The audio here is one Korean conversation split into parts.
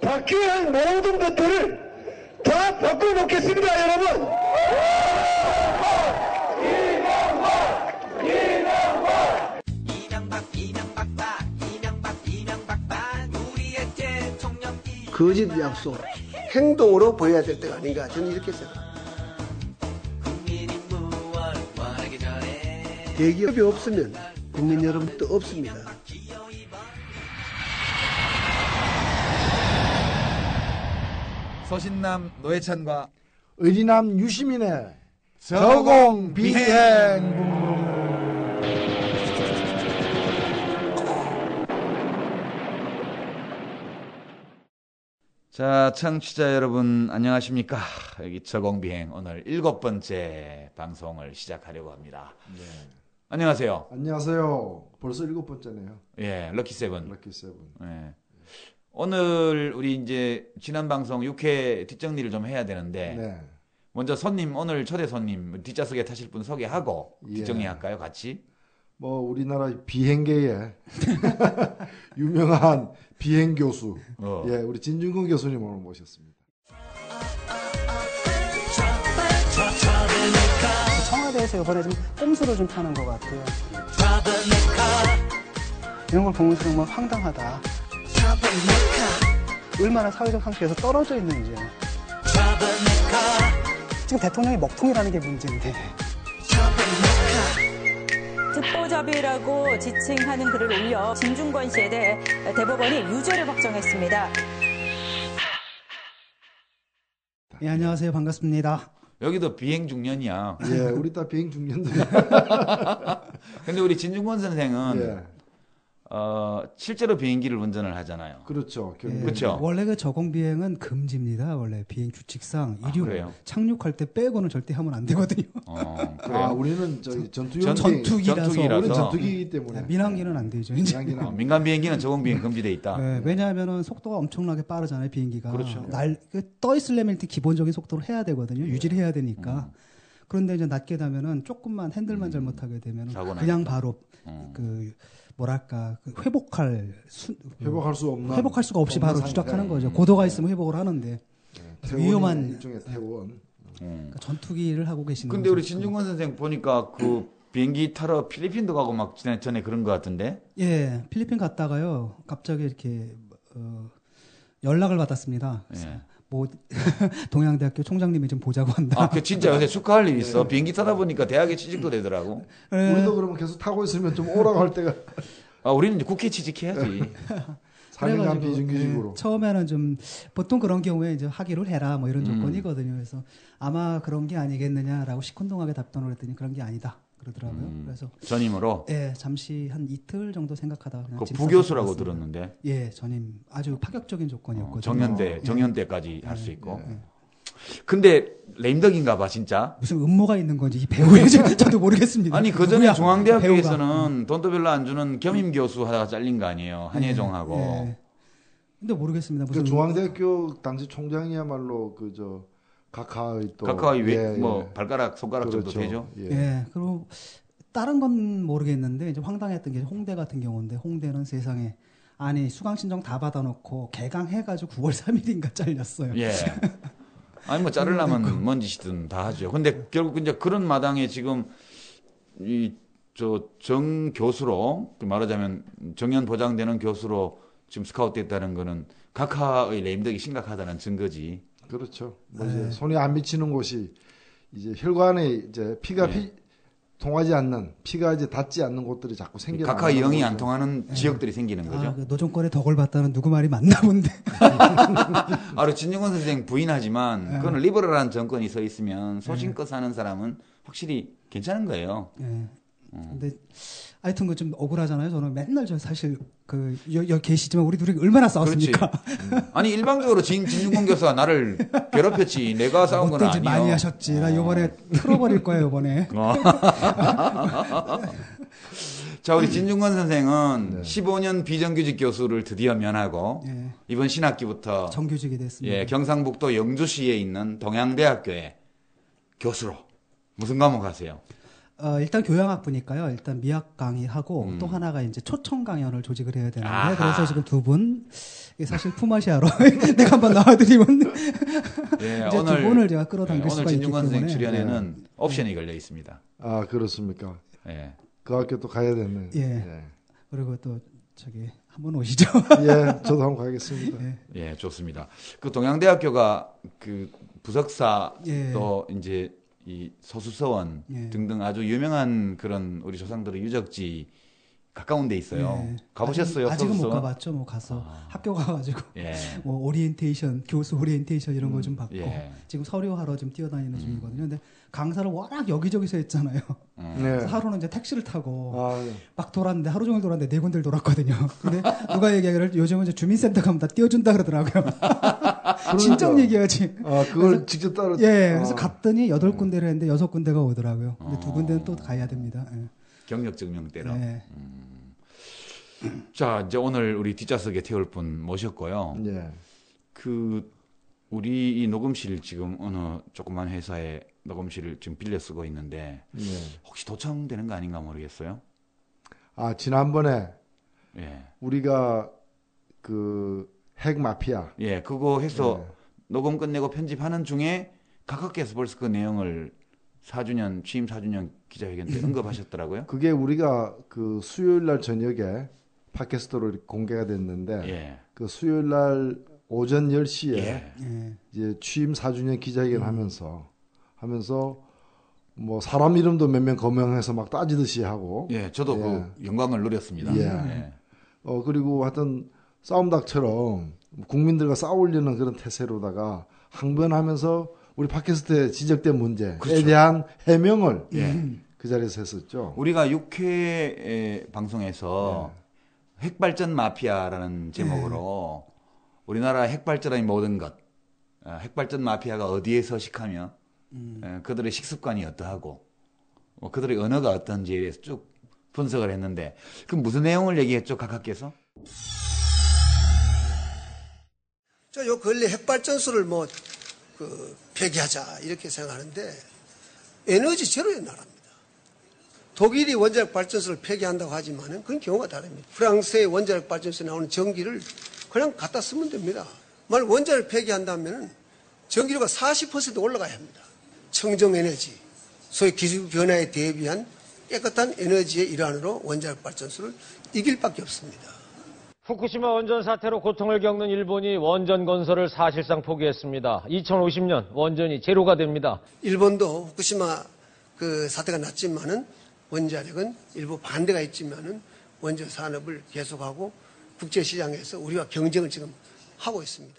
바뀌어야 할 모든 것들을 다 바꿔놓겠습니다, 여러분. 거짓 약속, 행동으로 보여야 될 때가 아닌가 저는 이렇게 생각합니다. 대기업이 없으면 국민 여러분도 없습니다. 서신남 노회찬과 의리남 유시민의 저공비행. 자, 청취자 여러분 안녕하십니까? 여기 저공비행 오늘 7번째 방송을 시작하려고 합니다. 네. 안녕하세요. 안녕하세요. 벌써 7번째네요. 예, 럭키세븐. 럭키세븐. 예. 오늘 우리 이제 지난 방송 6회 뒷정리를 좀 해야 되는데 네. 먼저 손님, 오늘 초대 손님 뒷좌석에 타실 분 소개하고 예. 뒷정리할까요, 같이? 뭐 우리나라 비행계의 유명한 비행 교수, 예, 우리 진중근 교수님 오늘 모셨습니다. 청와대에서 이번에 좀 꼼수를 좀 타는 것 같아요. 이런 걸 보면서 정말 황당하다. 얼마나 사회적 상태에서 떨어져 있는지. 지금 대통령이 먹통이라는 게 문제인데. 듣보잡이라고 지칭하는 글을 올려 진중권 씨에 대해 대법원이 유죄를 확정했습니다. 예, 안녕하세요. 반갑습니다. 여기도 비행 중년이야. 예, 우리 다 비행 중년들. 근데 우리 진중권 선생은 예. 실제로 비행기를 운전을 하잖아요. 그렇죠. 예, 그렇죠. 원래 그 저공 비행은 금지입니다. 원래 비행 규칙상 이륙 그래요? 착륙할 때 빼고는 절대 하면 안 되거든요. 그래요. 아, 우리는 저기 전투기라서 전투기라서. 우리는 전투기이기 때문에. 민항기는 안 되죠. 이제. 민항기는 민간 비행기는 저공 비행 금지돼 있다. 네, 왜냐하면은 속도가 엄청나게 빠르잖아요, 비행기가. 그렇죠. 떠 있으려면 일단 기본적인 속도를 해야 되거든요. 유지를 해야 되니까. 그런데 이제 낮게 되면은 조금만 핸들만 잘못하게 되면 그냥 바로 그 뭐랄까 그 회복할 수 없나? 회복할 수가 없이 바로 상태. 추락하는 거죠. 고도가 있으면 회복을 하는데 위험한 일종의 태원. 그러니까 전투기를 하고 계시는. 근데 우리 진중권 선생 보니까 그 비행기 타러 필리핀도 가고 막 전에 그런 것 같은데? 예, 필리핀 갔다가요. 갑자기 이렇게 연락을 받았습니다. 예. 뭐 동양대학교 총장님이 좀 보자고 한다. 아, 그 진짜 요새 축하할 일 있어. 비행기 타다 보니까 대학에 취직도 되더라고. 예. 우리도 그러면 계속 타고 있으면 좀 오라고 할 때가 아, 우리는 이제 국회 취직해야지. 4년간 비정규직으로. 처음에는 좀 보통 그런 경우에 이제 하기로 해라 뭐 이런 조건이거든요. 그래서 아마 그런 게 아니겠느냐라고 시큰둥하게 답변을 했더니 그런 게 아니다 그러더라고요. 그래서 전임으로. 예, 잠시 한 이틀 정도 생각하다가 그냥 그 짐 부교수라고 싸서 들었는데. 예, 전임 아주 파격적인 조건이었거든요. 정년대까지 할 수 있고. 근데 레임덕인가 봐 진짜. 무슨 음모가 있는 건지 이 배우의 저도 모르겠습니다. 아니 그 전에 누구야? 중앙대학교에서는 돈도 별로 안 주는 겸임 교수 하다가 잘린 거 아니에요. 한예종하고. 예. 근데 모르겠습니다. 무슨 그 중앙대학교 당시 총장이야말로 그저 각하의 또 각하의 뭐 발가락 손가락 그렇죠. 정도 되죠. 예. 예, 그리고 다른 건 모르겠는데 이제 황당했던 게 홍대 같은 경우인데 홍대는 세상에 아니 수강 신청 다 받아놓고 개강해가지고 9월 3일인가 잘렸어요. 예. 아니 뭐 자르려면 뭔 짓이든 다 하죠. 근데 결국 이제 그런 마당에 지금 정 교수로 말하자면 정년 보장되는 교수로 지금 스카웃됐다는 거는 각하의 레임덕이 심각하다는 증거지. 그렇죠. 뭐 이제 손이 안 미치는 곳이 이제 혈관에 이제 피가 통하지 않는 피가 이제 닿지 않는 곳들이 자꾸 생겨. 각하 영이 안 통하는 지역들이 생기는 거죠. 그 노정권의 덕을 봤다는 누구 말이 맞나 본데. 아, 진중권 선생 부인하지만 그건 리버럴한 정권이 서 있으면 소신껏 사는 사람은 확실히 괜찮은 거예요. 예. 근데 하여튼 그 좀 억울하잖아요. 저는 맨날 저 사실 여기 계시지만 우리 둘이 얼마나 싸웠습니까? 아니 일방적으로 진중권 교수가 나를 괴롭혔지. 내가 싸운 건 아니야. 많이 하셨지. 나 이번에 틀어버릴 거예요. 이번에. 자, 우리 진중권 선생은 15년 비정규직 교수를 드디어 면하고 이번 신학기부터 정규직이 됐습니다. 경상북도 영주시에 있는 동양대학교의 교수로 무슨 과목 하세요? 일단 교양학부니까요. 일단 미학 강의하고 또 하나가 이제 초청 강연을 조직을 해야 되는데 아하. 그래서 지금 두 분 사실 품앗이하러 내가 한번 나와드리면 예, 이제 오늘 두 분을 제가 끌어당길 오늘 수가 있기 진중권 선생 때문에 출연에는 옵션이 걸려 있습니다. 아, 그렇습니까? 예. 그 학교 또 가야 되네. 예. 그리고 또 저기 한번 오시죠. 예, 저도 한번 가겠습니다. 예, 좋습니다. 그 동양대학교가 그 부석사 예. 또 이제 이 소수서원 예. 등등 아주 유명한 그런 우리 조상들의 유적지 가까운 데 있어요. 예. 가보셨어요? 아직은 못 소수서원? 가봤죠. 뭐 가서 학교 가가지고 예. 뭐 오리엔테이션, 교수 오리엔테이션 이런 거 좀 받고 예. 지금 서류하러 좀 뛰어다니는 중이거든요. 근데 강사를 워낙 여기저기서 했잖아요. 네. 그래서 하루는 이제 택시를 타고 아, 막 돌았는데 하루 종일 돌았는데 4군데를 돌았거든요. 근데 누가 얘기하기를 요즘은 이제 주민센터 가면 다 띄워준다 그러더라고요. 진정 얘기하지. 아, 그걸 직접 따로. 예, 그래서 갔더니 8군데를 했는데 6군데가 오더라고요. 근데 2군데는 또 가야 됩니다. 예. 경력 증명 때로. 네. 자, 이제 오늘 우리 뒷좌석에 태울 분 모셨고요. 예. 그 우리 이 녹음실 지금 어느 조그만 회사에 녹음실을 지금 빌려 쓰고 있는데 예. 혹시 도청되는 거 아닌가 모르겠어요. 아, 지난번에 예. 우리가 그 핵 마피아. 예, 그거 해서 예. 녹음 끝내고 편집하는 중에 각하께서 벌써 그 내용을 4주년 취임 4주년 기자회견 때 언급하셨더라고요. 그게 우리가 그 수요일 날 저녁에 팟캐스트로 이렇게 공개가 됐는데 예. 그 수요일 날 오전 10시에 예. 예. 이제 취임 4주년 기자회견 하면서 뭐 사람 이름도 몇 명 거명해서 막 따지듯이 하고 예, 저도 예. 그 영광을 누렸습니다. 예. 예. 그리고 하여튼 싸움닭처럼 국민들과 싸우려는 그런 태세로다가 항변하면서 우리 팟캐스트에 지적된 문제에 그렇죠. 대한 해명을 예. 그 자리에서 했었죠. 우리가 6회 방송에서 핵발전 마피아라는 제목으로 우리나라 핵발전의 모든 것, 핵발전 마피아가 어디에 서식하며 그들의 식습관이 어떠하고 그들의 언어가 어떤지에 대해서 쭉 분석을 했는데 그 무슨 내용을 얘기했죠, 각하께서? 요 근래 핵발전소를 폐기하자 이렇게 생각하는데 에너지 제로의 나라입니다. 독일이 원자력 발전소를 폐기한다고 하지만은 그런 경우가 다릅니다. 프랑스의 원자력 발전소에 나오는 전기를 그냥 갖다 쓰면 됩니다. 만약 원자력 폐기한다면은 전기료가 40% 올라가야 합니다. 청정 에너지, 소위 기술 변화에 대비한 깨끗한 에너지의 일환으로 원자력 발전소를 이길 밖에 없습니다. 후쿠시마 원전 사태로 고통을 겪는 일본이 원전 건설을 사실상 포기했습니다. 2050년 원전이 제로가 됩니다. 일본도 후쿠시마 그 사태가 났지만은 원자력은 일부 반대가 있지만은 원전 산업을 계속하고 국제 시장에서 우리와 경쟁을 지금 하고 있습니다.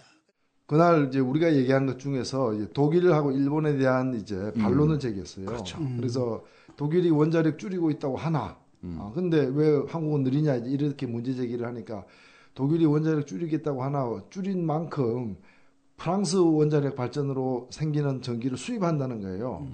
그날 이제 우리가 얘기한 것 중에서 이제 독일하고 일본에 대한 이제 반론을 제기했어요. 그렇죠. 그래서 독일이 원자력 줄이고 있다고 하나. 근데 왜 한국은 느리냐 이렇게 문제 제기를 하니까 독일이 원자력 줄이겠다고 하나 줄인 만큼 프랑스 원자력 발전으로 생기는 전기를 수입한다는 거예요.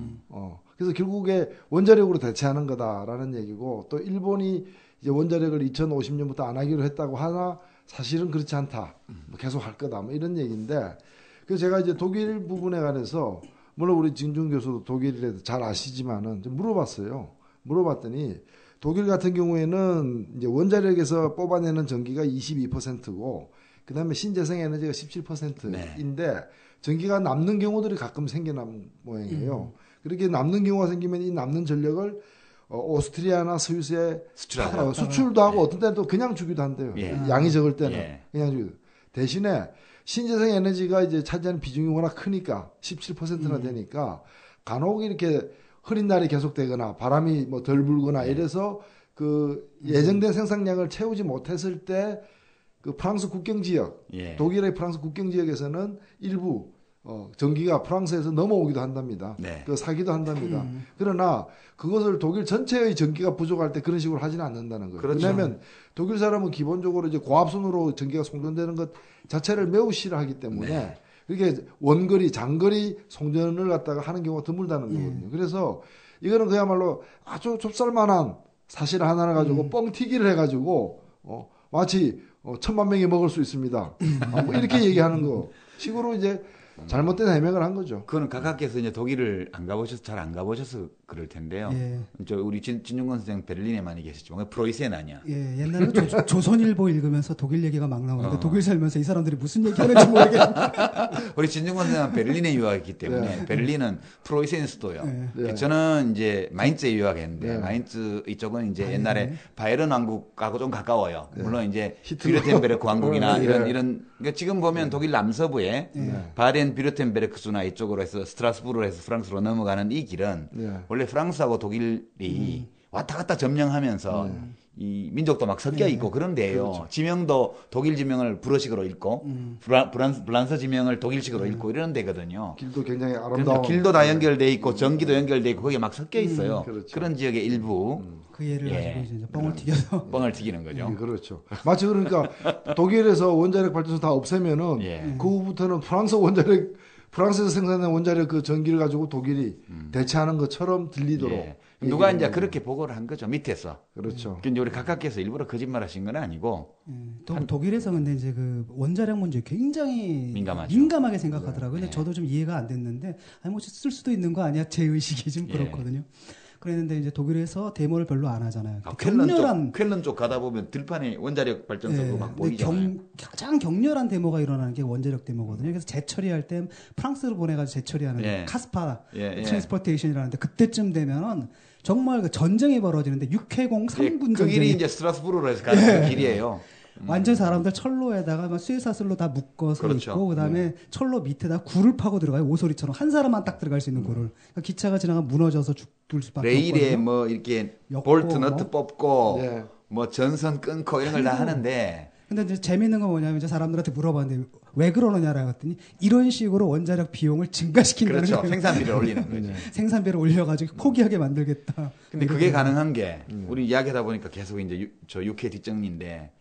그래서 결국에 원자력으로 대체하는 거다라는 얘기고 또 일본이 이제 원자력을 2050년부터 안 하기로 했다고 하나 사실은 그렇지 않다. 계속 할 거다. 뭐 이런 얘기인데 그래서 제가 이제 독일 부분에 관해서 물론 우리 진중 교수도 독일에 잘 아시지만은 좀 물어봤어요. 물어봤더니 독일 같은 경우에는 이제 원자력에서 뽑아내는 전기가 22%고 그다음에 신재생 에너지가 17%인데 전기가 남는 경우들이 가끔 생겨난 모양이에요. 그렇게 남는 경우가 생기면 이 남는 전력을 오스트리아나 스위스에 수출도 하고 어떤 때는 또 그냥 주기도 한대요. 양이 적을 때는 그냥 주기도. 대신에 신재생 에너지가 이제 차지하는 비중이 워낙 크니까 17%나 되니까 간혹 이렇게 흐린 날이 계속되거나 바람이 뭐 덜 불거나 이래서 그 예정된 생산량을 채우지 못했을 때 그 프랑스 국경 지역, 독일의 프랑스 국경 지역에서는 일부 전기가 프랑스에서 넘어오기도 한답니다. 그 사기도 한답니다. 그러나 그것을 독일 전체의 전기가 부족할 때 그런 식으로 하지는 않는다는 거예요. 그렇죠. 왜냐하면 독일 사람은 기본적으로 이제 고압선으로 전기가 송전되는 것 자체를 매우 싫어하기 때문에 그게 원거리, 장거리 송전을 갖다가 하는 경우가 드물다는 거거든요. 그래서 이거는 그야말로 아주 좁쌀만한 사실 하나를 가지고 뻥튀기를 해가지고 마치 1000만 명이 먹을 수 있습니다. 뭐 이렇게 얘기하는 거 식으로 이제 잘못된 해명을 한 거죠. 그거는 각하께서 이제 독일을 안 가보셔서 잘 안 가보셔서 그럴 텐데요. 예. 저 우리 진중권 선생 베를린에 많이 계셨지만 프로이센 아니야? 예, 옛날에 조선일보 읽으면서 독일 얘기가 막 나오는데 독일 살면서 이 사람들이 무슨 얘기하는지 모르겠는데. 우리 진중권 선생은 베를린에 유학했기 때문에 베를린은 프로이센 수도요. 저는 이제 마인츠에 유학했는데 마인츠 이쪽은 이제 옛날에 바이에른 왕국하고 좀 가까워요. 물론 이제 뷰르텐베르크 왕국이나 이런 그러니까 지금 보면 독일 남서부에 바덴 뷰르텐베르크주나 이쪽으로 해서 스트라스부르로 해서 프랑스로 넘어가는 이 길은 원래 프랑스하고 독일이 왔다 갔다 점령하면서 이 민족도 막 섞여 있고 그런 데예요. 그렇죠. 지명도 독일 지명을 불어식으로 읽고 브란스 지명을 독일식으로 읽고 이런 데거든요. 길도 굉장히 아름다운. 길도 다 연결돼 있고 전기도 연결돼 있고 거기에 막 섞여 있어요. 그렇죠. 그런 지역의 일부. 그 예를 가지고 이제 뻥을 튀겨서 뻥을 튀기는 거죠. 그렇죠. 마치 그러니까 독일에서 원자력 발전소 다 없애면은 그 후부터는 프랑스에서 생산된 원자력 그 전기를 가지고 독일이 대체하는 것처럼 들리도록. 누가 이제 그렇게 보고를 한 거죠, 밑에서. 그렇죠. 근데 우리 각각께서 일부러 거짓말 하신 건 아니고. 독일에서 근데 이제 그 원자력 문제 굉장히 민감하게 생각하더라고요. 근데 저도 좀 이해가 안 됐는데, 아니, 뭐 쓸 수도 있는 거 아니야? 제 의식이 좀 그렇거든요. 그랬는데 이제 독일에서 데모를 별로 안 하잖아요. 쾰른 쪽 가다 보면 들판에 원자력 발전소도 막 보이잖아요. 가장 격렬한 데모가 일어나는 게 원자력 데모거든요. 그래서 재처리할 때 프랑스로 보내가지고 재처리하는 카스파 트랜스포테이션이라는데 그때쯤 되면은 정말 그 전쟁이 벌어지는데 6회공 3군 그 길이 이제 스트라스부르로 해서 가는 그 길이에요. 완전 사람들 철로에다가 막 쇠사슬로 다 묶어서 있고 그다음에 철로 밑에다 굴을 파고 들어가요. 오소리처럼 한 사람만 딱 들어갈 수 있는 굴을. 그러니까 기차가 지나가면 무너져서 죽을 수밖에 없거든요. 레일에 뭐 이렇게 볼트 너트 뽑고 뭐 전선 끊고 이런 걸 다 하는데. 근데 이제 재밌는 건 뭐냐면 이제 사람들한테 물어봤는데 왜 그러느냐라고 했더니 이런 식으로 원자력 비용을 증가시킨다는 그렇죠. 거예요. 생산비를 올리는 거죠. 생산비를 올려가지고 포기하게 만들겠다. 근데 그게 가능한 게 우리 이야기하다 보니까 계속 이제 저 6회 뒷정리인데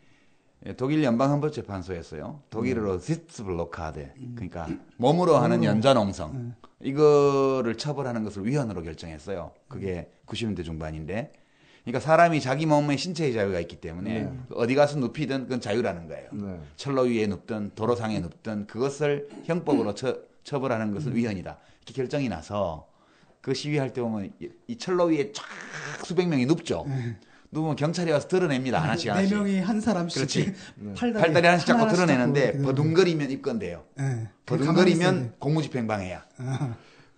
독일 연방헌법재판소에서요. 독일어로 시츠블로카데 그러니까 몸으로 하는 연좌농성 이거를 처벌하는 것을 위헌으로 결정했어요. 그게 90년대 중반인데 그러니까 사람이 자기 몸에 신체의 자유가 있기 때문에 어디 가서 눕히든 그건 자유라는 거예요. 철로 위에 눕든 도로상에 눕든 그것을 형법으로 처벌하는 것은 위헌이다. 이렇게 결정이 나서 그 시위할 때 보면 이 철로 위에 쫙 수백 명이 눕죠. 누우면 경찰이 와서 드러냅니다. 하나씩 하나씩. 4명이 한 사람씩. 그렇지. 팔다리 하나씩 잡고 드러내는데 버둥거리면 입건돼요. 버둥거리면 공무집행 방해야.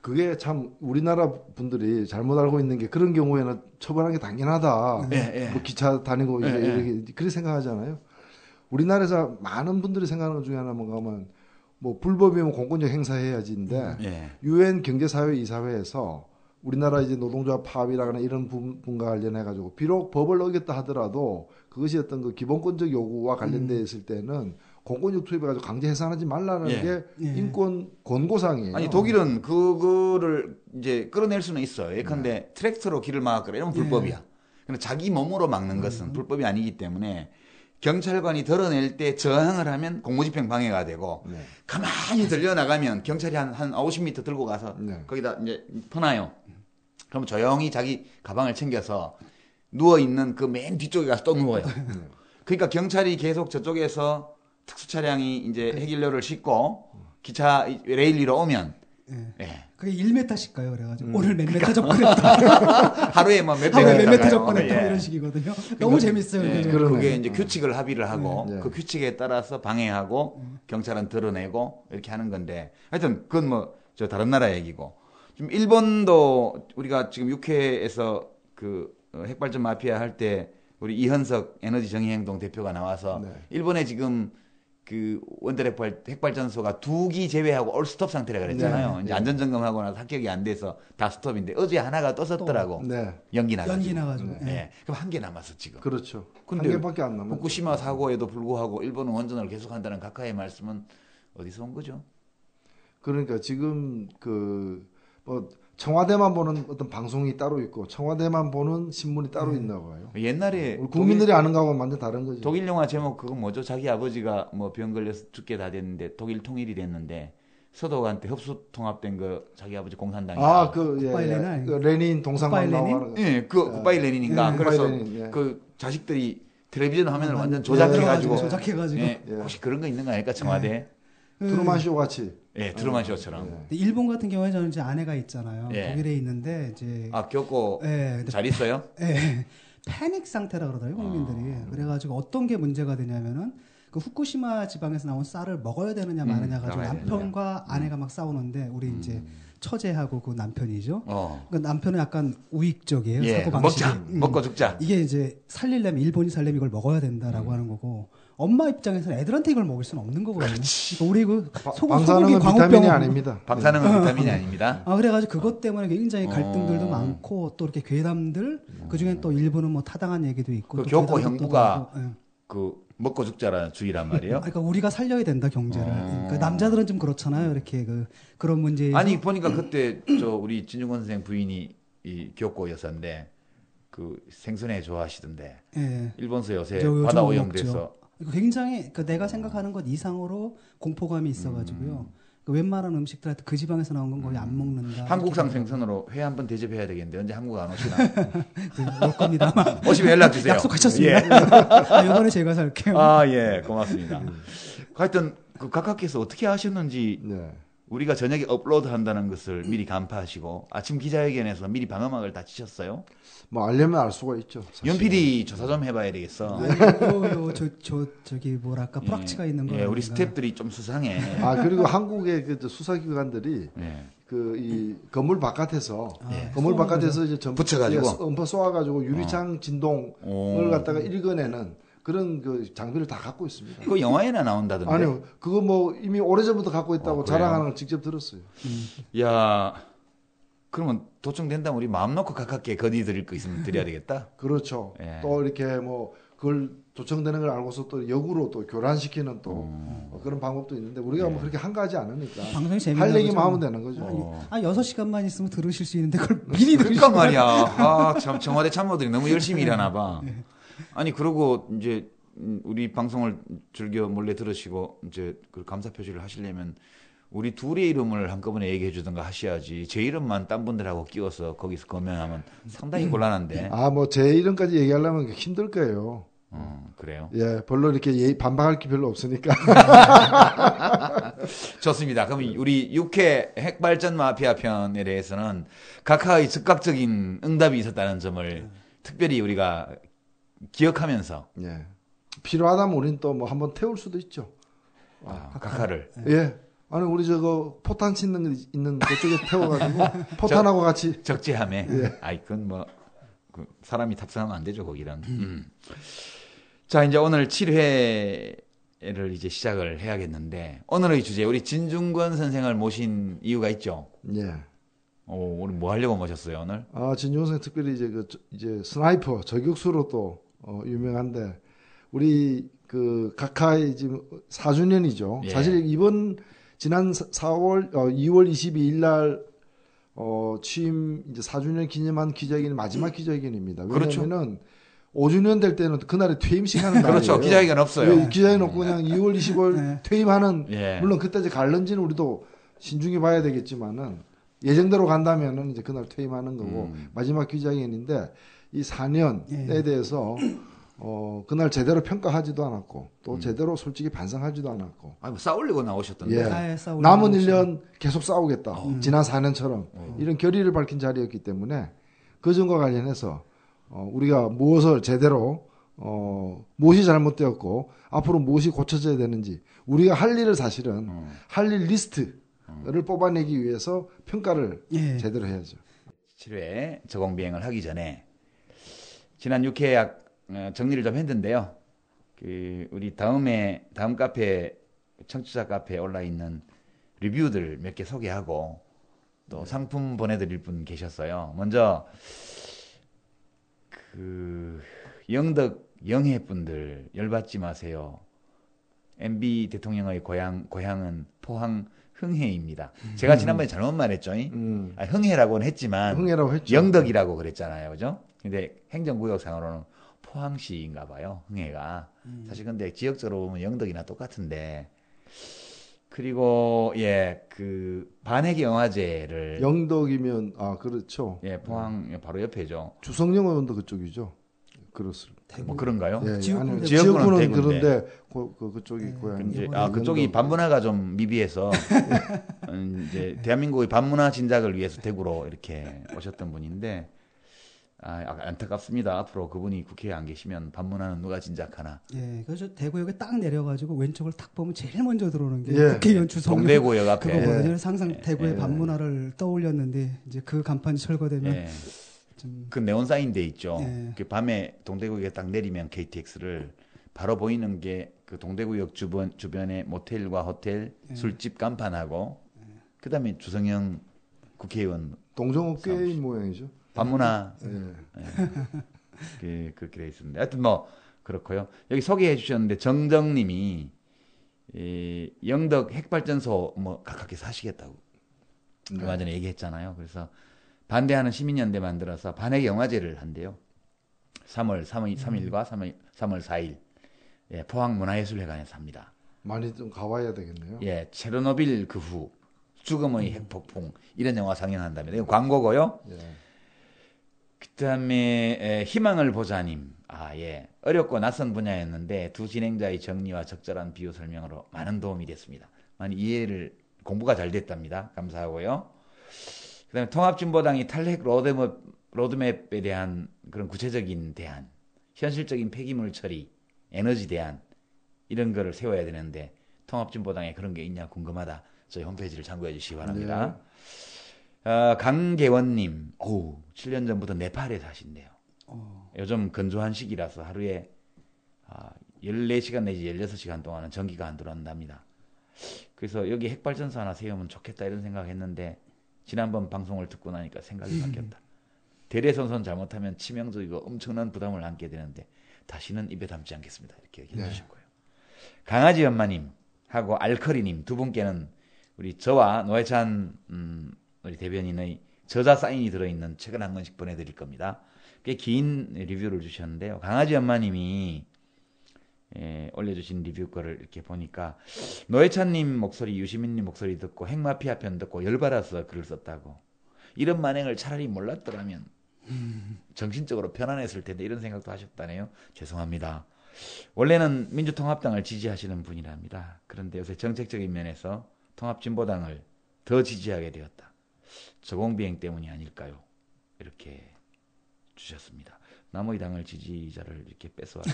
그게 참 우리나라 분들이 잘못 알고 있는 게 그런 경우에는 처벌하는 게 당연하다. 뭐 기차 다니고 이렇게 그렇게 생각하잖아요. 우리나라에서 많은 분들이 생각하는 것 중에 하나 뭔가 하면 뭐 불법이면 공권력 행사해야지인데 유엔 경제사회 이사회에서 우리나라 이제 노동조합 파업이라거나 이런 부분과 관련해 가지고 비록 법을 어겼다 하더라도 그것이 어떤 그 기본권적 요구와 관련돼 있을 때는 공권력 투입해 가지고 강제 해산하지 말라는 게 인권 권고사항이에요. 아니 독일은 그거를 이제 끌어낼 수는 있어요. 예컨대 트랙터로 길을 막거나 이러면 불법이야. 근데 자기 몸으로 막는 것은 불법이 아니기 때문에 경찰관이 드러낼 때 저항을 하면 공무집행 방해가 되고 가만히 들려나가면 경찰이 한 50m 들고 가서 거기다 이제 퍼놔요. 그럼 조용히 자기 가방을 챙겨서 누워있는 그 맨 뒤쪽에 가서 또 누워요. 그러니까 경찰이 계속 저쪽에서 특수 차량이 이제 핵연료를 싣고 기차 레일 위로 오면 그게 1m씩 가요. 그래가지고 오늘 몇 메타 접근했다. 하루에 뭐 몇 메타 접근했다 이런 식이거든요. 너무 재밌어요. 그게 이제 규칙을 합의를 하고 그 규칙에 따라서 방해하고 경찰은 드러내고 이렇게 하는 건데 하여튼 그건 뭐 저 다른 나라 얘기고 지금 일본도 우리가 지금 6회에서 그 핵발전 마피아 할 때 우리 이현석 에너지 정의행동 대표가 나와서 일본에 지금 그 원자력 핵발전소가 2기 제외하고 올 스톱 상태라 그랬잖아요. 이제 안전점검하고 나서 합격이 안 돼서 다 스톱인데 어제 하나가 떴었더라고. 연기 나가지고. 그럼 1개 남았어 지금. 그렇죠. 근데 1개밖에 안 남았죠. 후쿠시마 사고에도 불구하고 일본은 원전을 계속한다는 각하의 말씀은 어디서 온 거죠? 그러니까 지금 뭐 청와대만 보는 어떤 방송이 따로 있고 청와대만 보는 신문이 따로 있나 봐요. 옛날에 국민들이 아는 거하고는 완전 다른 거죠. 독일 영화 제목 그거 뭐죠? 자기 아버지가 뭐 병 걸려서 죽게 다 됐는데 독일 통일이 됐는데 서독한테 흡수 통합된 거 자기 아버지 공산당이다. 그 레닌 동상만 나오는 거. 예, 그 굿바이 레닌인가. 그래서 그 자식들이 텔레비전 화면을 완전 조작해가지고. 조작해가지고. 혹시 그런 거 있는 거 아닐까 청와대? 트루만 쇼 같이. 예, 트루만 쇼처럼. 근데 일본 같은 경우에 저는 이제 아내가 있잖아요. 예. 독일에 있는데 이제 겪고 예, 근데 잘 있어요? 예, 패닉 상태라 그러더라고요, 국민들이. 그래가지고 어떤 게 문제가 되냐면은 그 후쿠시마 지방에서 나온 쌀을 먹어야 되느냐 마느냐 가지고 먹어야 남편과 아내가 막 싸우는데 우리 이제 처제하고 그 남편이죠. 어. 그 남편은 약간 우익적이에요. 예, 사고 방식이. 먹자. 먹고 죽자. 이게 이제 살리려면 일본이 살려면 이걸 먹어야 된다라고 하는 거고 엄마 입장에서는 애들한테 이걸 먹일 수는 없는 거거든요. 그러니까 우리 그 방사능은 비타민이 아닙니다. 방사능은 비타민이 아닙니다. 그래가지고 그것 때문에 굉장히 갈등들도 많고 또 이렇게 괴담들 그중엔 또 일본은 뭐 타당한 얘기도 있고 그 또 교코 괴담도 형부가 하고, 예. 그 먹고 죽자라는 주의란 말이에요. 그러니까 우리가 살려야 된다 경제를. 그러니까 남자들은 좀 그렇잖아요. 이렇게 그런 문제. 아니 보니까 그때 우리 진중권 선생 부인이 이 교코 여사인데 그 생선회 좋아하시던데. 예. 일본서 요새 저 바다 요즘 오염돼서 먹죠. 굉장히 내가 생각하는 것 이상으로 공포감이 있어가지고요. 웬만한 음식들한테 그 지방에서 나온 건 거의 안 먹는다. 한국산 생선으로 회 한번 대접해야 되겠는데 언제 한국 안 오시나? 올 겁니다. 아마. 오시면 연락 주세요. 약속하셨습니다. 이번에 제가 살게요. 예, 고맙습니다. 하여튼 그 각하께서 어떻게 하셨는지 네. 우리가 저녁에 업로드 한다는 것을 미리 간파하시고 아침 기자회견에서 미리 방어막을 다 치셨어요? 뭐 알려면 알 수가 있죠. 사실. 연필이 조사 좀 해봐야 되겠어. 저기 뭐랄까 프락치가 있는 거. 예, 우리 스태프들이 좀 수상해. 그리고 한국의 그 수사기관들이 예. 그 이 건물 바깥에서 예. 건물 바깥에서 이제 전부 붙여가지고? 엄퍼 쏘아가지고 유리창 진동을 갖다가 읽어내는 그런 그 장비를 다 갖고 있습니다. 그 영화에나 나온다던데. 아니요, 그거 뭐 이미 오래전부터 갖고 있다고 그래요? 자랑하는 걸 직접 들었어요. 야, 그러면 도청된다면 우리 마음 놓고 가깝게 건의드릴 거 있으면 드려야 되겠다. 그렇죠. 예. 또 이렇게 뭐 그걸 도청되는 걸 알고서 또 역으로 또 교란시키는 또 그런 방법도 있는데 우리가 뭐 그렇게 한가하지 않으니까 방송이 재밌는 할 얘기만 거죠. 하면 되는 거죠. 6시간만 있으면 들으실 수 있는데 그걸 미리 들으시고 그러니까 말이야. 참 청와대 참모들이 너무 열심히 일하나 봐. 아니 그러고 이제 우리 방송을 즐겨 몰래 들으시고 이제 그 감사 표시를 하시려면 우리 둘의 이름을 한꺼번에 얘기해 주든가 하셔야지. 제 이름만 딴 분들하고 끼워서 거기서 거명하면 상당히 곤란한데. 뭐 제 이름까지 얘기하려면 힘들 거예요. 그래요. 예, 별로 이렇게 반박할 게 별로 없으니까. 좋습니다. 그럼 우리 6회 핵발전 마피아 편에 대해서는 각하의 즉각적인 응답이 있었다는 점을 특별히 우리가 기억하면서 예. 필요하다면 우리는 또 뭐 한번 태울 수도 있죠. 각하를. 예. 아니 우리 저거 포탄 치는 거 있는 그쪽에 태워가지고 포탄하고 같이 적재함에. 예. 아이 그건 뭐 사람이 탑승하면 안 되죠 거기는. 자 이제 오늘 7회를 이제 시작을 해야겠는데 오늘의 주제 우리 진중권 선생을 모신 이유가 있죠. 예. 우리 뭐 하려고 모셨어요 오늘? 진중권 선생 특별히 이제 스나이퍼 저격수로 또 유명한데 우리 그 각하의 지금 4주년이죠. 예. 사실 지난 2월 22일 날 취임 이제 4주년 기념한 기자회견이 마지막 기자회견입니다. 왜냐면은 5주년 될 때는 그날에 퇴임식하는 날이에요. 그렇죠. 기자회견 없어요. 기자회견 없고 그냥 2월 20일 퇴임하는 예. 물론 그때 이제 갈런지는 우리도 신중히 봐야 되겠지만은 예정대로 간다면은 이제 그날 퇴임하는 거고 마지막 기자회견인데 이 4년에 대해서 그날 제대로 평가하지도 않았고 또 제대로 솔직히 반성하지도 않았고. 뭐 싸우려고 나오셨던데. 예. 남은 1년 계속 싸우겠다. 지난 4년처럼 이런 결의를 밝힌 자리였기 때문에 그 점과 관련해서 우리가 무엇을 제대로 무엇이 잘못되었고 앞으로 무엇이 고쳐져야 되는지 우리가 할 일을 사실은 할 일 리스트를 뽑아내기 위해서 평가를 제대로 해야죠. 7회 저공비행을 하기 전에 지난 6회 정리를 좀 했는데요. 우리 다음 카페 청취자 카페에 올라 있는 리뷰들 몇 개 소개하고 또 상품 보내드릴 분 계셨어요. 먼저 영덕 영해 분들 열받지 마세요. MB 대통령의 고향은 포항 흥해입니다. 제가 지난번에 잘못 말했죠. 흥해라고는 했지만 흥해라고 했죠. 영덕이라고 그랬잖아요. 그죠? 근데 행정구역상으로는 포항시인가 봐요. 흥해가. 사실 근데 지역적으로 보면 영덕이나 똑같은데. 그리고 반핵 영화제를 영덕이면 그렇죠. 포항 바로 옆에죠. 주성영 의원도 그쪽이죠. 그렇습니다. 뭐 그런가요? 예, 지역구는 지역구는 대구인데. 그런데 그쪽이 네. 고향이 이제 이번에 그쪽이 반문화가 좀 미비해서 이제 대한민국의 반문화 진작을 위해서 대구로 이렇게 오셨던 분인데 안타깝습니다. 앞으로 그분이 국회에 안 계시면 반문화는 누가 진작하나. 예, 그래서 대구역에 딱 내려가지고 왼쪽을 딱 보면 제일 먼저 들어오는 게 예. 국회의원 주소가 동대구역 앞에. 그거거든요. 예. 그래서 항상 대구의 반문화를 떠올렸는데 이제 그 간판이 철거되면 예. 좀 그 네온사인 돼 있죠. 예. 그 밤에 동대구역에 딱 내리면 KTX를 바로 보이는 게 그 동대구역 주변에 모텔과 호텔, 술집 간판하고 그다음에 주성영 국회의원 동종업계인 모양이죠. 반문화 예. 그렇게 돼 있습니다. 하여튼 뭐 그렇고요. 여기 소개해 주셨는데 정정님이 영덕 핵발전소 뭐 가깝게 사시겠다고 얼마 전에 얘기했잖아요. 그래서 반대하는 시민연대 만들어서 반핵 영화제를 한대요. 3월 3일과 3월 4일 포항문화예술회관에서 합니다. 많이 좀 가봐야 되겠네요. 예, 체르노빌 그 후 죽음의 핵폭풍 이런 영화 상영한다면 이거 광고고요. 예. 그다음에 희망을 보자님. 예. 어렵고 낯선 분야였는데 두 진행자의 정리와 적절한 비유 설명으로 많은 도움이 됐습니다. 많이 공부가 잘 됐답니다. 감사하고요. 그다음에 통합진보당이 탈핵 로드맵에 대한 그런 구체적인 대안, 현실적인 폐기물 처리, 에너지 대안 이런 거를 세워야 되는데 통합진보당에 그런 게 있냐 궁금하다. 저희 홈페이지를 참고해 주시기 바랍니다. 강계원님, 7년 전부터 네팔에 사신대요. 요즘 건조한 시기라서 하루에 14시간 내지 16시간 동안은 전기가 안 들어온답니다. 그래서 여기 핵발전소 하나 세우면 좋겠다 이런 생각했는데 지난번 방송을 듣고 나니까 생각이 바뀌었다. 대대손손 잘못하면 치명적이고 엄청난 부담을 안게 되는데 다시는 입에 담지 않겠습니다. 이렇게 얘기해 주셨고요. 강아지 엄마님 하고 알커리님 두 분께는 우리 저와 노회찬 우리 대변인의 저자 사인이 들어있는 책을 한 권씩 보내드릴 겁니다. 꽤 긴 리뷰를 주셨는데요. 강아지 엄마님이 올려주신 리뷰 거를 이렇게 보니까 노회찬님 목소리, 유시민님 목소리 듣고 핵마피아 편 듣고 열받아서 글을 썼다고. 이런 만행을 차라리 몰랐더라면 정신적으로 편안했을 텐데 이런 생각도 하셨다네요. 죄송합니다. 원래는 민주통합당을 지지하시는 분이랍니다. 그런데 요새 정책적인 면에서 통합진보당을 더 지지하게 되었다. 저공비행 때문이 아닐까요? 이렇게 주셨습니다. 나머지 당을 지지자를 이렇게 뺏어와서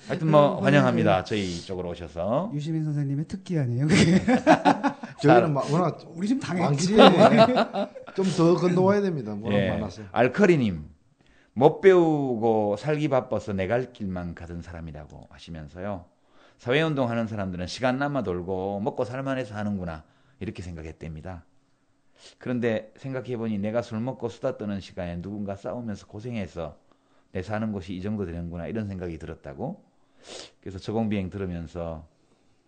하여튼 뭐 환영합니다. 저희 쪽으로 오셔서. 유시민 선생님의 특기 아니에요? 그게? 저희는 워낙 우리 좀 당했지. 좀 더 건너와야 됩니다. 워낙 많아서. 알커리님, 못 배우고 살기 바빠서 내 갈 길만 가던 사람이라고 하시면서요. 사회운동하는 사람들은 시간 남아 돌고 먹고 살만해서 하는구나 이렇게 생각했답니다. 그런데 생각해보니 내가 술 먹고 수다 떠는 시간에 누군가 싸우면서 고생해서 내 사는 곳이 이 정도 되는구나 이런 생각이 들었다고. 그래서 저공비행 들으면서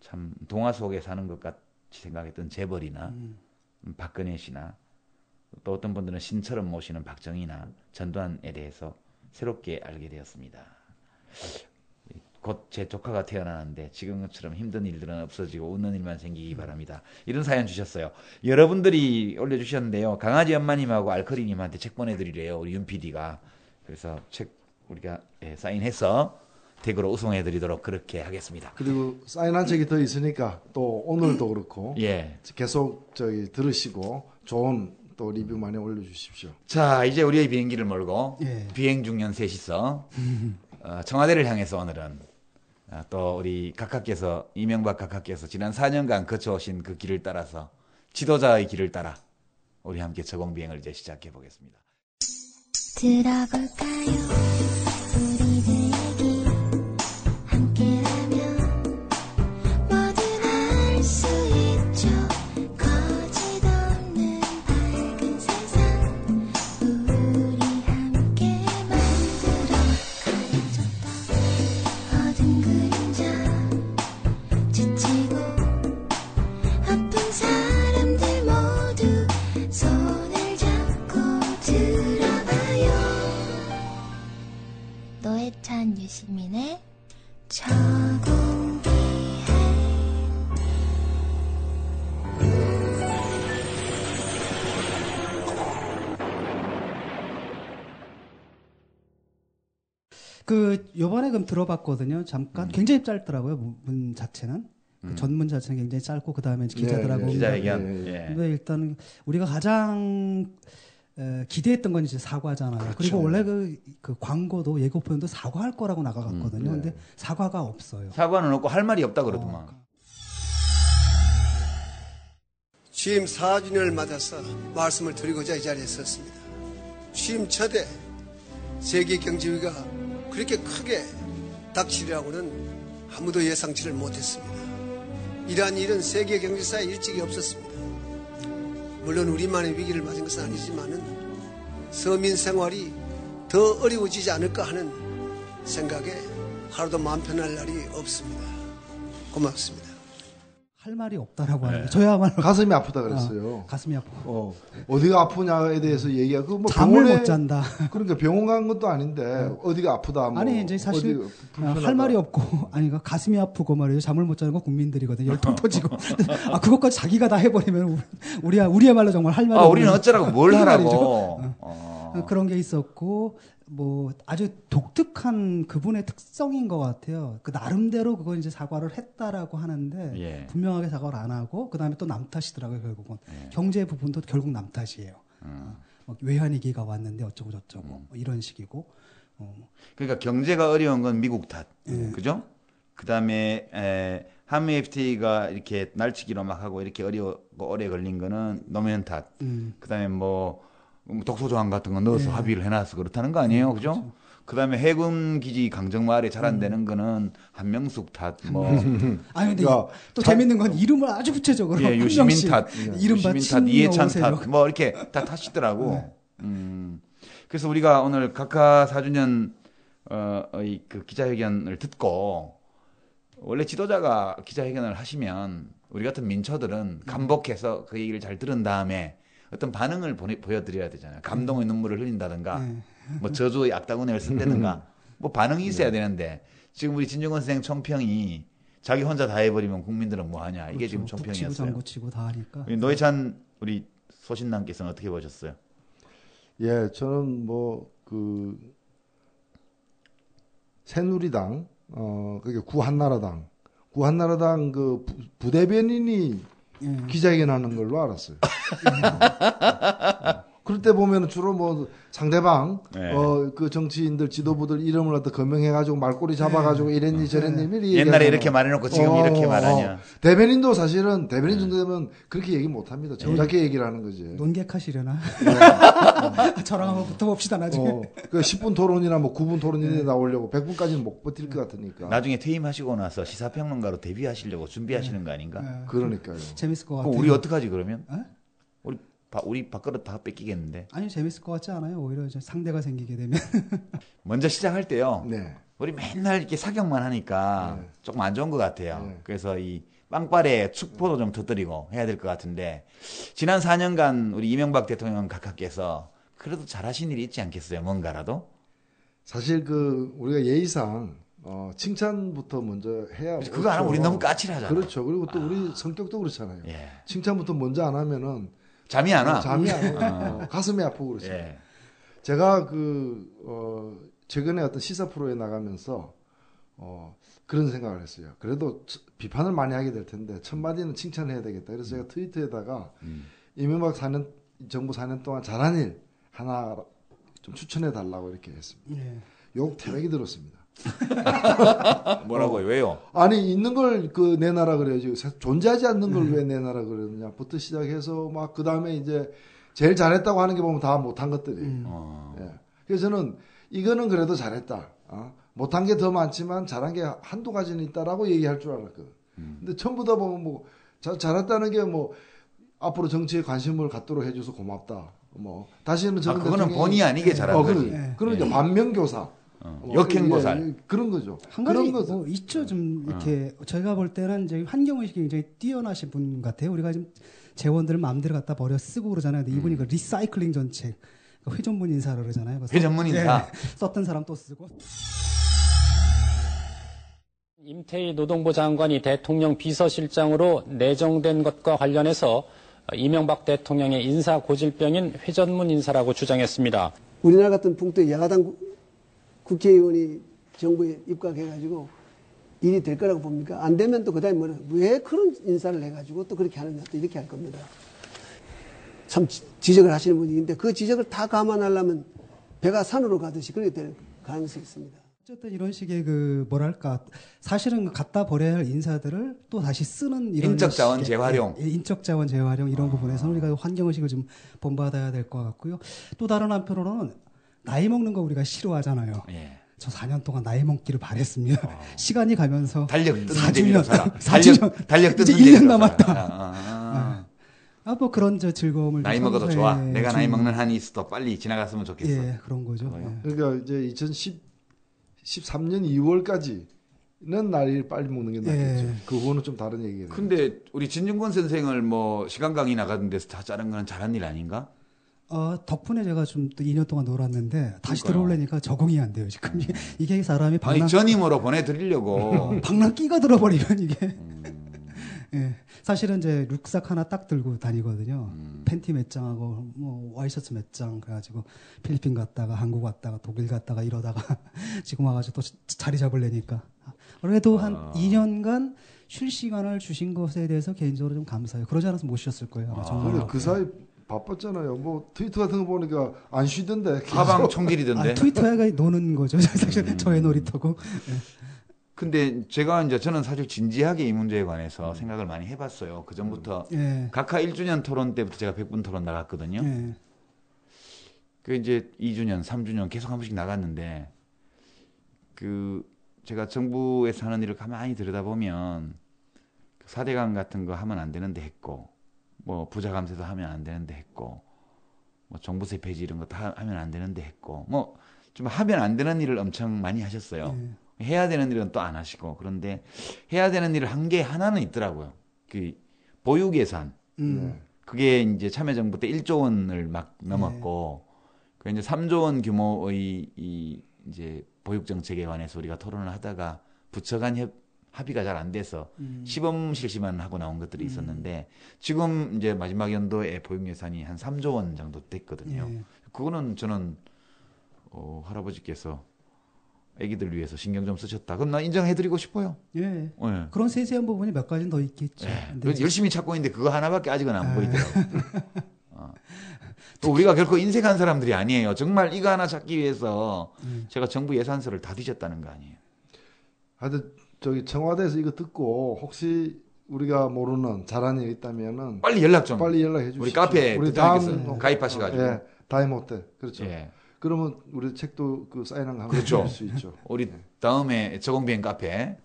참 동화 속에 사는 것 같이 생각했던 재벌이나 박근혜 씨나 또 어떤 분들은 신처럼 모시는 박정희나 전두환에 대해서 새롭게 알게 되었습니다. 곧 제 조카가 태어나는데 지금처럼 힘든 일들은 없어지고 웃는 일만 생기기 바랍니다. 이런 사연 주셨어요. 여러분들이 올려주셨는데요. 강아지 엄마님하고 알커리님한테 책 보내드리래요. 우리 윤 PD가. 그래서 책 우리가 사인해서 댁으로 우송해드리도록 그렇게 하겠습니다. 그리고 사인한 책이 더 있으니까 또 오늘도 그렇고 계속 들으시고 좋은 또 리뷰 많이 올려주십시오. 자, 이제 우리의 비행기를 몰고 비행 중년 셋이서 청와대를 향해서 오늘은 또 우리 각하께서 이명박 각하께서 지난 4년간 거쳐오신 그 길을 따라서 지도자의 길을 따라 우리 함께 저공비행을 이제 시작해 보겠습니다. 들어볼까요? 우리들 얘기 함께라면 뭐든 할 수 있죠. 거짓 없는 밝은 세상 우리 함께 만들어가야죠. 어두운 그림자 지치고 아픈 사람들 모두 손을 잡고 들어봐요. 요번에 그럼 들어봤거든요. 잠깐 굉장히 짧더라고요. 문 자체는. 그 전문 자체는 굉장히 짧고 그다음에 기자들하고 기자회견. 근데 일단 우리가 가장 기대했던 건 이제 사과잖아요. 그렇죠. 그리고 원래 그 광고도 예고편도 사과할 거라고 나가갔거든요. 근데 사과가 없어요. 사과는 없고 할 말이 없다 그러더만. 취임 4주년을 맞아서 말씀을 드리고자 이 자리에 섰습니다. 취임 첫해 세계 경제위기가 그렇게 크게 닥치리라고는 아무도 예상치를 못했습니다. 이러한 일은 세계 경제사에 일찍이 없었습니다. 물론 우리만의 위기를 맞은 것은 아니지만은 서민 생활이 더 어려워지지 않을까 하는 생각에 하루도 마음 편할 날이 없습니다. 고맙습니다. 할 말이 없다라고 하는데 저야말로 가슴이 아프다 그랬어요. 가슴이 아프고 어디가 아프냐에 대해서 얘기하고 뭐 잠을 못 잔다. 그러니까 병원 간 것도 아닌데 어디가 아프다. 뭐 아니 이제 사실 할 말이 없고 아니 가슴이 아프고 말이에요. 잠을 못 자는 건 국민들이거든요. 열통 터지고 그것까지 자기가 다 해버리면 우리야말로 정말 할 말이. 우리는 어쩌라고 뭘 하라고. 그런 게 있었고. 뭐 아주 독특한 그분의 특성인 것 같아요. 그 나름대로 그건 이제 사과를 했다라고 하는데 분명하게 사과를 안 하고 그 다음에 또 남 탓이더라고요. 결국은 경제 부분도 결국 남 탓이에요. 외환위기가 왔는데 어쩌고 저쩌고 뭐 이런 식이고. 그러니까 경제가 어려운 건 미국 탓, 그죠? 그 다음에 한미 FTA가 이렇게 날치기로 막 하고 이렇게 어려고 오래 걸린 거는 노무현 탓. 그 다음에 뭐 독소조항 같은 거 넣어서 합의를 해놔서 그렇다는 거 아니에요, 그죠? 그렇죠. 그다음에 해군 기지 강정마을에 잘 안 되는 거는 한명숙 탓, 뭐. 아니 근데 또 재밌는 건 이름을 아주 구체적으로. 유시민 탓, 이른바 유시민 탓, 이해찬 탓, 뭐 이렇게 다 탓이더라고. 그래서 우리가 오늘 각하 4주년 그 기자회견을 듣고 원래 지도자가 기자회견을 하시면 우리 같은 민초들은 감복해서 그 얘기를 잘 들은 다음에 어떤 반응을 보여드려야 되잖아요. 감동의 눈물을 흘린다든가, 뭐 저주의 악다구니를 쓴다든가, 뭐 반응이 있어야 되는데 지금 우리 진중권 선생 총평이 자기 혼자 다 해버리면 국민들은 뭐 하냐. 이게 지금 총평이었어요. 장구치고 다 하니까. 노회찬 우리 소신남께서는 어떻게 보셨어요? 예, 저는 뭐 새누리당, 그게 구한나라당 그 부대변인이 기자회견하는 걸로 알았어요. 그럴 때 보면 주로 뭐 상대방 그 정치인들 지도부들 이름을 갖다 거명해가지고 말꼬리 잡아가지고 이랬니 저랬니 옛날에 이렇게 말해놓고 지금 이렇게 말하냐. 대변인도 사실은 대변인 정도 되면 그렇게 얘기 못합니다. 정확하게 얘기를 하는 거지. 논객하시려나? 저랑 한번 붙어봅시다 나중에. 그 10분 토론이나 뭐 9분 토론이 나오려고 100분까지는 못 버틸 것 같으니까. 나중에 퇴임하시고 나서 시사평론가로 데뷔하시려고 준비하시는 거 아닌가? 그러니까요. 재밌을 것 같아요. 우리 어떡하지 그러면? 우리 밥그릇 다 뺏기겠는데. 아니 재밌을 것 같지 않아요. 오히려 이제 상대가 생기게 되면. 먼저 시작할 때요. 우리 맨날 이렇게 사격만 하니까 조금 안 좋은 것 같아요. 그래서 이 빵빠레 축포도 좀 터뜨리고 해야 될 것 같은데 지난 4년간 우리 이명박 대통령 각하께서 그래도 잘하신 일이 있지 않겠어요? 뭔가라도? 사실 우리가 예의상 칭찬부터 먼저 해야. 그거 안 하면 우리 너무 까칠하잖아. 그렇죠. 그리고 또 우리 성격도 그렇잖아요. 칭찬부터 먼저 안 하면은 잠이 안 와. 잠이 안 와. 가슴이 아프고 그렇죠. 제가 최근에 어떤 시사 프로에 나가면서 그런 생각을 했어요. 그래도 비판을 많이 하게 될 텐데 첫 마디는 칭찬해야 되겠다. 그래서 제가 트위터에다가 이명박 정부 4년 동안 잘한 일 하나 좀 추천해 달라고 이렇게 했습니다. 욕 태백이 들었습니다. 뭐라고요? 왜요? 아니 있는 걸 내놔라 그래야지. 존재하지 않는 걸 왜 내놔라 그러느냐부터 시작해서 막 그 다음에 이제 제일 잘했다고 하는 게 보면 다 못한 것들이. 그래서 저는 이거는 그래도 잘했다. 못한 게 더 많지만 잘한 게 한두 가지는 있다라고 얘기할 줄 알았거든. 근데 전부 다 보면 뭐 잘했다는 게 뭐 앞으로 정치에 관심을 갖도록 해줘서 고맙다. 뭐 다시는 저는 그거는 본의 아니게 잘한 거지. 그러니까 반면교사. 역행보살 그런 거죠. 한 가지 뭐 있죠. 좀 이렇게 저희가 볼 때는 이제 환경의식이 굉장히 뛰어나신 분 같아요. 우리가 지금 재원들을 마음대로 갖다 버려 쓰고 그러잖아요. 근데 이분이 그 리사이클링 정책, 회전문 인사를 그러잖아요. 회전문 인사. 썼던 사람 또 쓰고. 임태희 노동부 장관이 대통령 비서실장으로 내정된 것과 관련해서 이명박 대통령의 인사 고질병인 회전문 인사라고 주장했습니다. 우리나라 같은 풍토의 야당 국회의원이 정부에 입각해가지고 일이 될 거라고 봅니까? 안 되면 또 그다음에 왜 그런 인사를 해가지고 또 그렇게 하느냐 또 이렇게 할 겁니다. 참 지적을 하시는 분이 있는데 그 지적을 다 감안하려면 배가 산으로 가듯이 그렇게 될 가능성이 있습니다. 어쨌든 이런 식의 그 뭐랄까 사실은 갖다 버려야 할 인사들을 또 다시 쓰는 이런 인적 자원 식의- 재활용. 예, 인적 자원 재활용 이런 부분에서는 우리가 환경의식을 좀 본받아야 될 것 같고요. 또 다른 한편으로는 나이 먹는 거 우리가 싫어하잖아요. 예. 저 4년 동안 나이 먹기를 바랬습니다. 시간이 가면서 달력 뜯는 4주년, 재미로 살아. 4주년, 달력 뜯는 이제 1년 재미로 남았다. 살아. 뭐 그런 저 즐거움을 나이 좀 먹어도 선사해 좋아. 내가 나이 준- 먹는 한이 있어도 빨리 지나갔으면 좋겠어. 예, 그런 거죠. 예. 그러니까 이제 2013년 2월까지는 나이를 빨리 먹는 게 낫겠죠. 예. 그거는 좀 다른 얘기예요. 근데 우리 진중권 선생을 뭐 시간 강의 나가는 데서 다 자른 건 잘한 일 아닌가? 덕분에 제가 좀 또 2년 동안 놀았는데 다시 그러니까요. 들어오려니까 적응이 안 돼요. 지금 이게 사람이 아니 전임으로 보내드리려고. 방랑 끼가 들어버리면 이게 예, 사실은 이제 룩삭 하나 딱 들고 다니거든요. 팬티 몇 장하고 뭐 와이셔츠 몇 장 그래가지고 필리핀 갔다가 한국 갔다가 독일 갔다가 이러다가 지금 와가지고 또 자리 잡으려니까 그래도 한 2년간 쉴 시간을 주신 것에 대해서 개인적으로 좀 감사해요. 그러지 않았으면 못 쉬었을 거예요. 아마 정말. 근데 그 사이 바빴잖아요. 뭐 트위터 같은 거 보니까 안 쉬던데. 계속. 하방 총질이던데. 트위터가 노는 거죠. 사실 저의 놀이터고. 근데 저는 사실 진지하게 이 문제에 관해서 생각을 많이 해봤어요. 그 전부터 예. 각하 1주년 토론 때부터 제가 100분 토론 나갔거든요. 예. 그 이제 2주년, 3주년 계속 한 번씩 나갔는데 그 제가 정부에서 하는 일을 가만히 들여다보면 4대강 같은 거 하면 안 되는데 했고 뭐 부자 감세도 하면 안 되는데 했고 뭐 종부세 폐지 이런 거 다 하면 안 되는데 했고 뭐 좀 하면 안 되는 일을 엄청 많이 하셨어요. 해야 되는 일은 또 안 하시고 그런데 해야 되는 일을 한 게 하나는 있더라고요. 그 보육 예산. 그게 이제 참여정부 때 1조 원을 막 넘었고 그 이제 3조 원 규모의 이 이제 보육 정책에 관해서 우리가 토론을 하다가 부처 간 합의가 잘 안 돼서 시범 실시만 하고 나온 것들이 있었는데 지금 이제 마지막 연도에 보육 예산이 한 3조 원 정도 됐거든요. 예. 그거는 저는 할아버지께서 아기들 위해서 신경 좀 쓰셨다. 그럼 나 인정해드리고 싶어요. 예. 예. 그런 세세한 부분이 몇 가지는 더 있겠죠. 예. 근데 그래서 열심히 찾고 있는데 그거 하나밖에 아직은 안 보이더라고요. 또 우리가 결코 인색한 사람들이 아니에요. 정말 이거 하나 찾기 위해서 제가 정부 예산서를 다 뒤졌다는 거 아니에요. 하여튼 저기 청와대에서 이거 듣고 혹시 우리가 모르는 잘하는 일 있다면은 빨리 연락 좀. 빨리 연락해 주시죠. 우리 카페 우리 대통령께서 가입하셔가지고. 예, 다임 호텔 그렇죠. 예. 그러면 우리 책도 그 사인한 거 한번 그렇죠. 볼수 있죠. 우리 다음에 저공비행 카페,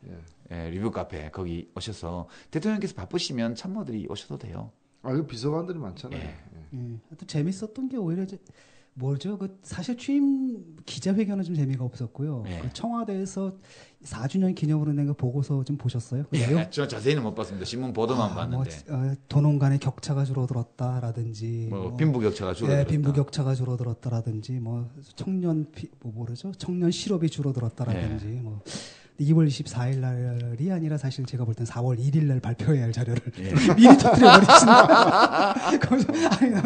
예. 리뷰 카페 거기 오셔서 대통령께서 바쁘시면 참모들이 오셔도 돼요. 그 비서관들이 많잖아요. 예. 예. 또 재밌었던 게 오히려 이제 뭐죠? 그 사실 취임 기자회견은 좀 재미가 없었고요. 예. 그 청와대에서 4주년 기념으로 낸 거 보고서 좀 보셨어요? 그 예, 내용? 저 자세히는 못 봤습니다. 신문 보도만 봤는데. 도농 간의 격차가 줄어들었다라든지 빈부격차가 줄어들었다. 예, 빈부격차가 줄어들었다라든지 청년 청년 실업이 줄어들었다라든지 예. 2월 24일 날이 아니라 사실 제가 볼 땐 4월 1일 날 발표해야 할 자료를 미리 터뜨려 버리신다.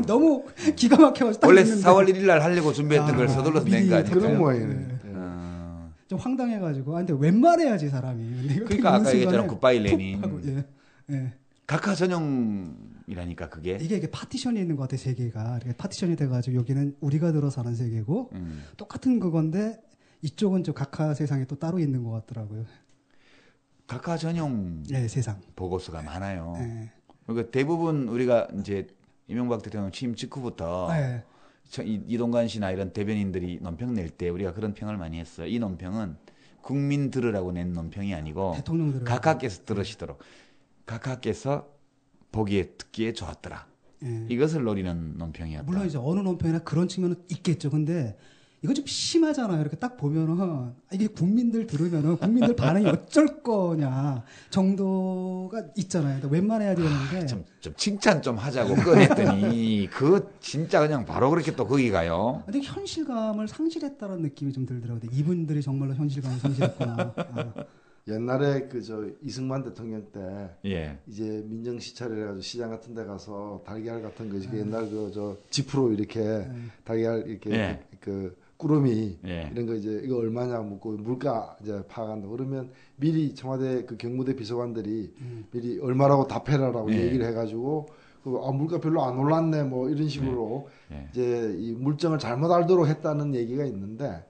너무 기가 막혀가지고 원래 4월 1일 날 하려고 준비했던 걸 서둘러서 낸 거 아닐까요? 그런 모양이네. 좀 황당해가지고 근데 웬만해야지 사람이. 그러니까 아까 얘기했잖아 굿바이 레닌. 예. 각하 전용이라니까 그게. 이게 파티션이 있는 것 같아 세계가. 파티션이 돼가지고 여기는 우리가 들어 사는 세계고 똑같은 그건데 이쪽은 저 각하 세상에 또 따로 있는 것 같더라고요. 각하 전용 세상 보고서가 많아요. 예. 그러니까 대부분 우리가 이제 이명박 대통령 취임 직후부터 이동관 씨나 이런 대변인들이 논평 낼 때 우리가 그런 평을 많이 했어요. 이 논평은 국민 들으라고 낸 논평이 아니고 대통령 각하께서 들으시도록 각하께서 보기에 듣기에 좋았더라. 예. 이것을 노리는 논평이었다. 물론 이제 어느 논평이나 그런 측면은 있겠죠. 근데 이거 좀 심하잖아요. 이렇게 딱 보면은 이게 국민들 들으면은 국민들 반응이 어쩔 거냐 정도가 있잖아요. 웬만해야 되는데 좀 칭찬 좀 하자고 꺼냈더니 그거 진짜 그냥 바로 그렇게 또 거기 가요. 근데 현실감을 상실했다는 느낌이 좀 들더라고요. 이분들이 정말로 현실감을 상실했구나. 옛날에 이승만 대통령 때 예. 이제 민정 시찰을 해가지고 시장 같은 데 가서 달걀 같은 거 옛날 지프로 이렇게 달걀 이렇게 꾸러미 예. 이런 거 이제 이거 얼마냐 묻고 물가 이제 파악한다. 그러면 미리 청와대 그 경무대 비서관들이 미리 얼마라고 답해라라고 예. 얘기를 해가지고 물가 별로 안 올랐네 뭐 이런 식으로 예. 이제 이 물정을 잘못 알도록 했다는 얘기가 있는데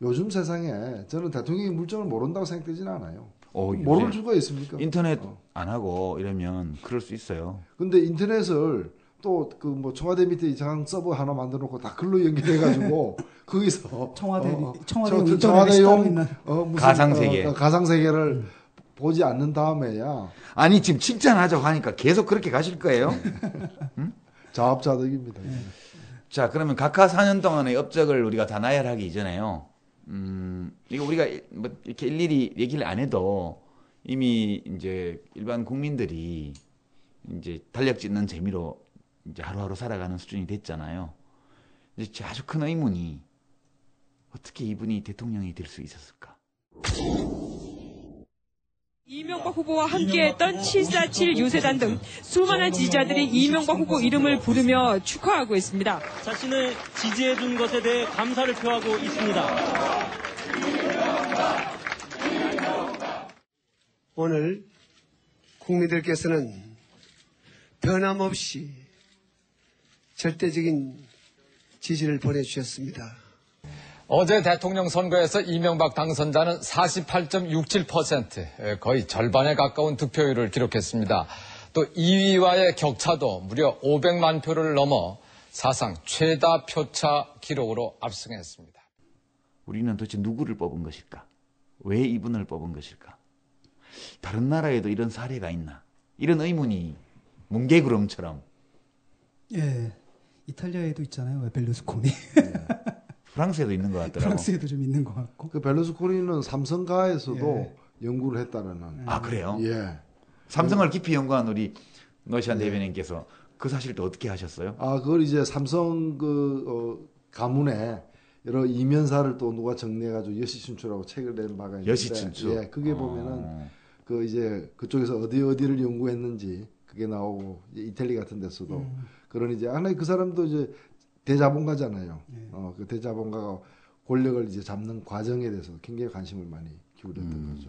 요즘 세상에 저는 대통령이 물정을 모른다고 생각되지는 않아요. 모를 수가 있습니까? 인터넷 안 하고 이러면 그럴 수 있어요. 근데 인터넷을 또 그 뭐 청와대 밑에 이상한 서버 하나 만들어 놓고 다 글로 연결해 가지고 거기서 청와대용 무슨 가상세계 가상세계를 보지 않는 다음에야 아니 지금 칭찬하자고 하니까 계속 그렇게 가실 거예요? 응? 자업자득입니다. 자 그러면 각하 4년 동안의 업적을 우리가 다 나열하기 이전에요. 이거 우리가 뭐 이렇게 일일이 얘기를 안 해도 이미 이제 일반 국민들이 이제 달력 짓는 재미로 이제 하루하루 살아가는 수준이 됐잖아요. 이제 아주 큰 의문이 어떻게 이분이 대통령이 될 수 있었을까? 이명박 후보와 함께했던 747 유세단 등 수많은 지지자들이 이명박 후보 이름을 부르며 축하하고 있습니다. 자신을 지지해준 것에 대해 감사를 표하고 있습니다. 오늘 국민들께서는 변함없이 절대적인 지지를 보내주셨습니다. 어제 대통령 선거에서 이명박 당선자는 48.67%, 거의 절반에 가까운 득표율을 기록했습니다. 또 2위와의 격차도 무려 500만 표를 넘어 사상 최다 표차 기록으로 압승했습니다. 우리는 도대체 누구를 뽑은 것일까? 왜 이분을 뽑은 것일까? 다른 나라에도 이런 사례가 있나? 이런 의문이 뭉게구름처럼. 예, 이탈리아에도 있잖아요. 왜 벨루스코니. 프랑스에도 있는 것 같더라고요. 프랑스에도 좀 있는 것 같고. 그 벨루스코니는 삼성가에서도 연구를 했다는. 아 그래요? 예. 삼성을 깊이 연구한 우리 노시안 대변인께서 그 사실도 어떻게 하셨어요? 아 그걸 이제 삼성 가문에 여러 이면사를 또 누가 정리해가지고 여시춘추라고 책을 낸 바가 있는데. 여시춘추. 예, 그게 보면은 그 이제 그쪽에서 어디를 연구했는지 그게 나오고 이태리 같은 데서도 그런 이제 하나의 그 사람도 이제 대자본가잖아요. 그 대자본가가 권력을 이제 잡는 과정에 대해서 굉장히 관심을 많이 기울였던 거죠.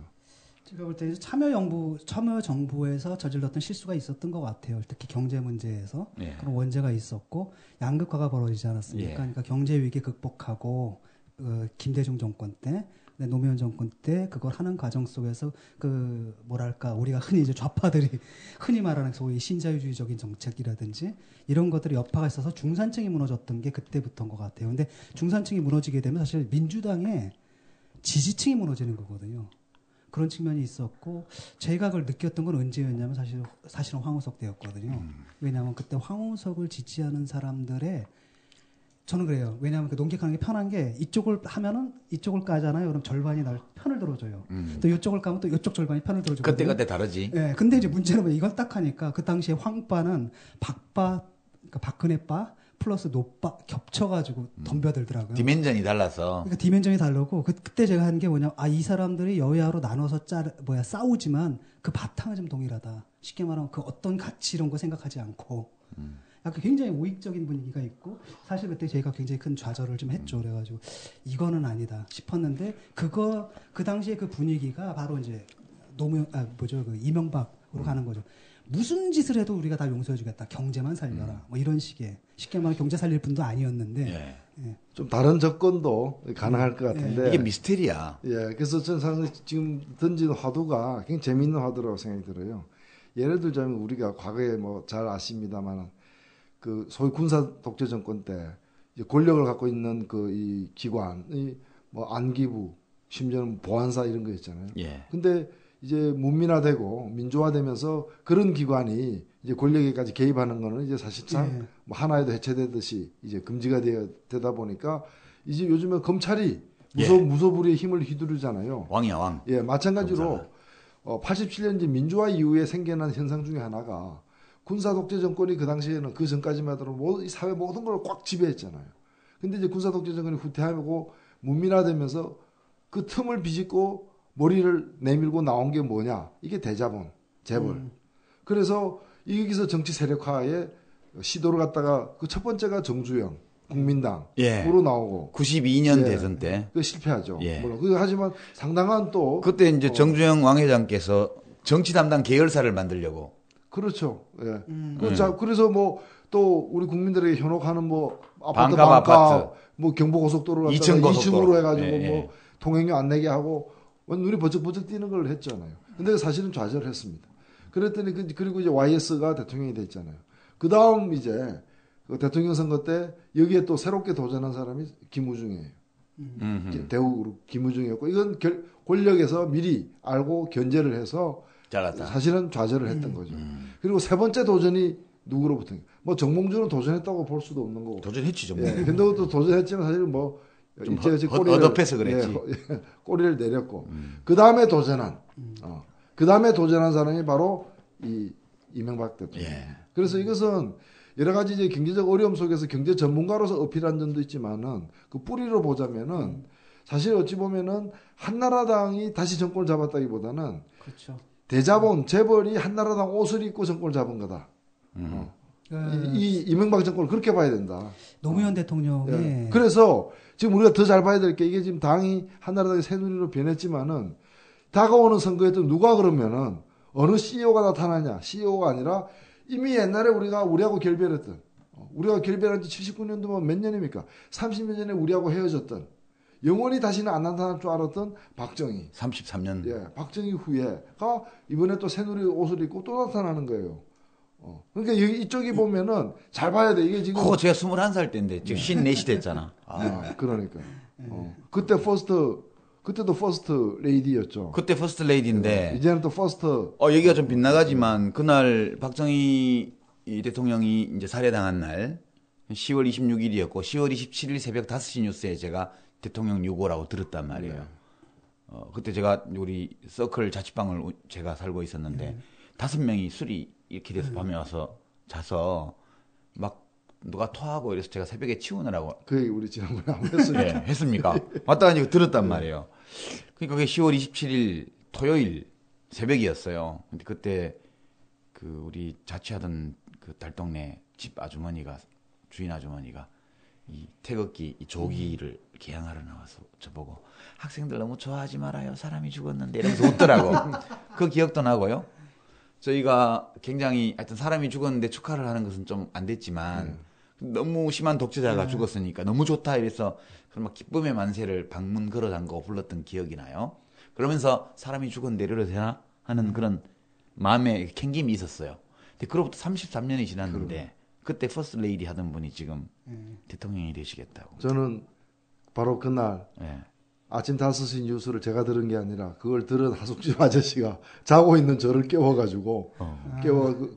제가 볼 때 참여 정부에서 저질렀던 실수가 있었던 것 같아요. 특히 경제 문제에서 그런 원죄가 있었고 양극화가 벌어지지 않았습니까? 예. 그러니까 경제 위기 극복하고 김대중 정권 때, 노무현 정권 때 그걸 하는 과정 속에서 그 뭐랄까 우리가 흔히 이제 좌파들이 흔히 말하는 소위 신자유주의적인 정책이라든지 이런 것들이 여파가 있어서 중산층이 무너졌던 게 그때부터인 것 같아요. 근데 중산층이 무너지게 되면 사실 민주당의 지지층이 무너지는 거거든요. 그런 측면이 있었고 제가 그걸 느꼈던 건 언제였냐면 사실은 황우석 때였거든요. 왜냐하면 그때 황우석을 지지하는 사람들의 저는 그래요. 왜냐하면 그 농객하는 게 편한 게 이쪽을 하면은 이쪽을 까잖아요. 그럼 절반이 날 편을 들어줘요. 또 이쪽을 까면 또 이쪽 절반이 편을 들어주거든요. 그때 다르지. 네, 근데 이제 문제는 뭐 이걸 딱 하니까 그 당시에 황빠는 박빠, 그러니까 박근혜빠 플러스 노빠 겹쳐가지고 덤벼들더라고요. 디멘전이 달라서. 그러니까 디멘전이 다르고 그때 제가 한 게 뭐냐, 이 사람들이 여야로 나눠서 싸우지만 그 바탕은 좀 동일하다. 쉽게 말하면 그 어떤 가치 이런 거 생각하지 않고. 약간 굉장히 우익적인 분위기가 있고 사실 그때 제가 굉장히 큰 좌절을 좀 했죠. 그래가지고 이거는 아니다 싶었는데 그 당시에 그 분위기가 바로 이제 이명박으로 가는 거죠. 무슨 짓을 해도 우리가 다 용서해주겠다. 경제만 살려라. 뭐 이런 식의 쉽게 말하면 경제 살릴 분도 아니었는데 좀 다른 접근도 가능할 것 같은데 이게 미스테리야. 예, 그래서 저는 상당히 지금 던진 화두가 굉장히 재미있는 화두라고 생각이 들어요. 예를 들자면 우리가 과거에 뭐 잘 아십니다만 그 소위 군사 독재 정권 때 이제 권력을 갖고 있는 그 이 기관이 뭐 안기부 심지어는 보안사 이런 거 있잖아요. 예. 근데 이제 문민화되고 민주화되면서 그런 기관이 이제 권력에까지 개입하는 거는 이제 사실상 뭐 하나에도 해체되듯이 이제 금지가 되다 보니까 이제 요즘에 검찰이 무소불위의 힘을 휘두르잖아요. 왕이야 왕. 예, 마찬가지로 87년제 민주화 이후에 생겨난 현상 중에 하나가 군사 독재 정권이 그 당시에는 그 전까지만 하더라도 이 사회 모든 걸 꽉 지배했잖아요. 근데 이제 군사 독재 정권이 후퇴하고 문민화되면서 그 틈을 비집고 머리를 내밀고 나온 게 뭐냐? 이게 대자본, 재벌. 그래서 여기서 정치 세력화에 시도를 갖다가 그 첫 번째가 정주영, 국민당으로 예. 나오고 92년 예. 대선 때 그 실패하죠. 예. 물론 하지만 상당한 또 그때 이제 정주영 왕 회장께서 정치 담당 계열사를 만들려고 그렇죠. 예. 자, 그래서 뭐 또 우리 국민들에게 현혹하는 뭐 아파트 반값 반값, 아파트. 뭐 경부고속도로를 2층 고속도로. 2층으로 해가지고 예, 예. 뭐 통행료 안 내게 하고 눈이 버쩍버쩍 뛰는 걸 했잖아요. 근데 사실은 좌절했습니다. 그랬더니 그리고 이제 YS가 대통령이 됐잖아요. 그 다음 이제 그 대통령 선거 때 여기에 또 새롭게 도전한 사람이 김우중이에요. 대우 김우중이었고 이건 권력에서 미리 알고 견제를 해서 잘났다. 사실은 좌절을 했던 거죠. 그리고 세 번째 도전이 누구로부터? 뭐 정몽주는 도전했다고 볼 수도 없는 거고. 도전했지 정몽. 예, 근데 또 도전했지만 사실 뭐 좀 꼬리를 헛업해서 그랬지. 꼬리를 내렸고 그 다음에 도전한 사람이 바로 이 이명박 대통령. 예. 그래서 이것은 여러 가지 이제 경제적 어려움 속에서 경제 전문가로서 어필한 점도 있지만은 그 뿌리로 보자면은 사실 어찌 보면은 한나라당이 다시 정권을 잡았다기보다는 그렇죠. 대자본 재벌이 한나라당 옷을 입고 정권을 잡은 거다. 이 이명박 정권을 그렇게 봐야 된다. 노무현 대통령이 예. 그래서 지금 우리가 더 잘 봐야 될 게 이게 지금 당이 한나라당이 새누리로 변했지만은 다가오는 선거에 또 누가 그러면은 어느 CEO가 나타나냐? CEO가 아니라 이미 옛날에 우리하고 결별했던 우리가 결별한 지 79년도면 몇 년입니까? 30년 전에 우리하고 헤어졌던 영원히 다시는 안 나타날 줄 알았던 박정희. 33년. 예, 박정희 후예가 이번에 또 새누리 옷을 입고 또 나타나는 거예요. 그러니까 여기 이쪽이 보면은 잘 봐야 돼. 이게 지금. 그거 제가 21살 때인데 지금 54시 됐잖아. 그러니까. 그때도 퍼스트 레이디였죠. 그때 퍼스트 레이디인데. 이제는 또 퍼스트. 얘기가 좀 빗나가지만 그날 박정희 대통령이 이제 살해당한 날 10월 26일이었고 10월 27일 새벽 5시 뉴스에 제가 대통령 유고라고 들었단 말이에요. 그때 제가 우리 서클 자취방을 제가 살고 있었는데 5명이 술이 이렇게 돼서 밤에 와서 자서 막 누가 토하고 이래서 제가 새벽에 치우느라고. 그 얘기 우리 지난번에 안 했으니까. 네, 했습니까? 왔다 가지고 들었단 말이에요. 그러니까 그게 10월 27일 토요일 새벽이었어요. 근데 그때 그 우리 자취하던 그 달동네 집 아주머니가 주인 아주머니가 이 태극기 이 조기를 개항하러 나와서 저보고 학생들 너무 좋아하지 말아요. 사람이 죽었는데 이러면서 웃더라고. 그 기억도 나고요. 저희가 굉장히 하여튼 사람이 죽었는데 축하를 하는 것은 좀 안 됐지만 너무 심한 독재자가 죽었으니까 너무 좋다 이래서 막 기쁨의 만세를 방문 걸어 잠그고 불렀던 기억이 나요. 그러면서 사람이 죽었는데 이래도 되나 하는 그런 마음의 캥김이 있었어요. 근데 그로부터 33년이 지났는데 그때 퍼스트 레이디 하던 분이 지금 대통령이 되시겠다고. 저는 바로 그날 아침 5시 뉴스를 제가 들은 게 아니라 그걸 들은 하숙집 아저씨가 자고 있는 저를 깨워가지고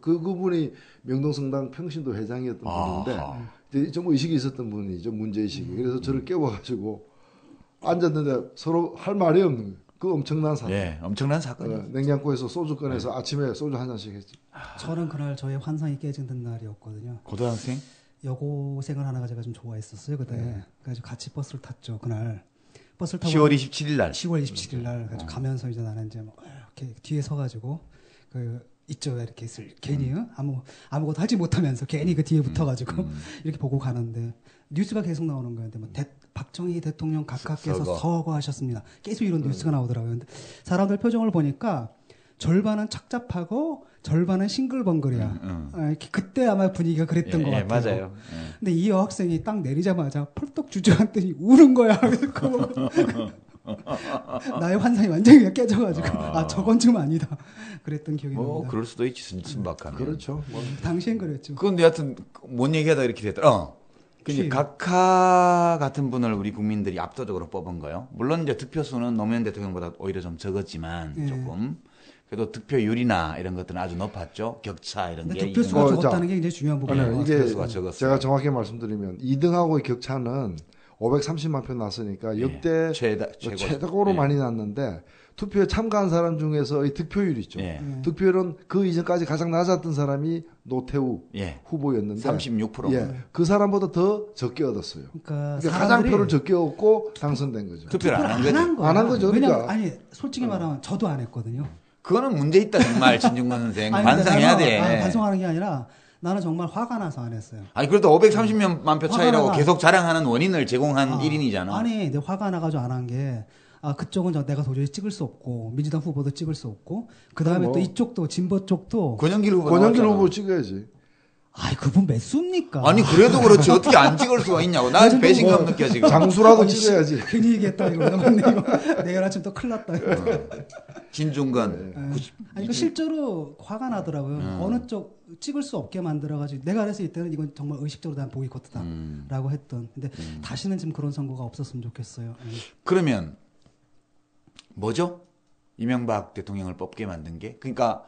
그분이 명동성당 평신도 회장이었던 분인데 이제 좀 의식이 있었던 분이죠. 문제의식이. 그래서 저를 깨워가지고 앉았는데 서로 할 말이 없는 거예요. 그 엄청난 사건. 예, 엄청난 사건이에요. 냉장고에서 소주 꺼내서 아침에 소주 한 잔씩 했죠. 저는 그날 저의 환상이 깨지는 날이었거든요. 고등학생? 여고생을 하나가 제가 좀 좋아했었어요 그때. 그래서 같이 버스를 탔죠 그날. 버스를 타고 10월 27일 날. 10월 27일 날 가면서 이제 나는 이제 뭐 이렇게 뒤에 서가지고 그 있죠 이렇게 있을 괜히 아무것도 하지 못하면서 괜히 그 뒤에 붙어가지고 이렇게 보고 가는데 뉴스가 계속 나오는 거예요. 근데 뭐 박정희 대통령 각하께서 서거하셨습니다. 계속 이런 뉴스가 나오더라고요. 근데 사람들 표정을 보니까 절반은 착잡하고 절반은 싱글벙글이야. 그때 아마 분위기가 그랬던 것 같아요. 맞아요. 근데 이 여학생이 딱 내리자마자 펄떡 주저앉더니 우는 거야. 나의 환상이 완전히 깨져가지고 저건 좀 아니다. 그랬던 기억이 납니다. 그럴 수도 있지 순박하면. 그렇죠. 당시엔 그랬죠. 그런데 하여튼 뭔 얘기하다 이렇게 됐더라. 근데 각하 같은 분을 우리 국민들이 압도적으로 뽑은 거예요. 물론 이제 득표수는 노무현 대통령보다 오히려 좀 적었지만 조금. 그래도 득표율이나 이런 것들은 아주 높았죠. 격차 이런 게. 득표수가 적었다는 게 굉장히 중요한 부분이에요. 이게 제가 정확히 말씀드리면 2등하고의 격차는 530만 표 났으니까 역대 최다고로 많이 났는데 투표에 참가한 사람 중에서의 득표율 있죠. 득표율은 그 이전까지 가장 낮았던 사람이 노태우 후보였는데 36%. 그 사람보다 더 적게 얻었어요. 그러니까 가장 표를 적게 얻고 당선된 거죠. 투표를 안 한 거죠. 왜냐면 아니 솔직히 말하면 저도 안 했거든요. 그거는 문제 있다 정말 진중권 선생. 반성해야 돼. 반성하는 게 아니라 나는 정말 화가 나서 안 했어요. 아니 그래도 530만 표 차이라고 화가 계속 자랑하는 원인을 제공한 1인이잖아. 아니, 내 화가 나가지고 안 한 게, 그쪽은 내가 도저히 찍을 수 없고, 민주당 후보도 찍을 수 없고, 그 다음에 또 이쪽도, 진보 쪽도. 권영길 후보 찍어야지. 아이, 그분 몇 수입니까? 아니, 그래도 그렇지. 어떻게 안 찍을 수가 있냐고. 나 배신감 느껴, 지금. 장수라도 찍어야지. 괜히 얘기했다, 이거. 내일 아침 또 큰일 났다, 이거. 진중건. 아니, 그 실제로 화가 나더라고요. 어느 쪽 찍을 수 없게 만들어가지고. 내가 그래서 이때는 이건 정말 의식적으로 난 보이콧이다. 라고 했던. 근데 다시는 지금 그런 선거가 없었으면 좋겠어요. 그러면, 뭐죠? 이명박 대통령을 뽑게 만든 게? 그러니까,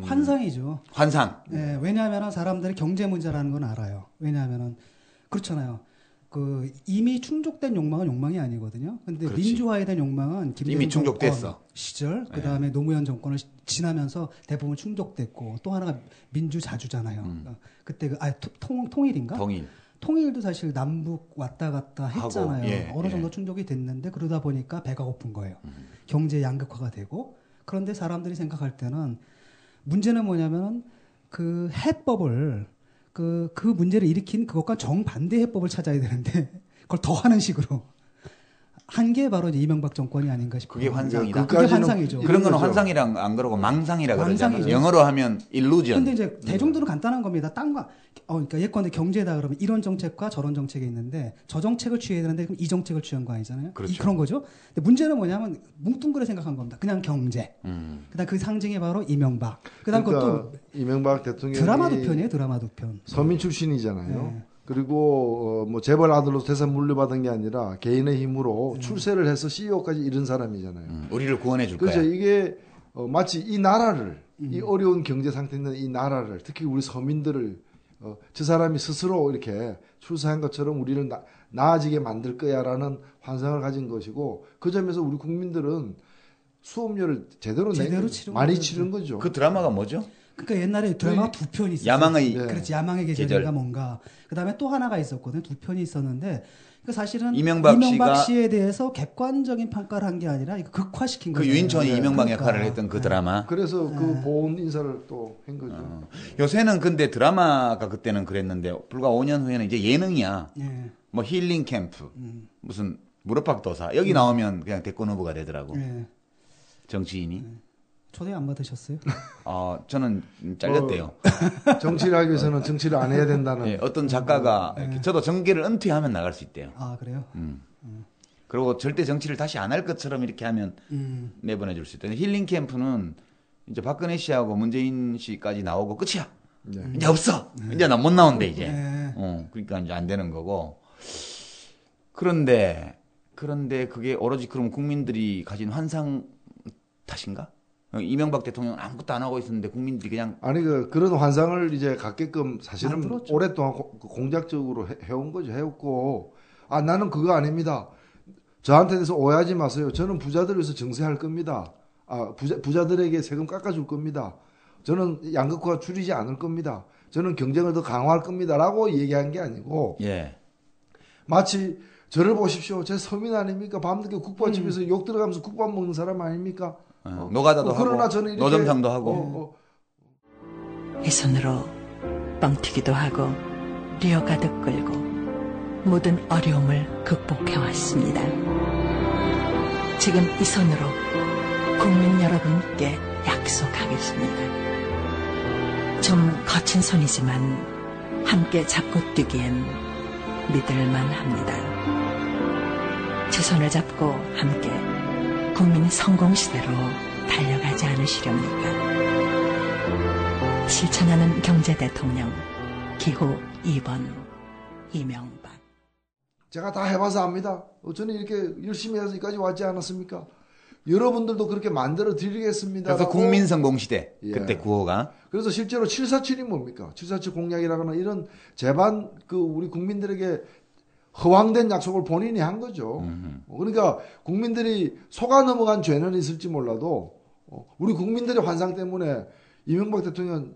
환상이죠. 환상. 네, 왜냐하면 사람들이 경제 문제라는 건 알아요. 왜냐하면 그렇잖아요. 그 이미 충족된 욕망은 욕망이 아니거든요. 근데 그렇지. 민주화에 대한 욕망은 이미 충족됐어. 시절 그다음에 노무현 정권을 지나면서 대부분 충족됐고 또 하나가 민주자주잖아요. 그때 통일인가? 통일도 사실 남북 왔다 갔다 했잖아요. 하고, 예, 어느 정도 충족이 됐는데 그러다 보니까 배가 고픈 거예요. 경제 양극화가 되고 그런데 사람들이 생각할 때는 문제는 뭐냐면 그 해법을 그 문제를 일으킨 그것과 정반대 해법을 찾아야 되는데 그걸 더 하는 식으로 한 게 바로 이제 이명박 정권이 아닌가 싶어요. 그게 환상이다. 그게 환상이죠. 그런 거는 환상이랑 안 그러고 망상이라 그러잖아요. 영어로 하면 illusion. 근데 이제 대중들은 간단한 겁니다. 그러니까 예컨대 경제다 그러면 이런 정책과 저런 정책이 있는데 저 정책을 취해야 되는데 그럼 이 정책을 취한 거 아니잖아요. 그렇죠. 그런 거죠. 근데 문제는 뭐냐면 뭉뚱그려 생각한 겁니다. 그냥 경제. 그다음 그 상징이 바로 이명박. 그다음 그러니까 그것도 이명박 대통령이 드라마 두 편이에요. 드라마 두 편. 서민 출신이잖아요. 네. 그리고 뭐 재벌 아들로 태산 물려받은 게 아니라 개인의 힘으로 출세를 해서 CEO까지 이른 사람이잖아요. 우리를 구원해 줄 그렇죠. 거야. 이게 마치 이 나라를 이 어려운 경제 상태에 있는 이 나라를 특히 우리 서민들을 저 사람이 스스로 이렇게 출세한 것처럼 우리를 나아지게 만들 거야라는 환상을 가진 것이고 그 점에서 우리 국민들은 수업료를 제대로 많이 치른 거죠. 그 드라마가 뭐죠? 그러니까 옛날에 드라마 두 편이 있었어요. 야망의 그렇지, 야망의 계절인가 뭔가. 그다음에 또 하나가 있었거든요. 두 편이 있었는데 그 사실은 이명박 씨에 대해서 객관적인 평가를 한 게 아니라 이거 극화시킨 거예요. 그 유인천이 이명박 역할을 했던 그 드라마. 그래서 그 보온 인사를 또 한 거죠. 요새는 근데 드라마가 그때는 그랬는데 불과 5년 후에는 이제 예능이야. 뭐 힐링 캠프, 무슨 무릎팍 도사 여기 나오면 그냥 대권 후보가 되더라고. 정치인이. 초대 안 받으셨어요? 저는 잘렸대요. 정치를 하기 위해서는 정치를 안 해야 된다는. 네, 어떤 작가가 저도 정계를 은퇴하면 나갈 수 있대요. 아, 그래요? 그리고 절대 정치를 다시 안 할 것처럼 이렇게 하면 내보내줄 수 있다. 힐링 캠프는 이제 박근혜 씨하고 문재인 씨까지 나오고 끝이야. 이제 없어. 이제 나 못 나온대 이제. 그러니까 이제 안 되는 거고. 그런데 그게 오로지 그럼 국민들이 가진 환상 탓인가? 이명박 대통령은 아무것도 안 하고 있었는데 국민들이 그냥 아니 그런 환상을 이제 갖게끔 사실은 만들었죠. 오랫동안 공작적으로 해온 거죠. 해왔고 나는 그거 아닙니다. 저한테 대해서 오해하지 마세요. 저는 부자들을 위해서 정세할 겁니다. 부자들에게 세금 깎아줄 겁니다. 저는 양극화 줄이지 않을 겁니다. 저는 경쟁을 더 강화할 겁니다라고 얘기한 게 아니고 마치 저를 보십시오. 제 서민 아닙니까? 밤늦게 국밥집에서 욕 들어가면서 국밥 먹는 사람 아닙니까? 노가다도 하고 저는 노점상도 하고 이 손으로 뻥튀기도 하고 리어 가득 끌고 모든 어려움을 극복해왔습니다. 지금 이 손으로 국민 여러분께 약속하겠습니다. 좀 거친 손이지만 함께 잡고 뛰기엔 믿을만 합니다. 제 손을 잡고 함께 국민 성공시대로 달려가지 않으시렵니까? 실천하는 경제대통령 기호 2번 이명박. 제가 다 해봐서 압니다. 저는 이렇게 열심히 해서 여기까지 왔지 않았습니까? 여러분들도 그렇게 만들어 드리겠습니다. 그래서 국민 성공시대 그때 구호가. 그래서 실제로 747이 뭡니까? 747 공약이라거나 이런 제반 우리 국민들에게 허황된 약속을 본인이 한 거죠. 그러니까 국민들이 속아 넘어간 죄는 있을지 몰라도 우리 국민들의 환상 때문에 이명박 대통령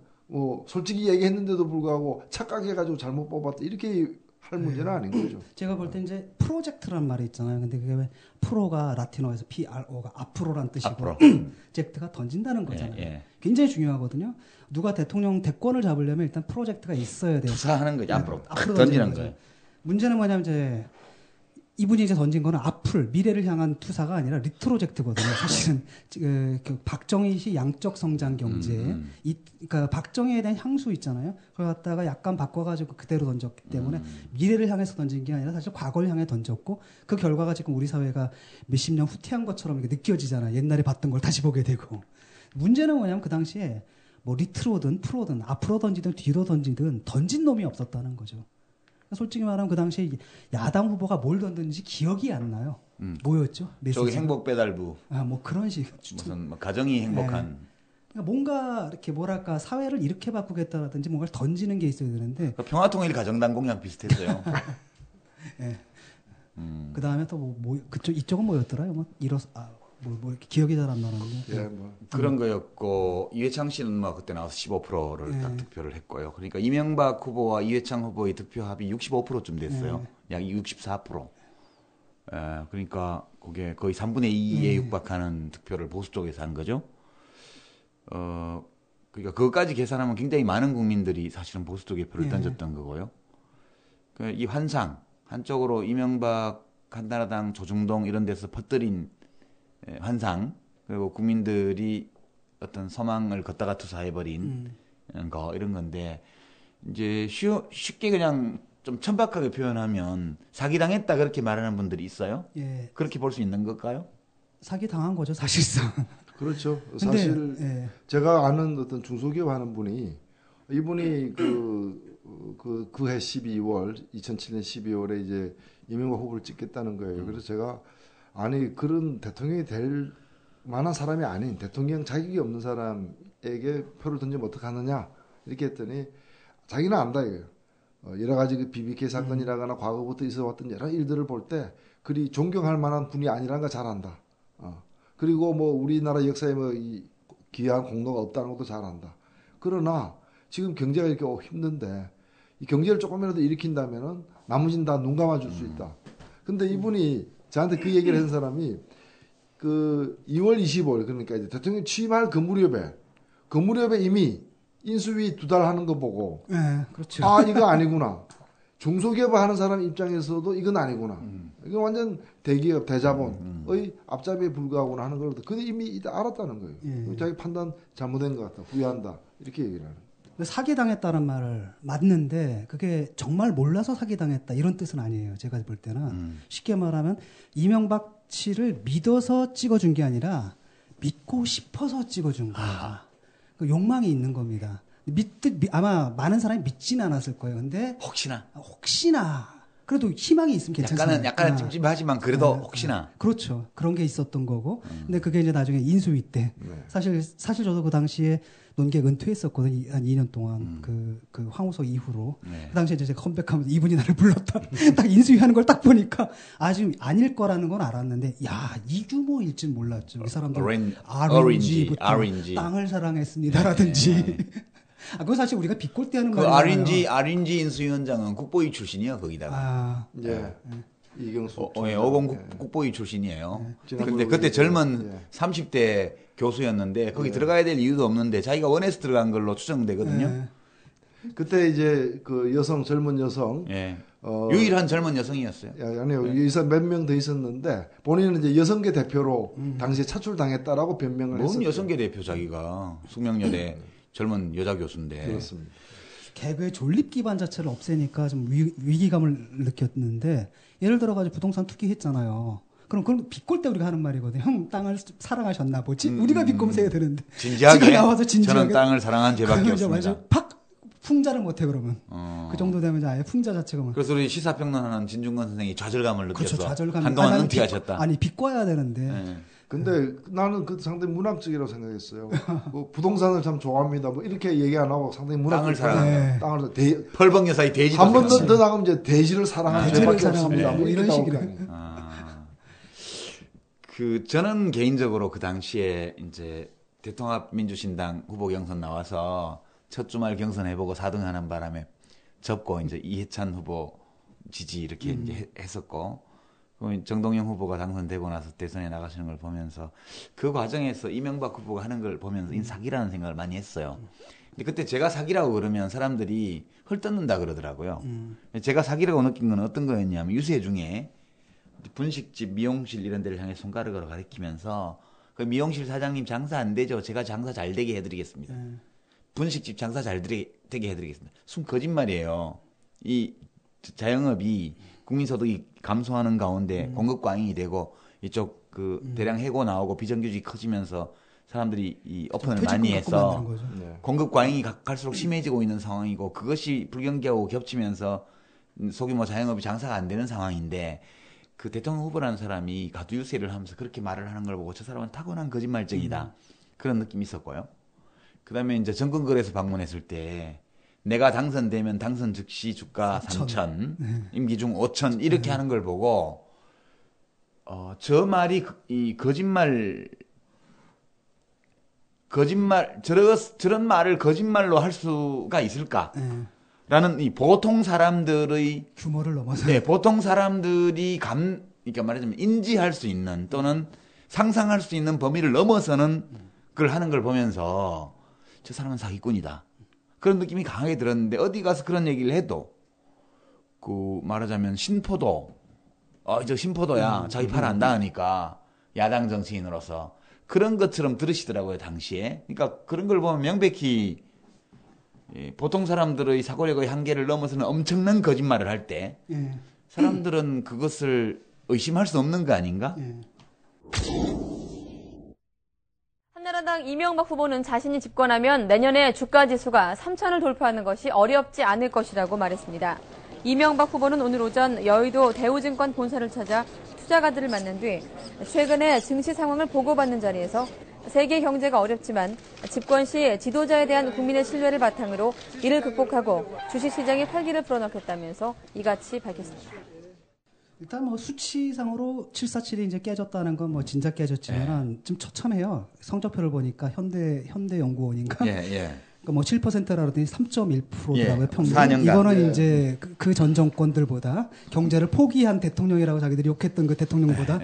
솔직히 얘기했는데도 불구하고 착각해가지고 잘못 뽑았다 이렇게 할 문제는 아닌 거죠. 제가 볼 때 이제 프로젝트란 말이 있잖아요. 근데 그게 왜 프로가 라틴어에서 PRO가 앞으로란 뜻이고 앞으로. 젝트가 던진다는 거잖아요. 예. 굉장히 중요하거든요. 누가 대통령 대권을 잡으려면 일단 프로젝트가 있어야 돼요. 투사하는 거죠. 앞으로 앞으로 던지는 거죠. 거예요. 문제는 뭐냐면 이제 이분이 이제 던진 거는 앞을 미래를 향한 투사가 아니라 리트로젝트거든요. 사실은 그 박정희시 양적 성장 경제, 그러니까 박정희에 대한 향수 있잖아요. 그걸 갖다가 약간 바꿔가지고 그대로 던졌기 때문에 미래를 향해서 던진 게 아니라 사실 과거를 향해 던졌고 그 결과가 지금 우리 사회가 몇십 년 후퇴한 것처럼 이렇게 느껴지잖아요. 옛날에 봤던 걸 다시 보게 되고. 문제는 뭐냐면 그 당시에 뭐 리트로든 프로든 앞으로 던지든 뒤로 던지든 던진 놈이 없었다는 거죠. 솔직히 말하면 그 당시에 야당 후보가 뭘 던졌는지 기억이 안 나요. 뭐였죠? 저기 행복 배달부. 뭐 그런 식. 무슨 뭐 가정이 행복한. 그러니까 뭔가 이렇게 뭐랄까 사회를 이렇게 바꾸겠다라든지 뭔가를 던지는 게 있어야 되는데. 평화통일 가정당 공약 비슷했어요. 네. 그 다음에 또 뭐 그쪽 이쪽은 뭐였더라요? 뭐 이렇게 기억이 잘 안 나는데. 예, 뭐. 그런 거였고 이회창 씨는 뭐 그때 나와서 15%를 딱 득표를 했고요. 그러니까 이명박 후보와 이회창 후보의 득표합이 65%쯤 됐어요. 약 64%. 그러니까 그게 거의 3분의 2에 육박하는 득표를 보수 쪽에서 한 거죠. 그러니까 그것까지 계산하면 굉장히 많은 국민들이 사실은 보수 쪽에 표를 던졌던 거고요. 이 환상 한쪽으로 이명박 한나라당 조중동 이런 데서 퍼뜨린 환상 그리고 국민들이 어떤 소망을 걷다가 투사해버린 거 이런 건데 이제 쉽게 그냥 좀 천박하게 표현하면 사기당했다 그렇게 말하는 분들이 있어요. 예. 그렇게 볼 수 있는 걸까요? 사기당한 거죠 사실상. 그렇죠. 근데, 사실 제가 아는 어떤 중소기업 하는 분이 이분이 그해 12월 2007년 12월에 이제 이명박 후보를 찍겠다는 거예요. 그래서 제가 아니 그런 대통령이 될 만한 사람이 아닌 대통령 자격이 없는 사람에게 표를 던지면 어떡하느냐 이렇게 했더니 자기는 안다 이거예요. 여러 가지 그 BBK 사건이라거나 과거부터 있어왔던 여러 일들을 볼 때 그리 존경할 만한 분이 아니라는 걸 잘 안다. 그리고 뭐 우리나라 역사에 뭐 이 귀한 공로가 없다는 것도 잘 안다. 그러나 지금 경제가 이렇게 힘든데 이 경제를 조금이라도 일으킨다면은 나머지는 다 눈 감아줄 수 있다. 근데 이분이 저한테 그 얘기를 한 사람이 그 2월 25일 그러니까 이제 대통령 취임할 그 무렵에 이미 인수위 2달 하는 거 보고 그렇죠. 아 이거 아니구나. 중소기업 하는 사람 입장에서도 이건 아니구나. 이건 완전 대기업 대자본의 앞잡이에 불과하구나 하는 걸 근데 이미 알았다는 거예요. 자기 판단 잘못된 것 같다. 후회한다. 이렇게 얘기를 하는 거예요. 사기당했다는 말을 맞는데 그게 정말 몰라서 사기당했다 이런 뜻은 아니에요. 제가 볼 때는 쉽게 말하면 이명박 씨를 믿어서 찍어준 게 아니라 믿고 싶어서 찍어준 거예요. 그 욕망이 있는 겁니다. 아마 많은 사람이 믿지는 않았을 거예요. 근데 혹시나 그래도 희망이 있으면 괜찮잖아요. 약간은 찜찜하지만 그래도 혹시나. 그렇죠. 그런 게 있었던 거고. 근데 그게 이제 나중에 인수위 때 사실 저도 그 당시에 논객 은퇴했었거든요. 한 2년 동안 그 황우석 이후로. 그 당시에 이제 제가 컴백하면서 이분이 나를 불렀다. 딱 인수위 하는 걸 딱 보니까 아주 아닐 거라는 건 알았는데 야, 이 규모일 줄 몰랐죠. 이 사람들 RNG부터 땅을 사랑했습니다라든지. 그건 사실 우리가 비꼴 때 하는 말이잖아요. RNG 인수위원장은 국보위 출신이요, 거기다가. 이경수. 50 국보위 출신이에요. 근데 그때 젊은 30대 교수였는데 거기 들어가야 될 이유도 없는데 자기가 원해서 들어간 걸로 추정되거든요. 그때 이제 그 젊은 여성. 유일한 젊은 여성이었어요. 아니요. 여기서 몇 명 더 있었는데 본인은 이제 여성계 대표로 당시에 차출당했다라고 변명을 했었죠. 뭔 여성계 대표 자기가 숙명여대 젊은 여자 교수인데. 그렇습니다. 개그의 존립 기반 자체를 없애니까 좀 위기감을 느꼈는데 예를 들어가지고 부동산 투기했잖아요. 그럼 그건 비꼴 때 우리가 하는 말이거든요. 형 땅을 사랑하셨나 보지? 우리가 비꼬면서 해야 되는데. 진지하게. 지금 나와서 진지하게. 저는 땅을 사랑한 죄밖에 없습니다. 팍 풍자를 못해 그러면. 그 정도 되면 아예 풍자 자체가. 그래서 우리 시사평론하는 진중권 선생이 좌절감을 느꼈어. 그렇죠. 좌절감. 한동안 은퇴하셨다. 아니 비꼬아야 되는데. 근데 나는 그 상당히 문학적이라고 생각했어요. 뭐 부동산을 참 좋아합니다. 뭐 이렇게 얘기 안 하고 상당히 문학적. 땅을 펄벅 여사의 대지도 한 번 더 나가면 이제 대지를 사랑하는 죄밖에 없습니다. 뭐 이런 식이로. 저는 개인적으로 그 당시에 이제 대통합민주신당 후보 경선 나와서 첫 주말 경선 해보고 4등 하는 바람에 접고 이제 이해찬 후보 지지 이렇게 이제 했었고, 정동영 후보가 당선되고 나서 대선에 나가시는 걸 보면서 그 과정에서 이명박 후보가 하는 걸 보면서 이 사기라는 생각을 많이 했어요. 근데 그때 제가 사기라고 그러면 사람들이 헐뜯는다 그러더라고요. 제가 사기라고 느낀 건 어떤 거였냐면 유세 중에 분식집, 미용실 이런 데를 향해 손가락으로 가리키면서 그 미용실 사장님 장사 안 되죠? 제가 장사 잘 되게 해드리겠습니다. 분식집 장사 잘 되게 해드리겠습니다. 순 거짓말이에요. 이 자영업이 국민소득이 감소하는 가운데 공급 과잉이 되고 이쪽 대량 해고 나오고 비정규직이 커지면서 사람들이 이 오픈을 많이 해서 공급 과잉이 갈수록 심해지고 있는 상황이고 그것이 불경기하고 겹치면서 소규모 자영업이 장사가 안 되는 상황인데 그 대통령 후보라는 사람이 가두유세를 하면서 그렇게 말을 하는 걸 보고 저 사람은 타고난 거짓말쟁이다. 그런 느낌이 있었고요. 그 다음에 이제 정권거래소 방문했을 때 내가 당선되면 당선 즉시 주가 3천, 임기 중 5천 이렇게 하는 걸 보고 저 말이 이 저런 말을 거짓말로 할 수가 있을까? 라는 이 보통 사람들의 규모를 넘어서 보통 사람들이 그러니까 말하자면 인지할 수 있는 또는 상상할 수 있는 범위를 넘어서는 그걸 하는 걸 보면서 저 사람은 사기꾼이다. 그런 느낌이 강하게 들었는데 어디 가서 그런 얘기를 해도 말하자면 신포도 저 신포도야 자기 팔 안다 하니까 야당 정치인으로서 그런 것처럼 들으시더라고요 당시에. 그러니까 그런 걸 보면 명백히 보통 사람들의 사고력의 한계를 넘어서는 엄청난 거짓말을 할 때 사람들은 그것을 의심할 수 없는 거 아닌가? 한나라당 이명박 후보는 자신이 집권하면 내년에 주가지수가 3천을 돌파하는 것이 어렵지 않을 것이라고 말했습니다. 이명박 후보는 오늘 오전 여의도 대우증권 본사를 찾아 투자가들을 만난 뒤 최근에 증시 상황을 보고받는 자리에서 세계 경제가 어렵지만 집권 시 지도자에 대한 국민의 신뢰를 바탕으로 이를 극복하고 주식시장에 활기를 불어넣겠다면서 이같이 밝혔습니다. 일단 수치상으로 747이 이제 깨졌다는 건 진짜 깨졌지만 좀 처참해요. 성적표를 보니까 현대연구원인가? 그러니까 7%라더니 3.1%더라고요, 평균. 4년간. 이거는 이제 그 전 정권들보다 경제를 포기한 대통령이라고 자기들이 욕했던 그 대통령보다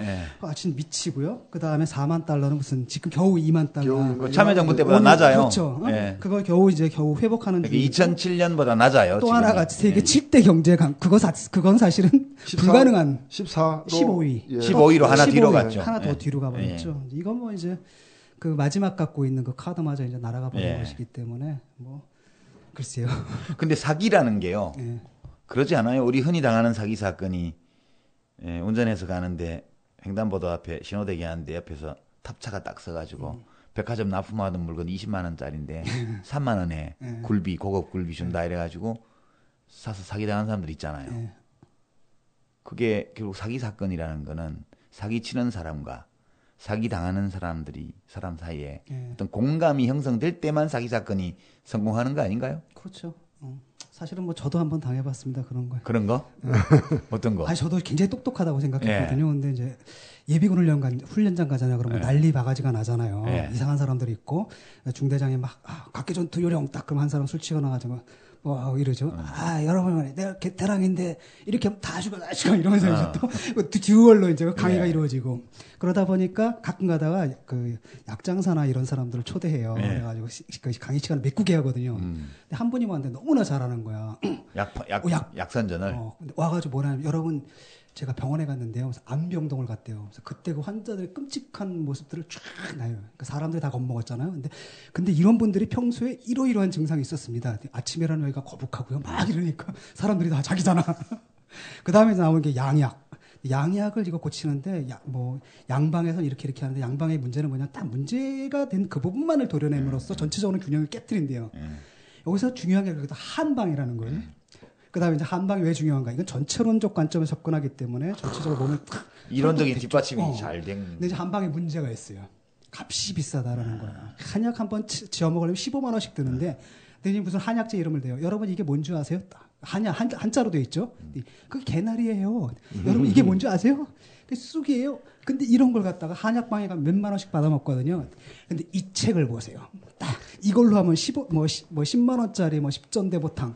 진짜 미치고요. 그 다음에 4만 달러는 무슨 지금 겨우 2만 달러. 참여정부 때보다 낮아요. 그렇죠. 그걸 겨우 회복하는 중. 2007년보다 낮아요. 또 하나가 세계 7대 경제 그건 사실은 14, 불가능한 15위. 15위로 하나 뒤로 갔죠. 하나 더 뒤로 가버렸죠. 이건 이제 그 마지막 갖고 있는 그 카드마저 이제 날아가 버린 것이기 때문에 글쎄요. 근데 사기라는 게요. 그러지 않아요? 우리 흔히 당하는 사기 사건이 운전해서 가는데 횡단보도 앞에 신호대기 하는데 옆에서 탑차가 딱 서가지고 백화점 납품하던 물건 20만 원짜리인데 3만 원에 굴비 고급 굴비 준다 이래가지고 사서 사기당한 사람들 있잖아요. 그게 결국 사기 사건이라는 거는 사기 치는 사람과 사기 당하는 사람 사이에 어떤 공감이 형성될 때만 사기 사건이 성공하는 거 아닌가요? 그렇죠. 사실은 저도 한번 당해봤습니다. 그런 거. 그런 거? 어떤 거? 저도 굉장히 똑똑하다고 생각했거든요. 근데 이제 예비군 훈련장 가잖아요. 그러면 난리 바가지가 나잖아요. 이상한 사람들이 있고 중대장이 막 각계전투 요령 딱 그럼 한 사람 술 치고 나가지고 이러죠. 여러분, 내가 개태랑인데, 이렇게 다 죽어 이러면서 이제 또, 듀얼로 이제 강의가 이루어지고. 그러다 보니까 가끔 가다가 그 약장사나 이런 사람들을 초대해요. 그래가지고 강의 시간을 메꾸게 하거든요. 근데 한 분이 왔는데 너무나 잘하는 거야. 약선전을. 근데 와가지고 뭐냐면, 여러분, 제가 병원에 갔는데요. 그래서 안병동을 갔대요. 그래서 그때 그 환자들의 끔찍한 모습들을 쫙 나요. 그러니까 사람들이 다 겁먹었잖아요. 근데 이런 분들이 평소에 이러이러한 증상이 있었습니다. 아침에 일어나면 여기가 거북하고요. 막 이러니까 사람들이 다 자기잖아. 그 다음에 나오는 게 양약. 양약을 이거 고치는데 양방에서는 이렇게 하는데 양방의 문제는 뭐냐? 딱 문제가 된 그 부분만을 도려냄으로써 전체적으로 균형을 깨뜨린대요. 여기서 중요한 게 한방이라는 거예요. 그 다음에 이제 한방이 왜 중요한가? 이건 전체론적 관점에서 접근하기 때문에 전체적으로 몸을 이론적인 뒷받침이 잘 된. 근데 이제 한방에 문제가 있어요. 값이 비싸다라는 거야. 한약 한 번 지어 먹으려면 15만 원씩 드는데, 근데 무슨 한약재 이름을 대요. 여러분 이게 뭔지 아세요? 한자로 돼 있죠. 그게 개나리예요. 여러분 이게 뭔지 아세요? 그게 쑥이에요. 근데 이런 걸 갖다가 한약방에 가면 몇만 원씩 받아 먹거든요. 근데 이 책을 보세요. 딱 이걸로 하면 10만 원짜리 10전대보탕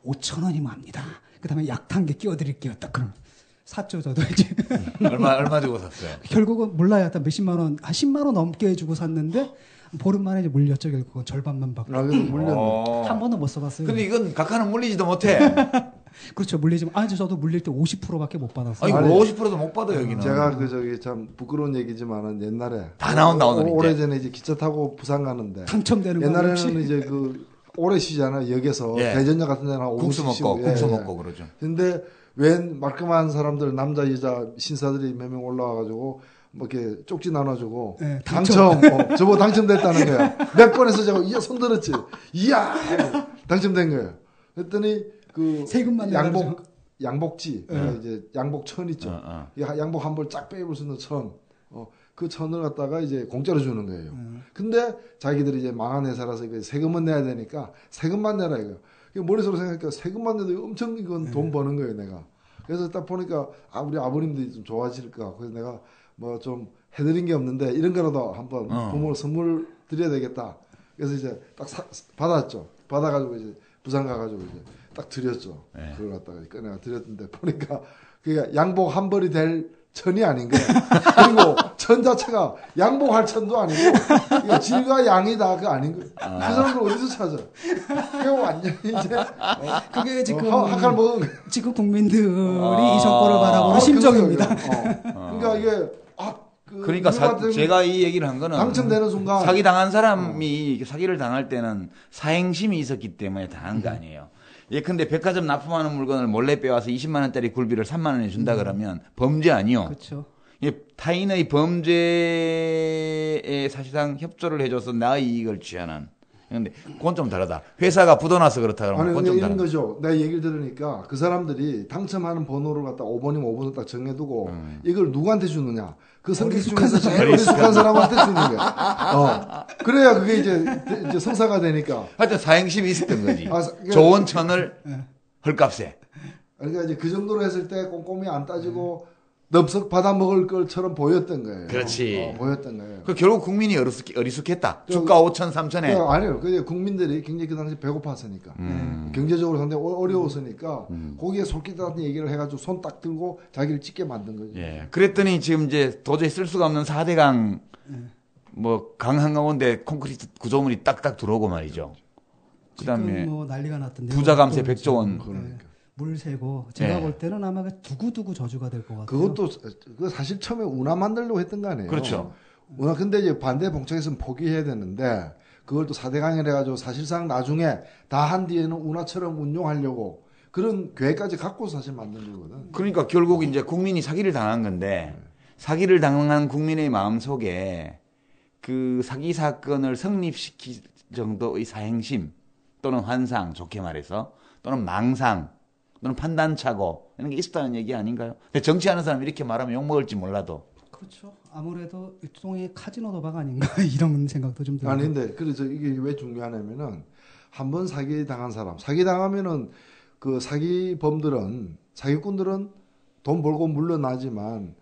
5,000원이면 합니다. 그다음에 약탄 게 끼워드릴게요. 딱 그럼 샀죠 저도 이제. 얼마 주고 샀어요? 결국은 몰라요. 한 몇십만 원, 한 10만 원 넘게 주고 샀는데 보름 만에 이제 물렸죠. 결국은 절반만 받고. 물렸네. 한 번도 못 써봤어요. 근데 이건 각하는 물리지도 못해. 그렇죠. 물리지만 저도 물릴 때 50%밖에 못 받았어요. 아니 50%도 못 받아 여기는. 제가 참 부끄러운 얘기지만은 옛날에 다 나온다 오늘 오래전에 이제 기차 타고 부산 가는데 당첨되는 거 옛날에는 이제 그 오래 쉬잖아요. 역에서 대전역 같은 데는 한 국수 50 먹고 국수 먹고 그러죠. 근데 웬 말끔한 사람들 남자 여자 신사들이 몇 명 올라와가지고 뭐 이렇게 쪽지 나눠주고 당첨 저거 당첨됐다는 거야. 몇 번에서 제가 손 들었지. 이야 당첨된 거예요. 그랬더니 그 세금만 양복지 이제 양복천 있죠. 양복 한 벌 쫙 빼입을 수 있는 천. 그 천을 갖다가 이제 공짜로 주는 거예요. 근데 자기들이 이제 망한 회사라서 세금은 내야 되니까 세금만 내라 이거. 머릿속으로 생각하니까 세금만 내도 엄청 이건 돈 버는 거예요, 내가. 그래서 딱 보니까 우리 아버님들이 좀 좋아하실까. 그래서 내가 뭐 좀 해드린 게 없는데 이런 거라도 한번 부모를 선물 드려야 되겠다. 그래서 이제 딱 받았죠. 받아가지고 이제 부산 가가지고 이제 딱 드렸죠. 그걸 갖다가 꺼내가 드렸는데 보니까 그게 양복 한 벌이 될 천이 아닌 거야. 그리고 천 자체가 양복할 천도 아니고 이거 질과 양이다 그 아닌 거야. 그 사람들 어디서 찾아? 그게 완전히 이제 그게 지금 학칼 먹은 지금 국민들이 이 정권을 바라보는 심정입니다. 그러니까 이게 그러니까 제가 이 얘기를 한 거는 당첨되는 순간 사기 당한 사람이 사기를 당할 때는 사행심이 있었기 때문에 당한 거 아니에요. 예컨대 백화점 납품하는 물건을 몰래 빼와서 20만 원짜리 굴비를 3만 원에 준다 그러면 범죄 아니요. 그렇죠. 타인의 범죄에 사실상 협조를 해줘서 나의 이익을 취하는. 그런데 그건 좀 다르다. 회사가 부도나서 그렇다 그러면 그건 좀 다르다. 이런 거죠. 내가 얘기를 들으니까 그 사람들이 당첨하는 번호를 갖다 5번이면 5번을 딱 정해두고 이걸 누구한테 주느냐. 그 성격 중에서 제일 어리숙한 사람한테 주는 거야. 그래야 그게 이제 성사가 되니까. 하여튼 사행심이 있었던 거지. 좋은 천을 헐값에. 그러니까 이제 그 정도로 했을 때 꼼꼼히 안 따지고 넙석 받아 먹을 것처럼 보였던 거예요. 그렇지. 보였던 거예요. 그 결국 국민이 어리숙했다. 주가 5천, 3천에. 아니요. 국민들이 굉장히 그 당시 배고팠으니까. 경제적으로 상당히 어려웠으니까 거기에 솔깃한 얘기를 해가지고 손 딱 들고 자기를 찍게 만든 거죠. 예. 그랬더니 지금 이제 도저히 쓸 수가 없는 4대강 뭐 강 한가운데 콘크리트 구조물이 딱딱 들어오고 말이죠. 그다음에 뭐 난리가 났던데. 부자 감세 100조 원. 그러니까. 물 새고 제가 볼 때는 아마 두고두고 저주가 될 것 같아요. 그것도 사실 처음에 운하 만들려고 했던 거 아니에요. 그렇죠. 운하 근데 이제 반대 봉착에서는 포기해야 되는데 그걸 또 4대강이라 해가지고 사실상 나중에 다 한 뒤에는 운하처럼 운용하려고 그런 계획까지 갖고 사실 만든 거거든. 그러니까 결국 이제 국민이 사기를 당한 건데 사기를 당한 국민의 마음 속에 그 사기 사건을 성립시킬 정도의 사행심 또는 환상 좋게 말해서 또는 망상 또는 판단착오 이런 게 있었다는 얘기 아닌가요? 근데 정치하는 사람이 이렇게 말하면 욕먹을지 몰라도. 그렇죠. 아무래도 일종의 카지노 도박 아닌가 이런 생각도 좀 들어요. 아니 근데 그래서 이게 왜 중요하냐면은 한번 사기 당한 사람, 사기 당하면은 그 사기범들은 사기꾼들은 돈 벌고 물러나지만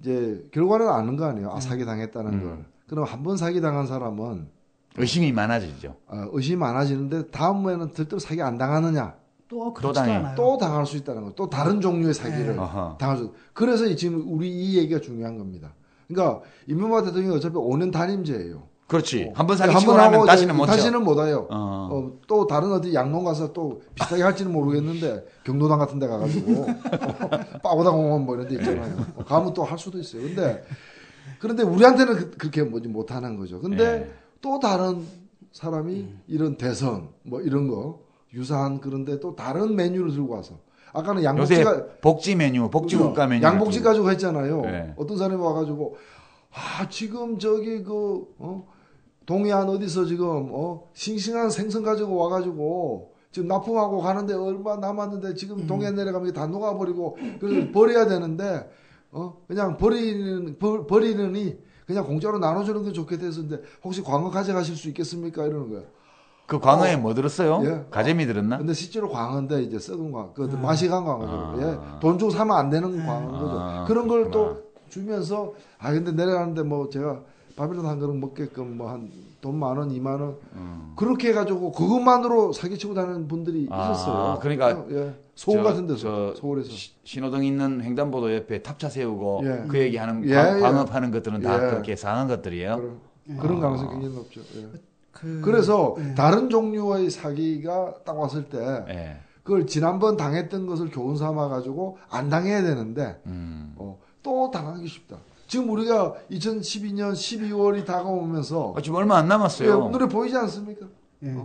이제 결과는 아는 거 아니에요. 사기 당했다는 걸. 그럼 한번 사기 당한 사람은 의심이 많아지죠. 의심이 많아지는데 다음에는 절대로 사기 안 당하느냐? 또 그렇지도 않아요. 또 당할 수 있다는 거. 또 다른 종류의 사기를 당할 수. 그래서 지금 우리 이 얘기가 중요한 겁니다. 그러니까 이명박 대통령이 어차피 5년 단임제예요. 그렇지. 한번 사기치고 나면 다시는 못 다시는 못 와요. 또 다른 어디 양농 가서 또 비슷하게 할지는 모르겠는데 경로당 같은 데 가가지고 빠고다 공원 뭐 이런 데 있잖아요. 가면 또 할 수도 있어요. 그런데 우리한테는 그렇게 못하는 거죠. 근데 또 다른 사람이 이런 대선 뭐 이런 거 유사한 그런데 또 다른 메뉴를 들고 와서 아까는 양복지가 복지 메뉴, 복지국가 메뉴 양복지 가지고 했잖아요. 어떤 사람이 와가지고 지금 저기 동해안 어디서 지금 싱싱한 생선 가지고 와가지고 지금 납품하고 가는데 얼마 남았는데 지금 동해 내려가면 다 녹아버리고 그래서 버려야 되는데 그냥 버리느니 그냥 공짜로 나눠주는 게 좋겠다 했었는데 혹시 광어 가져가실 수 있겠습니까 이러는 거예요. 그 광어에 뭐 들었어요? 가재미 들었나? 근데 실제로 광어인데 이제 썩은 광어, 그 맛이 간 광어죠. 돈 주고 사면 안 되는 광어인 거죠. 그런 걸 또 주면서 근데 내려가는데 뭐 제가 밥이라도 한 그릇 먹게끔 뭐 한 돈 10,000원, 20,000원 그렇게 해가지고 그것만으로 사기치고 다니는 분들이 있었어요. 그러니까 예. 서울 같은 데서 서울에서 신호등 있는 횡단보도 옆에 탑차 세우고 예. 그 얘기하는 예, 광업하는 것들은 다 예. 그렇게 상한 것들이에요. 그런 가능성이 굉장히 높죠. 예. 그래서 다른 종류의 사기가 딱 왔을 때 그걸 지난번 당했던 것을 교훈 삼아 가지고 안 당해야 되는데 또 당하기 쉽다. 지금 우리가 2012년 12월이 다가오면서 지금 얼마 안 남았어요. 눈에 보이지 않습니까? 예.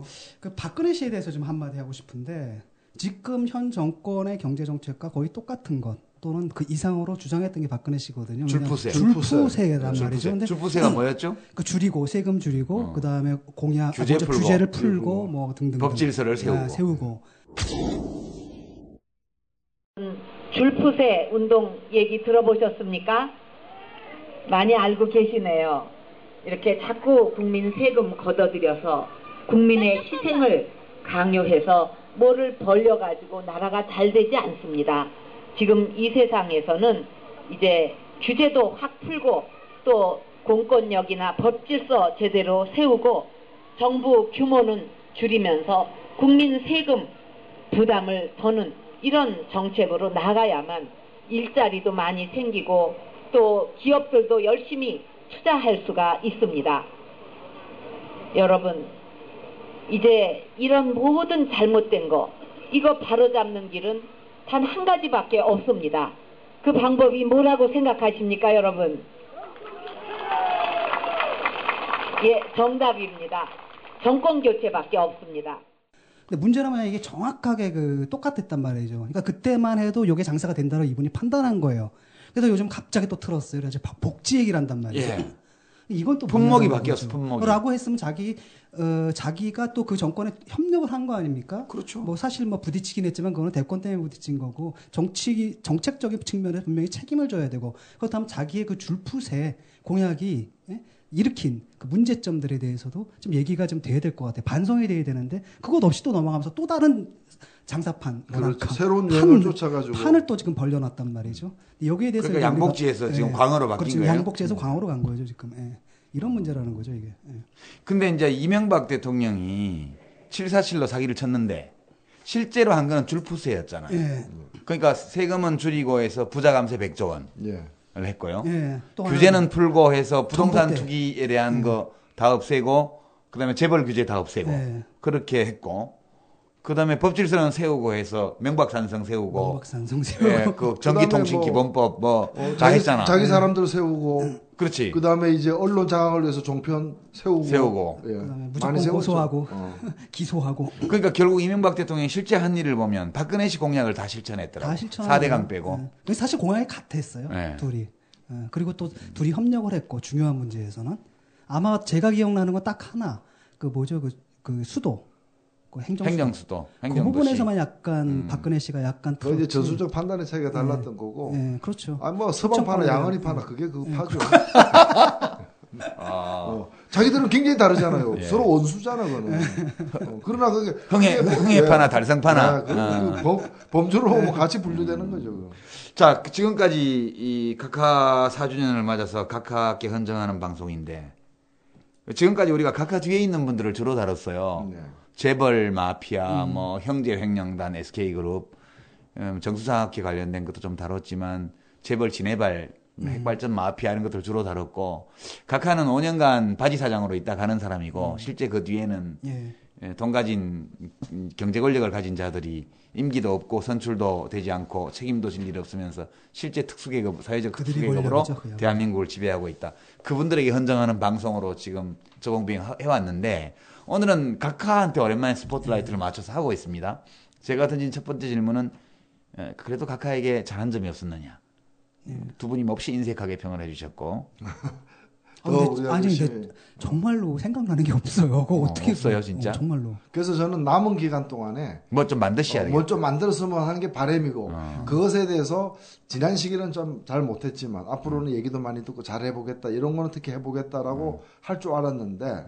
그 박근혜 씨에 대해서 좀 한마디 하고 싶은데 지금 현 정권의 경제 정책과 거의 똑같은 것 또는 그 이상으로 주장했던 게 박근혜 씨거든요. 줄푸세란 말이죠. 근데 줄푸세가 뭐였죠? 그 줄이고 세금 줄이고 그 다음에 공약 규제를 풀고 뭐 등등 법질서를 세우고. 줄푸세 운동 얘기 들어보셨습니까? 많이 알고 계시네요. 이렇게 자꾸 국민 세금 걷어들여서 국민의 희생을 강요해서 뭐를 벌려가지고 나라가 잘 되지 않습니다. 지금 이 세상에서는 이제 규제도 확 풀고 또 공권력이나 법질서 제대로 세우고 정부 규모는 줄이면서 국민 세금 부담을 더는 이런 정책으로 나가야만 일자리도 많이 생기고 또 기업들도 열심히 투자할 수가 있습니다. 여러분, 이제 이런 모든 잘못된 거 이거 바로잡는 길은 단 한 가지밖에 없습니다. 그 방법이 뭐라고 생각하십니까, 여러분? 예, 정답입니다. 정권 교체밖에 없습니다. 근데 문제는 뭐냐, 이게 정확하게 똑같았단 말이죠. 그러니까 그때만 해도 이게 장사가 된다고 이분이 판단한 거예요. 그래서 요즘 갑자기 또 틀었어요. 그래서 복지 얘기를 한단 말이에요. 예. 이건 또 품목이 바뀌었어, 품목이. 라고 했으면 자기가 또 그 정권에 협력을 한 거 아닙니까? 그렇죠. 뭐 사실 뭐 부딪히긴 했지만 그거는 대권 때문에 부딪힌 거고 정책적인 측면에서 분명히 책임을 져야 되고 그렇다면 자기의 그 줄푸세 공약이 일으킨 그 문제점들에 대해서도 좀 얘기가 좀 돼야 될 것 같아요. 반성이 돼야 되는데 그것 없이 또 넘어가면서 또 다른 장사판, 그렇죠. 새로운 유행을 쫓아가지고 판을 또 지금 벌려놨단 말이죠. 여기에 대해서 그러니까 양복지에서 지금 광어로 바뀐 그렇죠. 거예요. 양복지에서 광어로 간 거죠 지금. 이런 문제라는 거죠 이게. 근데 이제 이명박 대통령이 747로 사기를 쳤는데 실제로 한 거는 줄푸세였잖아요. 그러니까 세금은 줄이고 해서 부자 감세 100조 원을 했고요. 규제는 풀고 해서 부동산 투기에 대한 거 다 없애고 그다음에 재벌 규제 다 없애고 그렇게 했고 그다음에 법질서는 세우고 해서 명박산성 세우고 그 전기통신기본법 다 했잖아. 자기 사람들 세우고 그렇지. 그다음에 이제 언론 장악을 위해서 종편 세우고 무조건 고소하고 기소하고. 그러니까 결국 이명박 대통령이 실제 한 일을 보면 박근혜 씨 공약을 다 실천했더라고요. 4대강 빼고. 사실 공약이 같았어요. 둘이. 그리고 또 둘이 협력을 했고 중요한 문제에서는 아마 제가 기억나는 건 딱 하나. 그 뭐죠? 그 수도. 그 행정수도. 그 부분에서만 약간 박근혜 씨가 약간 그 이제 전술적 판단의 차이가 달랐던 거고. 그렇죠. 뭐 서방파나 양언이 파나 그게 그 파죠. 자기들은 굉장히 다르잖아요. 서로 원수잖아, 그거는. 그러나 그게 흥해파나 달성파나 범주로 뭐 같이 분류되는 거죠. 자, 지금까지 이 각하 4주년을 맞아서 각하께 헌정하는 방송인데 지금까지 우리가 각하 뒤에 있는 분들을 주로 다뤘어요. 재벌 마피아, 뭐 형제 횡령단, SK그룹, 정수장학회 관련된 것도 좀 다뤘지만 재벌 진해발, 핵발전 마피아 이런 것들을 주로 다뤘고 각하는 5년간 바지 사장으로 있다 가는 사람이고 실제 그 뒤에는 돈 가진 경제 권력을 가진 자들이 임기도 없고 선출도 되지 않고 책임도 질 일이 없으면서 실제 특수계급, 사회적 특수계급으로 대한민국을 지배하고 있다. 그분들에게 헌정하는 방송으로 지금 저공빙 해왔는데 오늘은 각하한테 오랜만에 스포트라이트를 맞춰서 하고 있습니다. 제가 던진 첫 번째 질문은 그래도 각하에게 잘한 점이 없었느냐. 두 분이 몹시 인색하게 평을 해주셨고. 근데 정말로 생각나는 게 없어요. 그거 어떻게 없어요, 진짜? 정말로. 그래서 저는 남은 기간 동안에 뭐 좀 만드셔야 돼요. 뭘 좀 만들었으면 하는 게 바람이고 그것에 대해서 지난 시기는 좀 잘 못했지만 앞으로는 얘기도 많이 듣고 잘 해보겠다 이런 거는 특히 해보겠다라고 할 줄 알았는데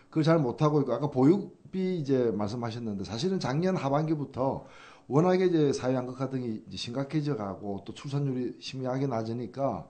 그걸 잘 못하고 있고 아까 보육비 이제 말씀하셨는데 사실은 작년 하반기부터 워낙에 이제 사회 양극화 등이 심각해져 가고 또 출산율이 심하게 낮으니까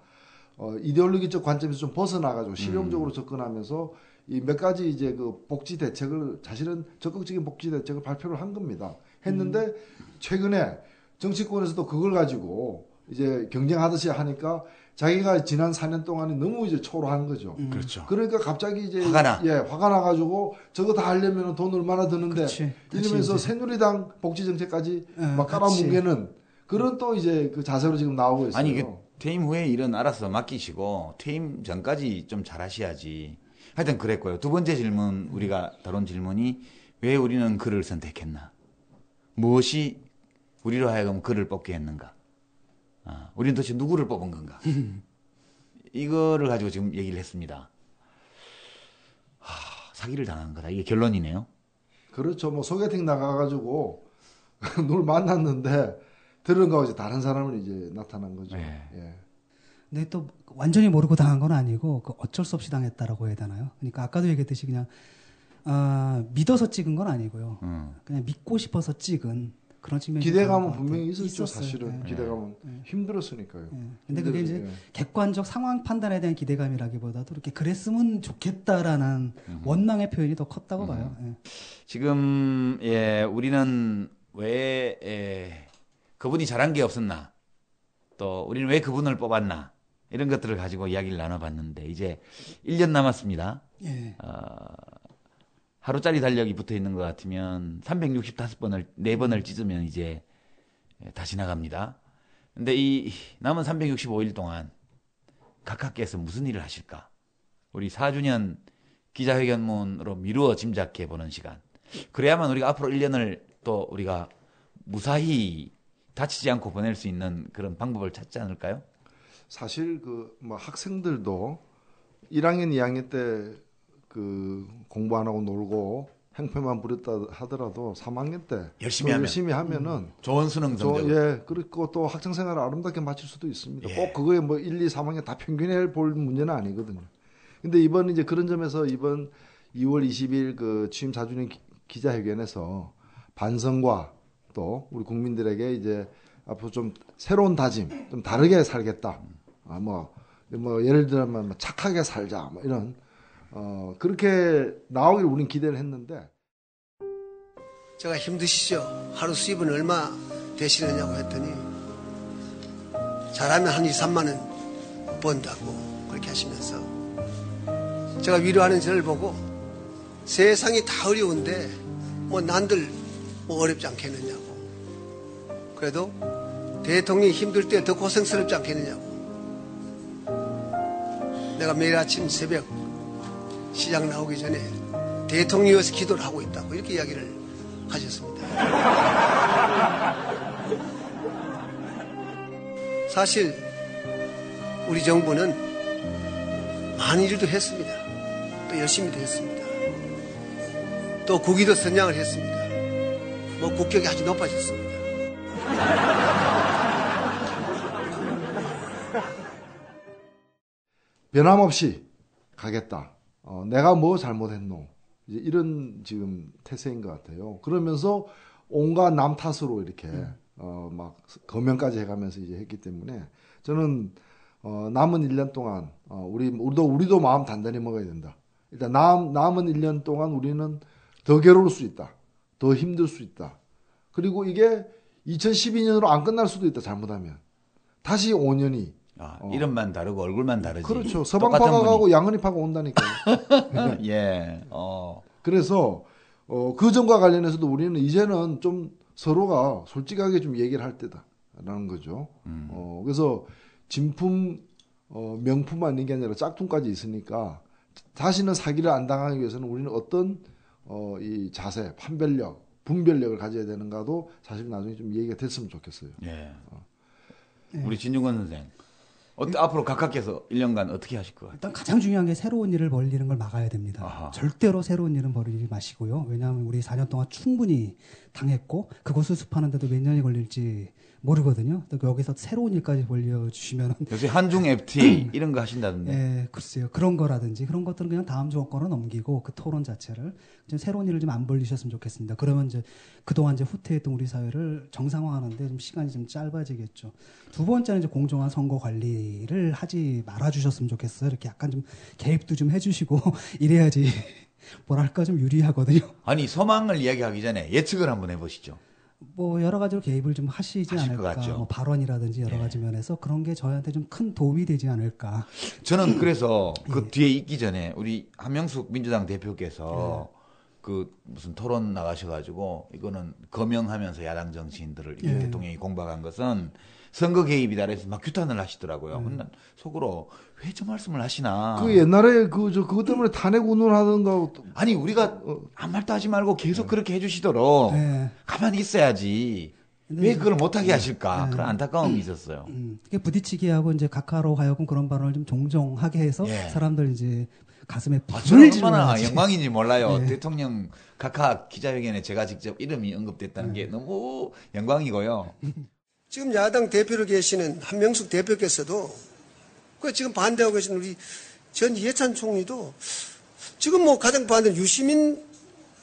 이데올로기적 관점에서 좀 벗어나가지고 실용적으로 접근하면서 이 몇 가지 이제 그 복지 대책을 사실은 적극적인 복지 대책을 발표를 한 겁니다. 했는데 최근에 정치권에서도 그걸 가지고 이제 경쟁하듯이 하니까 자기가 지난 4년 동안에 너무 이제 초라한 거죠. 그렇죠. 그러니까 갑자기 이제 화가 나가지고 저거 다 하려면 돈 얼마나 드는데 이러면서 새누리당 복지 정책까지 막 깔아뭉개는 그런 또 이제 그 자세로 지금 나오고 있어요. 아니 퇴임 후에 일은 알아서 맡기시고 퇴임 전까지 좀 잘하셔야지. 하여튼 그랬고요. 두 번째 질문 우리가 다룬 질문이 왜 우리는 그를 선택했나? 무엇이 우리로 하여금 그를 뽑게 했는가? 우리는 도대체 누구를 뽑은 건가? 이거를 가지고 지금 얘기를 했습니다. 사기를 당한 거다. 이게 결론이네요. 그렇죠. 뭐 소개팅 나가가지고 누굴 만났는데 들은 거하고 이제 다른 사람은 이제 나타난 거죠. 예. 근데 또 완전히 모르고 당한 건 아니고 그 어쩔 수 없이 당했다라고 해야 되나요? 그러니까 아까도 얘기했듯이 그냥 믿어서 찍은 건 아니고요. 그냥 믿고 싶어서 찍은 그런 측면이 기대감은 분명히 있었죠. 사실은 기대감은 힘들었으니까요. 근데 그게 이제 객관적 상황 판단에 대한 기대감이라기보다도 이렇게 그랬으면 좋겠다라는 원망의 표현이 더 컸다고 봐요. 지금 우리는 왜 그분이 잘한 게 없었나? 또 우리는 왜 그분을 뽑았나? 이런 것들을 가지고 이야기를 나눠봤는데 이제 1년 남았습니다. 하루짜리 달력이 붙어 있는 것 같으면 365번을 4번을 찢으면 이제 다시 나갑니다. 근데 이 남은 365일 동안 각하께서 무슨 일을 하실까? 우리 4주년 기자회견문으로 미루어 짐작해 보는 시간. 그래야만 우리가 앞으로 1년을 또 우리가 무사히 다치지 않고 보낼 수 있는 그런 방법을 찾지 않을까요? 사실 그 뭐 학생들도 1학년, 2학년 때 그 공부 안 하고 놀고 행패만 부렸다 하더라도 3학년 때 열심히 하면은 좋은 수능 성적. 그리고 또 학창 생활을 아름답게 마칠 수도 있습니다. 꼭 그거에 뭐 1, 2, 3학년 다 평균해 볼 문제는 아니거든요. 근데 이번 이제 그런 점에서 이번 2월 20일 그 취임 4주년 기자회견에서 반성과 또 우리 국민들에게 이제 앞으로 좀 새로운 다짐, 좀 다르게 살겠다. 뭐 예를 들면 착하게 살자, 뭐 이런 그렇게 나오길 우린 기대를 했는데. 제가 힘드시죠? 하루 수입은 얼마 되시느냐고 했더니 잘하면 한 2, 3만 원 번다고 그렇게 하시면서 제가 위로하는 저를 보고 세상이 다 어려운데 뭐 난들 뭐 어렵지 않겠느냐고. 그래도 대통령이 힘들 때 더 고생스럽지 않겠느냐고. 내가 매일 아침 새벽 시장 나오기 전에 대통령이어서 기도를 하고 있다고 이렇게 이야기를 하셨습니다. 사실 우리 정부는 많은 일도 했습니다. 또 열심히도 했습니다. 또 국위도 선양을 했습니다. 뭐 국격이 아주 높아졌습니다. 변함없이 가겠다. 내가 뭐 잘못했노? 이제 이런 지금 태세인 것 같아요. 그러면서 온갖 남 탓으로 이렇게 막 거명까지 해가면서 이제 했기 때문에 저는 남은 1년 동안 우리도 마음 단단히 먹어야 된다. 일단 남은 1년 동안 우리는 더 괴로울 수 있다. 더 힘들 수 있다. 그리고 이게 2012년으로 안 끝날 수도 있다. 잘못하면 다시 5년이 이름만 다르고 얼굴만 다르지. 그렇죠. 서방파가 가고 양은이파가 온다니까요. 그래서 그 점과 관련해서도 우리는 이제는 좀 서로가 솔직하게 좀 얘기를 할 때다라는 거죠. 그래서 진품 명품만 있는 게 아니라 짝퉁까지 있으니까 다시는 사기를 안 당하기 위해서는 우리는 어떤 이 자세, 판별력, 분별력을 가져야 되는가도 사실 나중에 좀 얘기가 됐으면 좋겠어요. 우리 진중권 선생. 앞으로 각하께서 1년간 어떻게 하실 것 같아요? 일단 가장 중요한 게 새로운 일을 벌이는 걸 막아야 됩니다. 절대로 새로운 일은 벌이지 마시고요. 왜냐하면 우리 4년 동안 충분히 당했고 그것을 수습하는데도 몇 년이 걸릴지 모르거든요. 또 여기서 새로운 일까지 벌려주시면 요새 한중 FTA 이런 거 하신다던데. 네, 글쎄요. 그런 거라든지 그런 것들은 그냥 다음 정권으로 넘기고 그 토론 자체를 좀 새로운 일을 좀 안 벌리셨으면 좋겠습니다. 그러면 이제 그동안 이제 후퇴했던 우리 사회를 정상화하는데 좀 시간이 좀 짧아지겠죠. 두 번째는 이제 공정한 선거 관리 얘기를 하지 말아주셨으면 좋겠어요. 이렇게 약간 좀 개입도 좀 해주시고 이래야지 뭐랄까 좀 유리하거든요. 아니 소망을 이야기하기 전에 예측을 한번 해보시죠. 뭐 여러 가지로 개입을 좀 하시지 하실 것 않을까. 같죠. 뭐 발언이라든지 여러 가지 면에서 그런 게 저희한테 좀 큰 도움이 되지 않을까. 저는 그래서 그 뒤에 있기 전에 우리 한명숙 민주당 대표께서 그 무슨 토론 나가셔가지고 이거는 거명하면서 야당 정치인들을 이렇게 대통령이 공박한 것은 선거 개입이다 그래서 막 규탄을 하시더라고요. 근데 난 속으로 왜 저 말씀을 하시나. 그 옛날에 그것 때문에 탄핵 운운하던가. 아니 우리가 아무 말도 하지 말고 계속 그렇게 해주시도록 가만히 있어야지. 왜 그걸 못하게 하실까? 그런 안타까움이 있었어요. 그게 부딪히게 하고 이제 각하로 하여금 그런 발언을 좀 종종 하게 해서 사람들 이제 가슴에 저는 얼마나 영광인지 몰라요. 대통령 각하 기자회견에 제가 직접 이름이 언급됐다는 게 너무 영광이고요. 지금 야당 대표로 계시는 한명숙 대표께서도 그 지금 반대하고 계신 우리 전 이해찬 총리도 지금 뭐 가장 반대는 유시민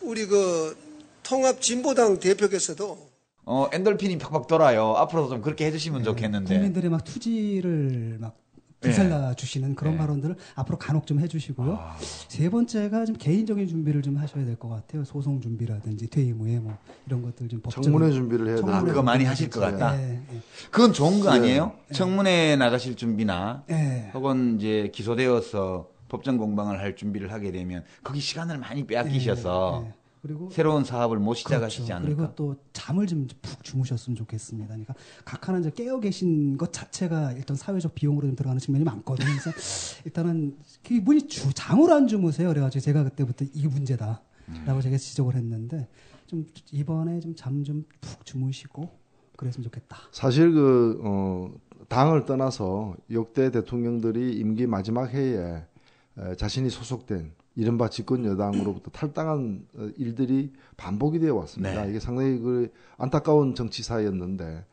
우리 그 통합진보당 대표께서도 엔돌핀이 팍팍 돌아요. 앞으로도 좀 그렇게 해주시면 좋겠는데. 국민들의 막 투지를 막 불살라 주시는 그런 발언들을 앞으로 간혹 좀 해주시고요. 세 번째가 좀 개인적인 준비를 좀 하셔야 될 것 같아요. 소송 준비라든지 퇴임 후에 뭐 이런 것들 좀 청문회 준비를 해야 돼요. 그거 많이 하실 것 같다. 그건 좋은 거 아니에요? 청문회 나가실 준비나 혹은 이제 기소되어서 법정 공방을 할 준비를 하게 되면 거기 시간을 많이 빼앗기셔서 그리고 새로운 사업을 못 시작하시지 그렇죠. 않을까. 그리고 또 잠을 좀 푹 주무셨으면 좋겠습니다. 그러니까 각하는 이제 깨어 계신 것 자체가 일단 사회적 비용으로 좀 들어가는 측면이 많거든요. 그래서 일단은 이분이 잠을 안 주무세요. 그래가지고 제가 그때부터 이게 문제다라고 제가 지적을 했는데 좀 이번에 좀 잠 좀 푹 주무시고 그랬으면 좋겠다. 사실 당을 떠나서 역대 대통령들이 임기 마지막 해에 자신이 소속된 이른바 집권 여당으로부터 탈당한 일들이 반복이 되어 왔습니다. 이게 상당히 안타까운 정치사였는데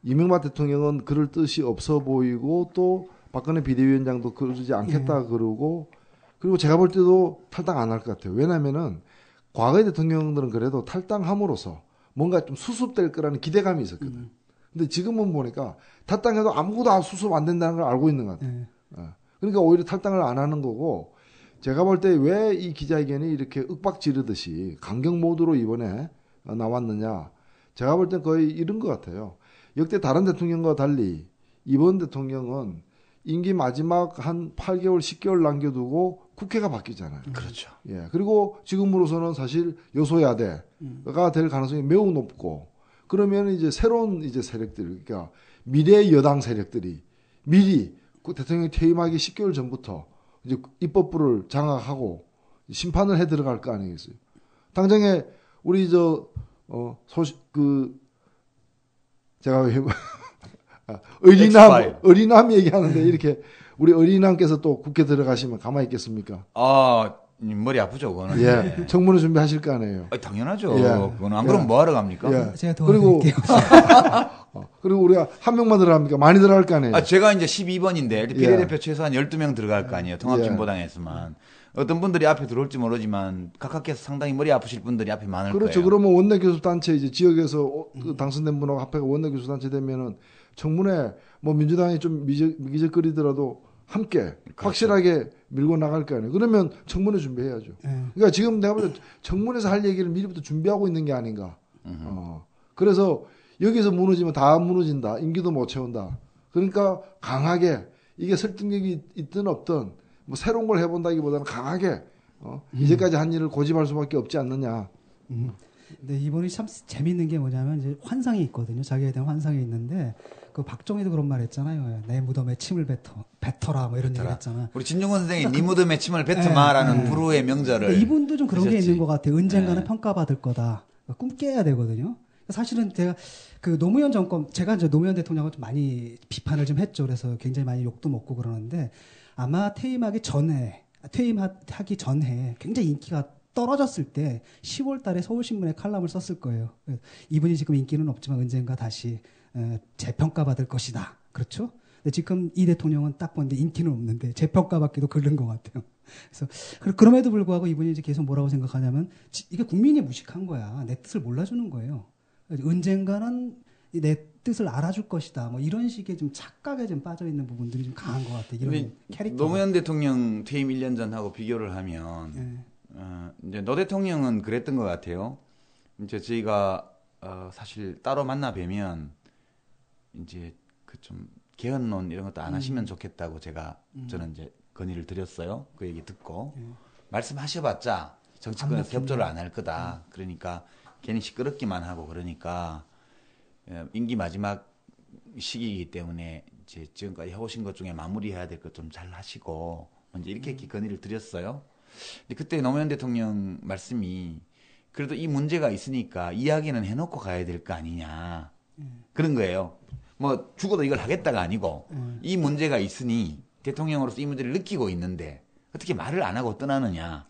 이명박 대통령은 그럴 뜻이 없어 보이고 또 박근혜 비대위원장도 그러지 않겠다 그러고 그리고 제가 볼 때도 탈당 안 할 것 같아요. 왜냐하면은 과거의 대통령들은 그래도 탈당함으로써 뭔가 좀 수습될 거라는 기대감이 있었거든. 근데 지금은 보니까 탈당해도 아무것도 수습 안 된다는 걸 알고 있는 것 같아요. 그러니까 오히려 탈당을 안 하는 거고 제가 볼 때 왜 이 기자회견이 이렇게 윽박 지르듯이 강경 모드로 이번에 나왔느냐. 제가 볼 땐 거의 이런 것 같아요. 역대 다른 대통령과 달리 이번 대통령은 임기 마지막 한 8개월, 10개월 남겨두고 국회가 바뀌잖아요. 그렇죠. 예. 그리고 지금으로서는 사실 여소야대가 될 가능성이 매우 높고 그러면 이제 새로운 이제 세력들, 그러니까 미래 여당 세력들이 미리 대통령이 퇴임하기 10개월 전부터 이제 입법부를 장악하고 심판을 해 들어갈 거 아니겠어요. 당장에 우리 제가 어린남 얘기하는데 이렇게 우리 어린남께서 또 국회 들어가시면 가만히 있겠습니까? 머리 아프죠, 그거는. 예. 청문회 준비하실 거 아니에요. 당연하죠. 그거는 안 그러면 뭐 하러 갑니까? 제가 도와드릴게요. 그리고 우리가 한 명만 들어갑니까? 많이 들어갈 거 아니에요. 제가 이제 12번인데 비례대표 최소한 12명 들어갈 거 아니에요. 통합진보당에서만. 어떤 분들이 앞에 들어올지 모르지만 각하께서 상당히 머리 아프실 분들이 앞에 많을 거예요. 그렇죠. 그러면 원내교섭단체 이제 지역에서 당선된 분하고 합해가 원내교섭단체 되면은 청문회 뭐 민주당이 좀 미적거리더라도 함께 그렇죠. 확실하게 밀고 나갈 거 아니에요. 그러면 청문회 준비해야죠. 그러니까 지금 내가 볼 때 청문회에서 할 얘기를 미리부터 준비하고 있는 게 아닌가. 그래서 여기서 무너지면 다 무너진다. 임기도 못 채운다. 그러니까 강하게 이게 설득력이 있든 없든 뭐 새로운 걸 해본다기보다는 강하게 이제까지 한 일을 고집할 수밖에 없지 않느냐. 근데 이번이 참 재밌는 게 뭐냐면 이제 환상이 있거든요. 자기에 대한 환상이 있는데 그 박정희도 그런 말 했잖아요. 내 무덤에 침을 뱉어라 뭐 이런 얘기 했잖아. 우리 진중권 선생이 네 무덤에 침을 뱉어마라는 불후의 명절을. 이분도 좀 그런 게 있는 것 같아요. 언젠가는 평가받을 거다. 꿈 깨야 되거든요. 사실은 제가 그 노무현 정권, 제가 이제 노무현 대통령을 좀 많이 비판을 좀 했죠. 그래서 굉장히 많이 욕도 먹고 그러는데 아마 퇴임하기 전에 굉장히 인기가 떨어졌을 때 10월 달에 서울신문에 칼럼을 썼을 거예요. 이분이 지금 인기는 없지만 언젠가 다시 재평가받을 것이다. 그렇죠? 근데 지금 이 대통령은 딱 보는데 인기는 없는데 재평가받기도 그런 것 같아요. 그래서 그럼에도 불구하고 이분이 이제 계속 뭐라고 생각하냐면 이게 국민이 무식한 거야. 내 뜻을 몰라주는 거예요. 언젠가는 내 뜻을 알아줄 것이다. 뭐 이런 식의 좀 착각에 좀 빠져 있는 부분들이 좀 강한 것 같아요. 이런 캐릭터. 노무현 대통령 퇴임 1년 전하고 비교를 하면 이제 노 대통령은 그랬던 것 같아요. 이제 저희가 사실 따로 만나 뵈면 이제 그 좀 개헌론 이런 것도 안 하시면 좋겠다고 저는 이제 건의를 드렸어요. 그 얘기 듣고 말씀하셔봤자 정치권에서 협조를 안 할 거다. 그러니까 괜히 시끄럽기만 하고 그러니까 임기 마지막 시기이기 때문에 이제 지금까지 해오신 것 중에 마무리해야 될 것 좀 잘 하시고 먼저 이렇게 건의를 드렸어요. 근데 그때 노무현 대통령 말씀이 그래도 이 문제가 있으니까 이야기는 해놓고 가야 될 거 아니냐 그런 거예요. 뭐 죽어도 이걸 하겠다가 아니고 이 문제가 있으니 대통령으로서 이 문제를 느끼고 있는데 어떻게 말을 안 하고 떠나느냐.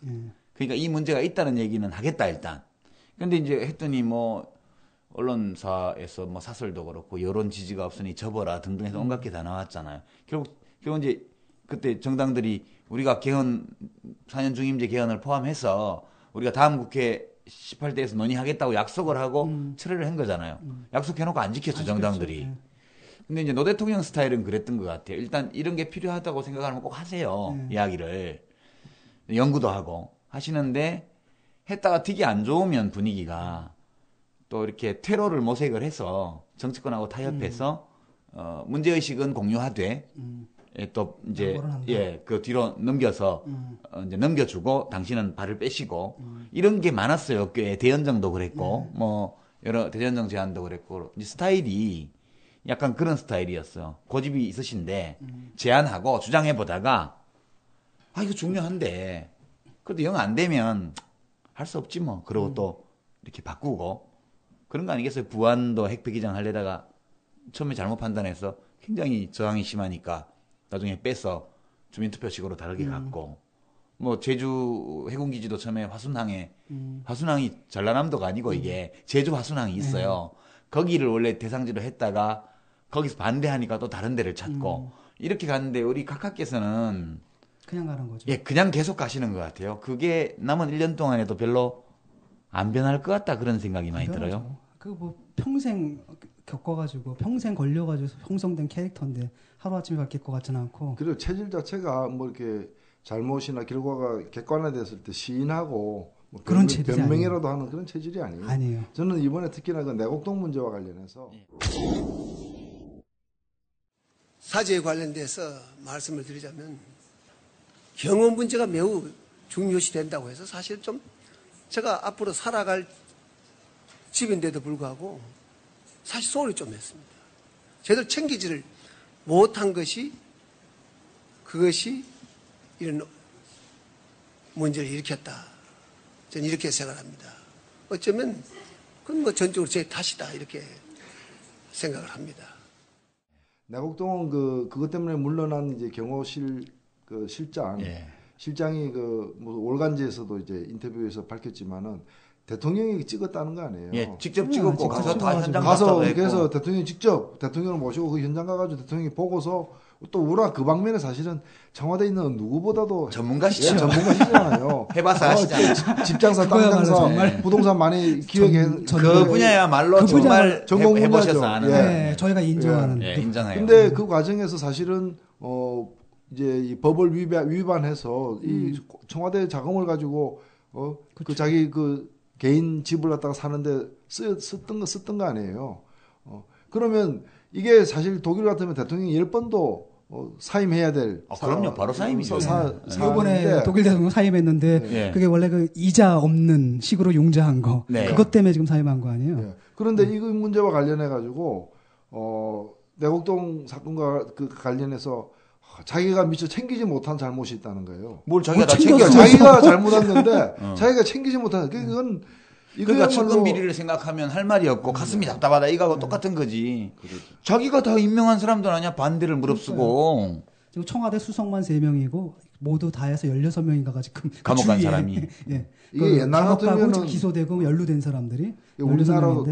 그러니까 이 문제가 있다는 얘기는 하겠다 일단. 근데 이제 했더니 뭐 언론사에서 뭐 사설도 그렇고 여론 지지가 없으니 접어라 등등 해서 온갖 게 다 나왔잖아요. 결국 이제 그때 정당들이 우리가 개헌 4년 중임제 개헌을 포함해서 우리가 다음 국회 18대에서 논의하겠다고 약속을 하고 철회를 한 거잖아요. 약속해놓고 안 지켰죠 정당들이. 근데 이제 노 대통령 스타일은 그랬던 것 같아요. 일단 이런 게 필요하다고 생각하면 꼭 하세요. 이야기를. 연구도 하고 하시는데 했다가 되게 안 좋으면 분위기가 또 이렇게 테러를 모색을 해서 정치권하고 타협해서 문제의식은 공유하되 또 이제 그 뒤로 넘겨서 이제 넘겨주고 당신은 발을 빼시고 이런 게 많았어요. 꽤 대연정도 그랬고 뭐 여러 대연정 제안도 그랬고 이제 스타일이 약간 그런 스타일이었어요. 고집이 있으신데 제안하고 주장해 보다가 이거 중요한데 그래도 영 안 되면 할 수 없지 뭐. 그러고 또 이렇게 바꾸고 그런 거 아니겠어요? 부안도 핵폐기장 하려다가 처음에 잘못 판단해서 굉장히 저항이 심하니까 나중에 빼서 주민투표식으로 다르게 갔고 뭐 제주 해군기지도 처음에 화순항이 전라남도가 아니고 이게 제주 화순항이 있어요. 거기를 원래 대상지로 했다가 거기서 반대하니까 또 다른 데를 찾고 이렇게 갔는데 우리 각하께서는 그냥 가는 거죠. 예, 그냥 계속 가시는 것 같아요. 그게 남은 1년 동안에도 별로 안 변할 것 같다 그런 생각이 많이 들어요. 그 뭐 평생 겪어가지고 평생 걸려가지고 형성된 캐릭터인데 하루아침에 바뀔 것 같지는 않고. 그리고 체질 자체가 뭐 이렇게 잘못이나 결과가 객관화됐을 때 시인하고 뭐 그런 체질이 변명이라도 하는 그런 체질이 아니에요. 아니에요. 저는 이번에 특히나 그 내곡동 문제와 관련해서 사죄에 관련돼서 말씀을 드리자면 경험 문제가 매우 중요시 된다고 해서 사실 좀 제가 앞으로 살아갈 집인데도 불구하고 사실 소홀히 좀 했습니다. 제대로 챙기지를 못한 것이 그것이 이런 문제를 일으켰다. 저는 이렇게 생각합니다. 어쩌면 그건 뭐 전적으로 제 탓이다 이렇게 생각을 합니다. 내곡동은 그것 때문에 물러난 이제 경호실 그 실장이 그 뭐 월간지에서도 이제 인터뷰에서 밝혔지만은 대통령이 찍었다는 거 아니에요? 예, 직접 찍었고 가서 다 현장 가서 그래서 대통령이 직접 대통령을 모시고 그 현장 가가지고 대통령이 보고서 또 우리가 그 방면에 사실은 청와대에 있는 누구보다도 전문가시죠. 예, 전문가시잖아요. 해봐서 아시잖아요. 집장사, 땅장사, 부동산 많이 기획해 그 분야야말로 정말 전공 해보셔서 아는. 네, 저희가 인정하는. 예, 인정해요. 근데 그 과정에서 사실은 이제 이 법을 위반해서 이 청와대 자금을 가지고 그 자기 그 개인 집을 갖다가 사는데 썼던 거 아니에요. 그러면 이게 사실 독일 같으면 대통령이 10번도 사임해야 될. 그럼요. 바로 사임이죠. 이번에 독일 대통령 사임했는데 그게 원래 그 이자 없는 식으로 융자한 거. 그것 때문에 지금 사임한 거 아니에요? 그런데 이 문제와 관련해 가지고 내곡동 사건과 그 관련해서 자기가 미처 챙기지 못한 잘못이 있다는 거예요. 뭘 자기가 다 챙겨? 자기가 잘못했는데 자기가 챙기지 못한. 그건 그러니까 측근 비리를 생각하면 할 말이 없고 가슴이 답답하다 이거하고 똑같은 거지. 자기가 다 임명한 사람들 아니야 반대를 무릅쓰고. 지금 청와대 수석만 3명이고 모두 다 해서 16명인가가 지금 감옥 간 사람이. 예. 이게 옛날 같으면 기소되고 연루된 사람들이 우리나라도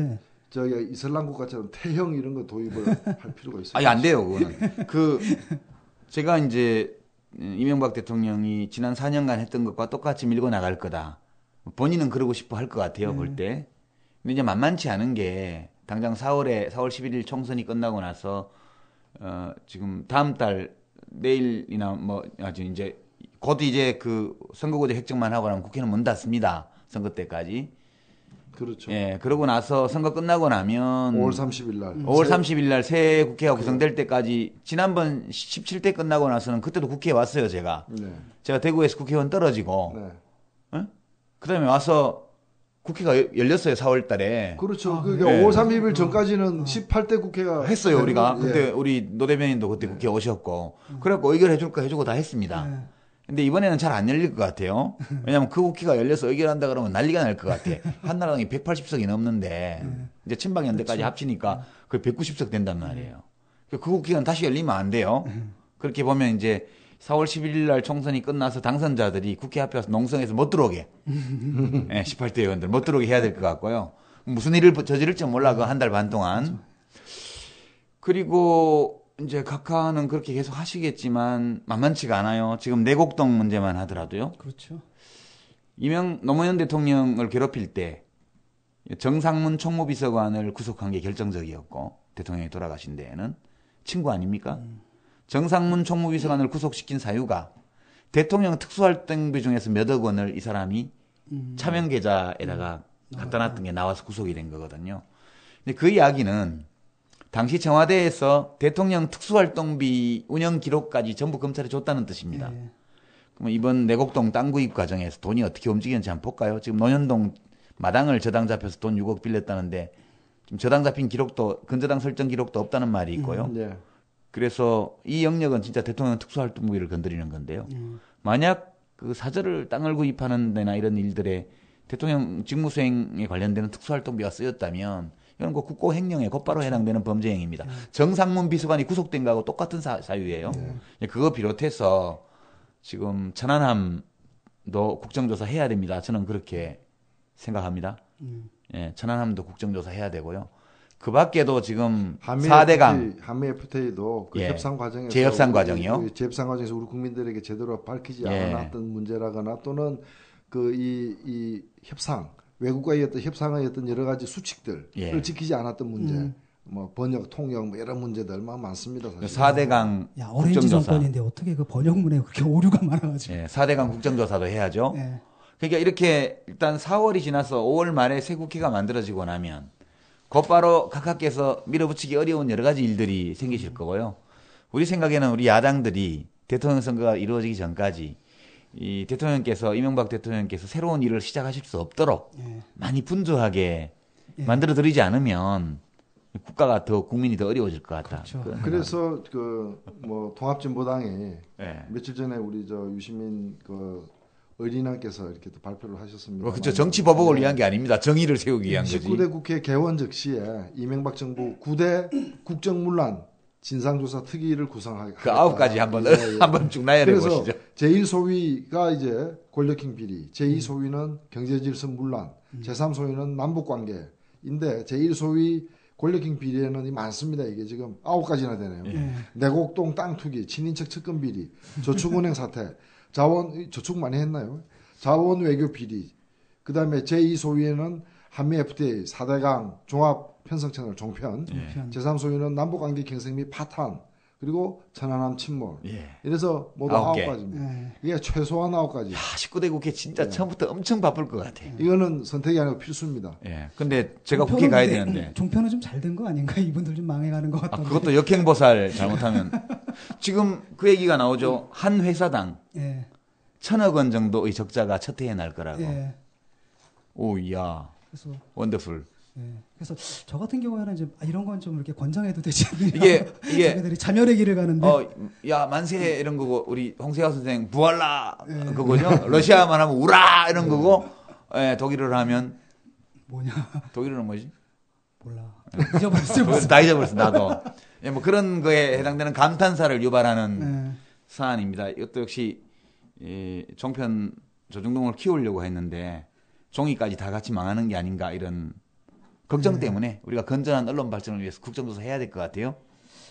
저기 이슬람 국가처럼 태형 이런 거 도입을 할 필요가 있어요. 아니 안 돼요 그거는. 제가 이제 이명박 대통령이 지난 4년간 했던 것과 똑같이 밀고 나갈 거다. 본인은 그러고 싶어 할 것 같아요, 볼 때. 근데 이제 만만치 않은 게 당장 4월 11일 총선이 끝나고 나서 지금 다음 달 내일이나 뭐 아주 이제 곧 이제 그 선거구제 획정만 하고 나면 국회는 문 닫습니다. 선거 때까지. 그렇죠. 예, 그러고 나서 선거 끝나고 나면 5월 30일 날. 5월 30일 날 새 국회가 구성될 때까지 지난번 17대 끝나고 나서는 그때도 국회에 왔어요, 제가. 네. 제가 대구에서 국회의원 떨어지고. 네. 그다음에 와서 국회가 열렸어요, 4월 달에. 그렇죠. 그러니까 5월 30일 전까지는 18대 국회가 했어요, 우리가. 예. 그때 우리 노 대변인도 그때 국회에 오셨고. 그래갖고 의결해 줄까 해주고 다 했습니다. 근데 이번에는 잘 안 열릴 것 같아요. 왜냐하면 그 국회가 열려서 의결한다 그러면 난리가 날 것 같아. 한나라당이 180석이 넘는데 이제 친박연대까지 합치니까 거의 190석 된단 말이에요. 그 국회가 다시 열리면 안 돼요. 그렇게 보면 이제 4월 11일 날 총선이 끝나서 당선자들이 국회 앞에 와서 농성에서 못 들어오게. 네, 18대 의원들 못 들어오게 해야 될 것 같고요. 무슨 일을 저지를지 몰라, 그 한 달 반 동안. 그리고 이제 각하는 그렇게 계속 하시겠지만 만만치가 않아요. 지금 내곡동 문제만 하더라도요. 그렇죠. 노무현 대통령을 괴롭힐 때 정상문 총무비서관을 구속한 게 결정적이었고 대통령이 돌아가신 데에는 친구 아닙니까? 정상문 총무비서관을 구속시킨 사유가 대통령 특수활동비 중에서 몇억 원을 이 사람이 차명 계좌에다가 갖다 놨던 게 나와서 구속이 된 거거든요. 근데 그 이야기는 당시 청와대에서 대통령 특수활동비 운영 기록까지 전부 검찰에 줬다는 뜻입니다. 그럼 이번 내곡동 땅 구입 과정에서 돈이 어떻게 움직였는지 한번 볼까요? 지금 논현동 마당을 저당 잡혀서 돈 6억 빌렸다는데 지금 저당 잡힌 기록도 근저당 설정 기록도 없다는 말이 있고요. 네. 그래서 이 영역은 진짜 대통령 특수활동비를 건드리는 건데요. 만약 그 사저를 땅을 구입하는 데나 이런 일들에 대통령 직무수행에 관련되는 특수활동비가 쓰였다면 이건 그 국고횡령에 곧바로 해당되는 범죄 행위입니다. 정상문 비서관이 구속된 거하고 똑같은 사유예요. 그거 비롯해서 지금 천안함도 국정조사 해야 됩니다. 저는 그렇게 생각합니다. 예, 천안함도 국정조사 해야 되고요. 그 밖에도 지금 4대강 한미 FTA도 그 협상 과정에서 재협상 과정이요. 그 재협상 과정에서 우리 국민들에게 제대로 밝히지 예. 않았던 문제라거나 또는 그 이 협상 외국과의 어떤 협상의 어떤 여러 가지 수칙들을 예. 지키지 않았던 문제, 뭐 번역, 통역 뭐 이런 문제들 많습니다. 사실. 4대강 야, 오렌지 국정조사. 정권인데 어떻게 그 번역문에 그렇게 오류가 많아가지고. 예, 4대강 국정조사도 해야죠. 예. 그러니까 이렇게 일단 4월이 지나서 5월 말에 새 국회가 만들어지고 나면 곧바로 각하께서 밀어붙이기 어려운 여러 가지 일들이 생기실 거고요. 우리 생각에는 우리 야당들이 대통령 선거가 이루어지기 전까지 이 대통령께서 이명박 대통령께서 새로운 일을 시작하실 수 없도록 많이 분주하게 만들어드리지 않으면 국가가 더 국민이 더 어려워질 것 같다. 그렇죠. 그래서 그 뭐 통합진보당이 며칠 전에 우리 저 유시민 그 의리남께서 이렇게 또 발표를 하셨습니다. 그렇죠. 정치 보복을 위한 게 아닙니다. 정의를 세우기 위한 거지. 19대 국회 개원 즉시에 이명박 정부 9대 국정문란 진상조사 특위를 구성하겠다. 그 9가지 한번 쭉 나열해 보시죠. 그래서 제1소위가 이제 권력형 비리, 제2소위는 경제질서 문란, 제3소위는 남북관계인데 제1소위 권력형 비리에는 많습니다. 이게 지금 9가지나 되네요. 내곡동 땅 투기, 친인척 측근 비리, 저축은행 사태, 저축 많이 했나요? 자원 외교 비리, 그 다음에 제2소위에는 한미 FTA, 4대강 종합 편성채널 종편, 제3소위는 남북관계 경색 및 파탄, 그리고 천안함 침몰. 이래서 모두 9가지입니다. 이게 최소한 9가지. 19대 국회 진짜 처음부터 엄청 바쁠 것 같아. 이거는 선택이 아니고 필수입니다. 예. 근데 제가 국회 가야 되는데. 종편은 좀 잘 된 거 아닌가? 이분들 좀 망해가는 것 같던데. 그것도 역행보살 잘못하면. 지금 그 얘기가 나오죠. 한 회사당 1,000억 원 정도의 적자가 첫 해에 날 거라고. 오, 이야. 그래서 원더풀. 그래서 저 같은 경우에는 이제 이런 건 좀 이렇게 권장해도 되지 않느냐. 이게 자기들이 자멸의 길을 가는데. 야 만세 이런 거고 우리 홍세화 선생 부활라 그거죠. 러시아만 하면 우라 이런 거고, 독일어를 하면 뭐냐? 독일어는 뭐지? 몰라. 잊어버렸어요. 다 잊어버렸어 나도. 뭐 그런 거에 해당되는 감탄사를 유발하는 사안입니다. 이것도 역시 종편 조중동을 키우려고 했는데 종이까지 다 같이 망하는 게 아닌가 이런. 걱정 때문에 우리가 건전한 언론 발전을 위해서 국정조사 해야 될 것 같아요.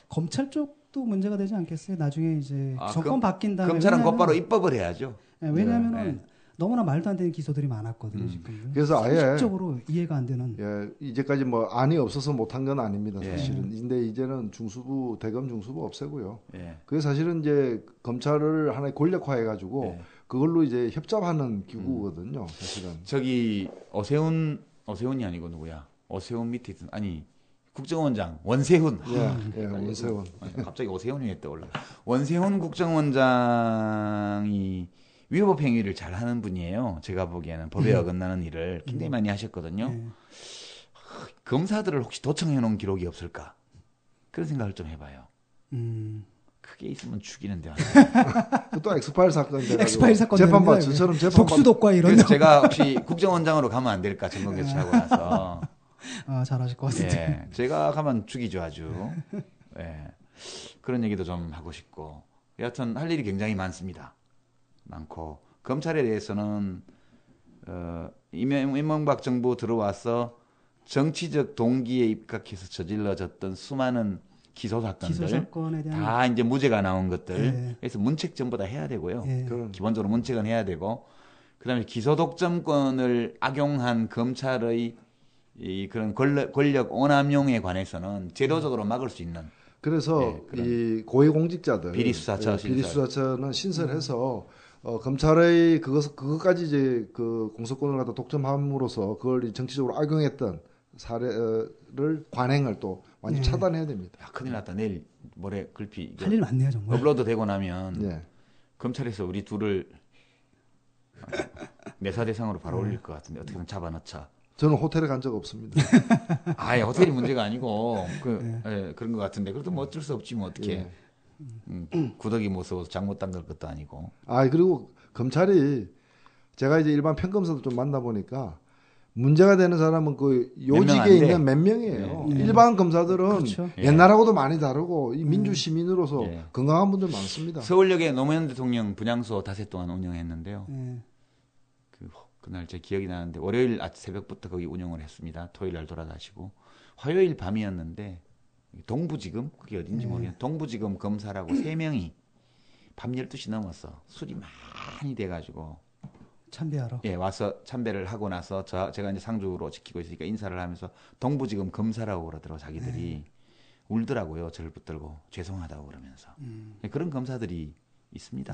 검찰 쪽도 문제가 되지 않겠어요? 나중에 이제 정권 바뀐 다음에. 검찰은 곧바로 입법을 해야죠. 왜냐하면 너무나 말도 안 되는 기소들이 많았거든요. 지금. 그래서 아예 상식적으로 이해가 안 되는. 예, 이제까지 뭐 안이 없어서 못한 건 아닙니다. 사실은. 근데 이제는 중수부 대검 중수부 없애고요. 그게 사실은 이제 검찰을 하나의 권력화해가지고 그걸로 이제 협잡하는 기구거든요. 사실은. 저기 오세훈이 아니고 누구야? 오세훈 밑에 있던 아니. 국정원장 원세훈. 원세훈. 갑자기 오세훈이 왜 떠올라? 원세훈 국정원장이 위법 행위를 잘 하는 분이에요. 제가 보기에는 법에 어긋나는 일을 굉장히 많이 하셨거든요. 검사들을 혹시 도청해 놓은 기록이 없을까? 그런 생각을 좀 해봐요. 그게 있으면 죽이는데. 또 엑스파일 사건 엑스파일 사건 재판받 저처럼 독수독과 이런. 그래서 제가 혹시 국정원장으로 가면 안 될까? 전공 교체하고 나서. 잘하실 것 같은데. 제가 가면 죽이죠, 아주. 그런 얘기도 좀 하고 싶고. 여하튼 할 일이 굉장히 많습니다. 많고. 검찰에 대해서는, 이명박 정부 들어와서 정치적 동기에 입각해서 저질러졌던 수많은 기소 사건들. 다 이제 무죄가 나온 것들. 그래서 문책 전부 다 해야 되고요. 기본적으로 문책은 해야 되고. 그 다음에 기소 독점권을 악용한 검찰의 그런 권력 오남용에 관해서는 제도적으로 막을 수 있는. 그래서 이 고위공직자들 비리수사처는 신설해서 검찰의 그것까지 이제 그 공소권을 갖다 독점함으로써 그걸 정치적으로 악용했던 사례를 관행을 또 완전 차단해야 됩니다. 큰일 났다. 내일 모레 글피 할 일 많네요 정말. 업로드 되고 나면 검찰에서 우리 둘을 내사 대상으로 바로 올릴 것 같은데 어떻게든 잡아넣자. 저는 호텔에 간 적 없습니다. 아예 호텔이 문제가 아니고 그런 것 같은데 그래도 뭐 어쩔 수 없지 뭐 어떻게 구더기 못 써서 장 못 담글 것도 아니고. 그리고 검찰이 제가 이제 일반 평검사도 좀 만나 보니까 문제가 되는 사람은 그 요직에 있는 몇 명이에요. 일반 검사들은 옛날하고도 많이 다르고 이 민주 시민으로서 건강한 분들 많습니다. 서울역에 노무현 대통령 분향소 닷새 동안 운영했는데요. 그날 제 기억이 나는데 월요일 새벽부터 거기 운영을 했습니다. 토요일 날 돌아가시고 화요일 밤이었는데 동부지검 그게 어딘지 모르겠는데 동부지검 검사라고 3명이 밤 12시 넘었어 술이 많이 돼가지고 참배하러 와서 참배를 하고 나서 제가 이제 상주로 지키고 있으니까 인사를 하면서 동부지검 검사라고 그러더라고 자기들이 울더라고요. 저를 붙들고 죄송하다고 그러면서 그런 검사들이 있습니다.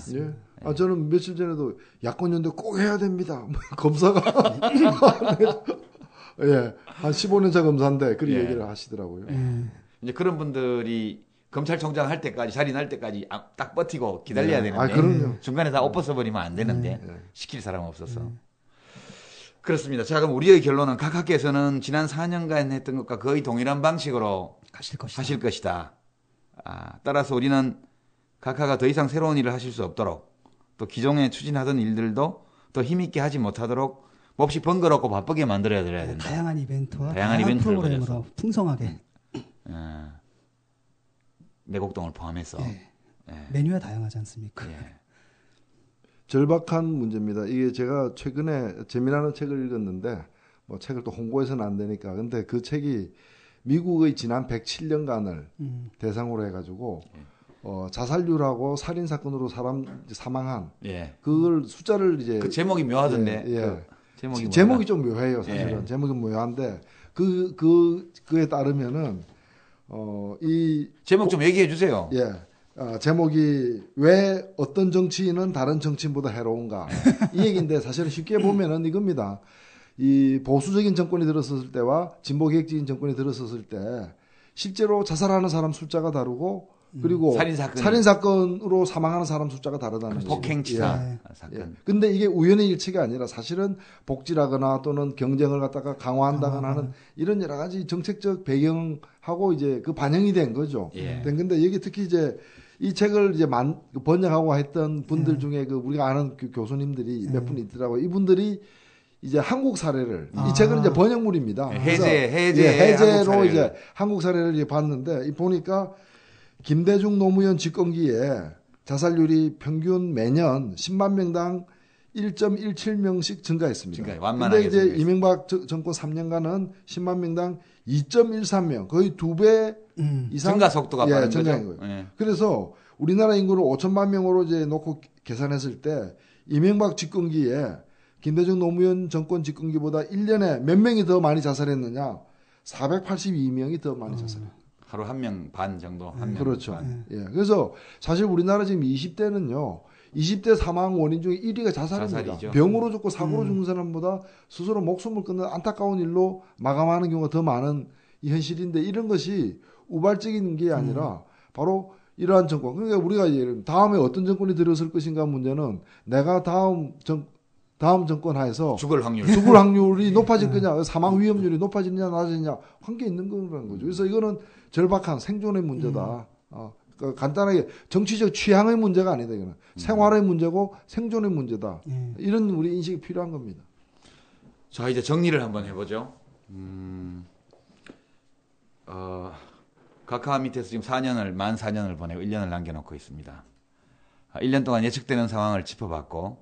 저는 며칠 전에도 야권연대 꼭 해야 됩니다. 검사가 한 15년차 검사인데 그런 얘기를 하시더라고요. 이제 그런 분들이 검찰총장 할 때까지 자리 날 때까지 딱 버티고 기다려야 되는데 그럼요. 중간에 다 엎어서 버리면 안 되는데 시킬 사람 없어서 그렇습니다. 자 그럼 우리의 결론은 각 학교에서는 지난 4년간 했던 것과 거의 동일한 방식으로 하실 것이다. 따라서 우리는 각하가 더 이상 새로운 일을 하실 수 없도록 또 기존에 추진하던 일들도 더 힘있게 하지 못하도록 몹시 번거롭고 바쁘게 만들어야 된다. 다양한 이벤트와 다양한 프로그램으로 풍성하게 내곡동을 포함해서 메뉴가 다양하지 않습니까? 절박한 문제입니다. 이게 제가 최근에 재미나는 책을 읽었는데 뭐 책을 또 홍보해서는 안 되니까 근데 그 책이 미국의 지난 107년간을 대상으로 해가지고 자살률하고 살인 사건으로 사람 사망한 그걸 숫자를 이제 그 제목이 묘하던데 제목이 좀 묘해요 사실은 제목이 묘한데 그에 따르면은 이 제목 좀 얘기해 주세요. 제목이 왜 어떤 정치인은 다른 정치인보다 해로운가 이 얘기인데 사실은 쉽게 보면은 이겁니다. 이 보수적인 정권이 들어섰을 때와 진보개혁적인 정권이 들어섰을 때 실제로 자살하는 사람 숫자가 다르고 그리고 살인 사건으로 사망하는 사람 숫자가 다르다는 거죠. 폭행치사 사건. 근데 이게 우연의 일치가 아니라 사실은 복지라거나 또는 경쟁을 갖다가 강화한다거나 하는 이런 여러 가지 정책적 배경하고 이제 그 반영이 된 거죠. 근데 여기 특히 이제 이 책을 이제 번역하고 했던 분들 중에 그 우리가 아는 그 교수님들이 몇 분 있더라고요. 이분들이 이제 한국 사례를 이 책은 이제 번역물입니다. 해제로 이제 한국 사례를 이제 봤는데 보니까 김대중 노무현 집권기에 자살률이 평균 매년 10만 명당 1.17명씩 증가했습니다. 그런데 이제 이명박 정권 3년간은 10만 명당 2.13명, 거의 2배 이상 증가 속도가 빠른 증가한 거죠. 거예요. 그래서 우리나라 인구를 5천만 명으로 이제 놓고 계산했을 때 이명박 집권기에 김대중 노무현 정권 집권기보다 1년에 몇 명이 더 많이 자살했느냐? 482명이 더 많이 자살했어요. 하루 1명 반 정도. 한 명 그렇죠. 반. 예. 그래서 사실 우리나라 지금 20대는요. 20대 사망 원인 중에 1위가 자살입니다. 자살이죠. 병으로 죽고 사고로 죽는 사람보다 스스로 목숨을 끊는 안타까운 일로 마감하는 경우가 더 많은 이 현실인데 이런 것이 우발적인 게 아니라 바로 이러한 정권. 그러니까 우리가 예를 들면 다음에 어떤 정권이 들어설 것인가 문제는 내가 다음 정권 하에서 죽을 확률이 높아질 거냐, 사망 위험률이 높아지느냐, 낮아지느냐 관계 있는 거라는 거죠. 그래서 이거는 절박한 생존의 문제다. 그러니까 간단하게 정치적 취향의 문제가 아니다. 이거는 생활의 문제고 생존의 문제다. 이런 우리 인식이 필요한 겁니다. 자, 이제 정리를 한번 해보죠. 각하 밑에서 지금 만 4년을 보내고 1년을 남겨놓고 있습니다. 1년 동안 예측되는 상황을 짚어봤고,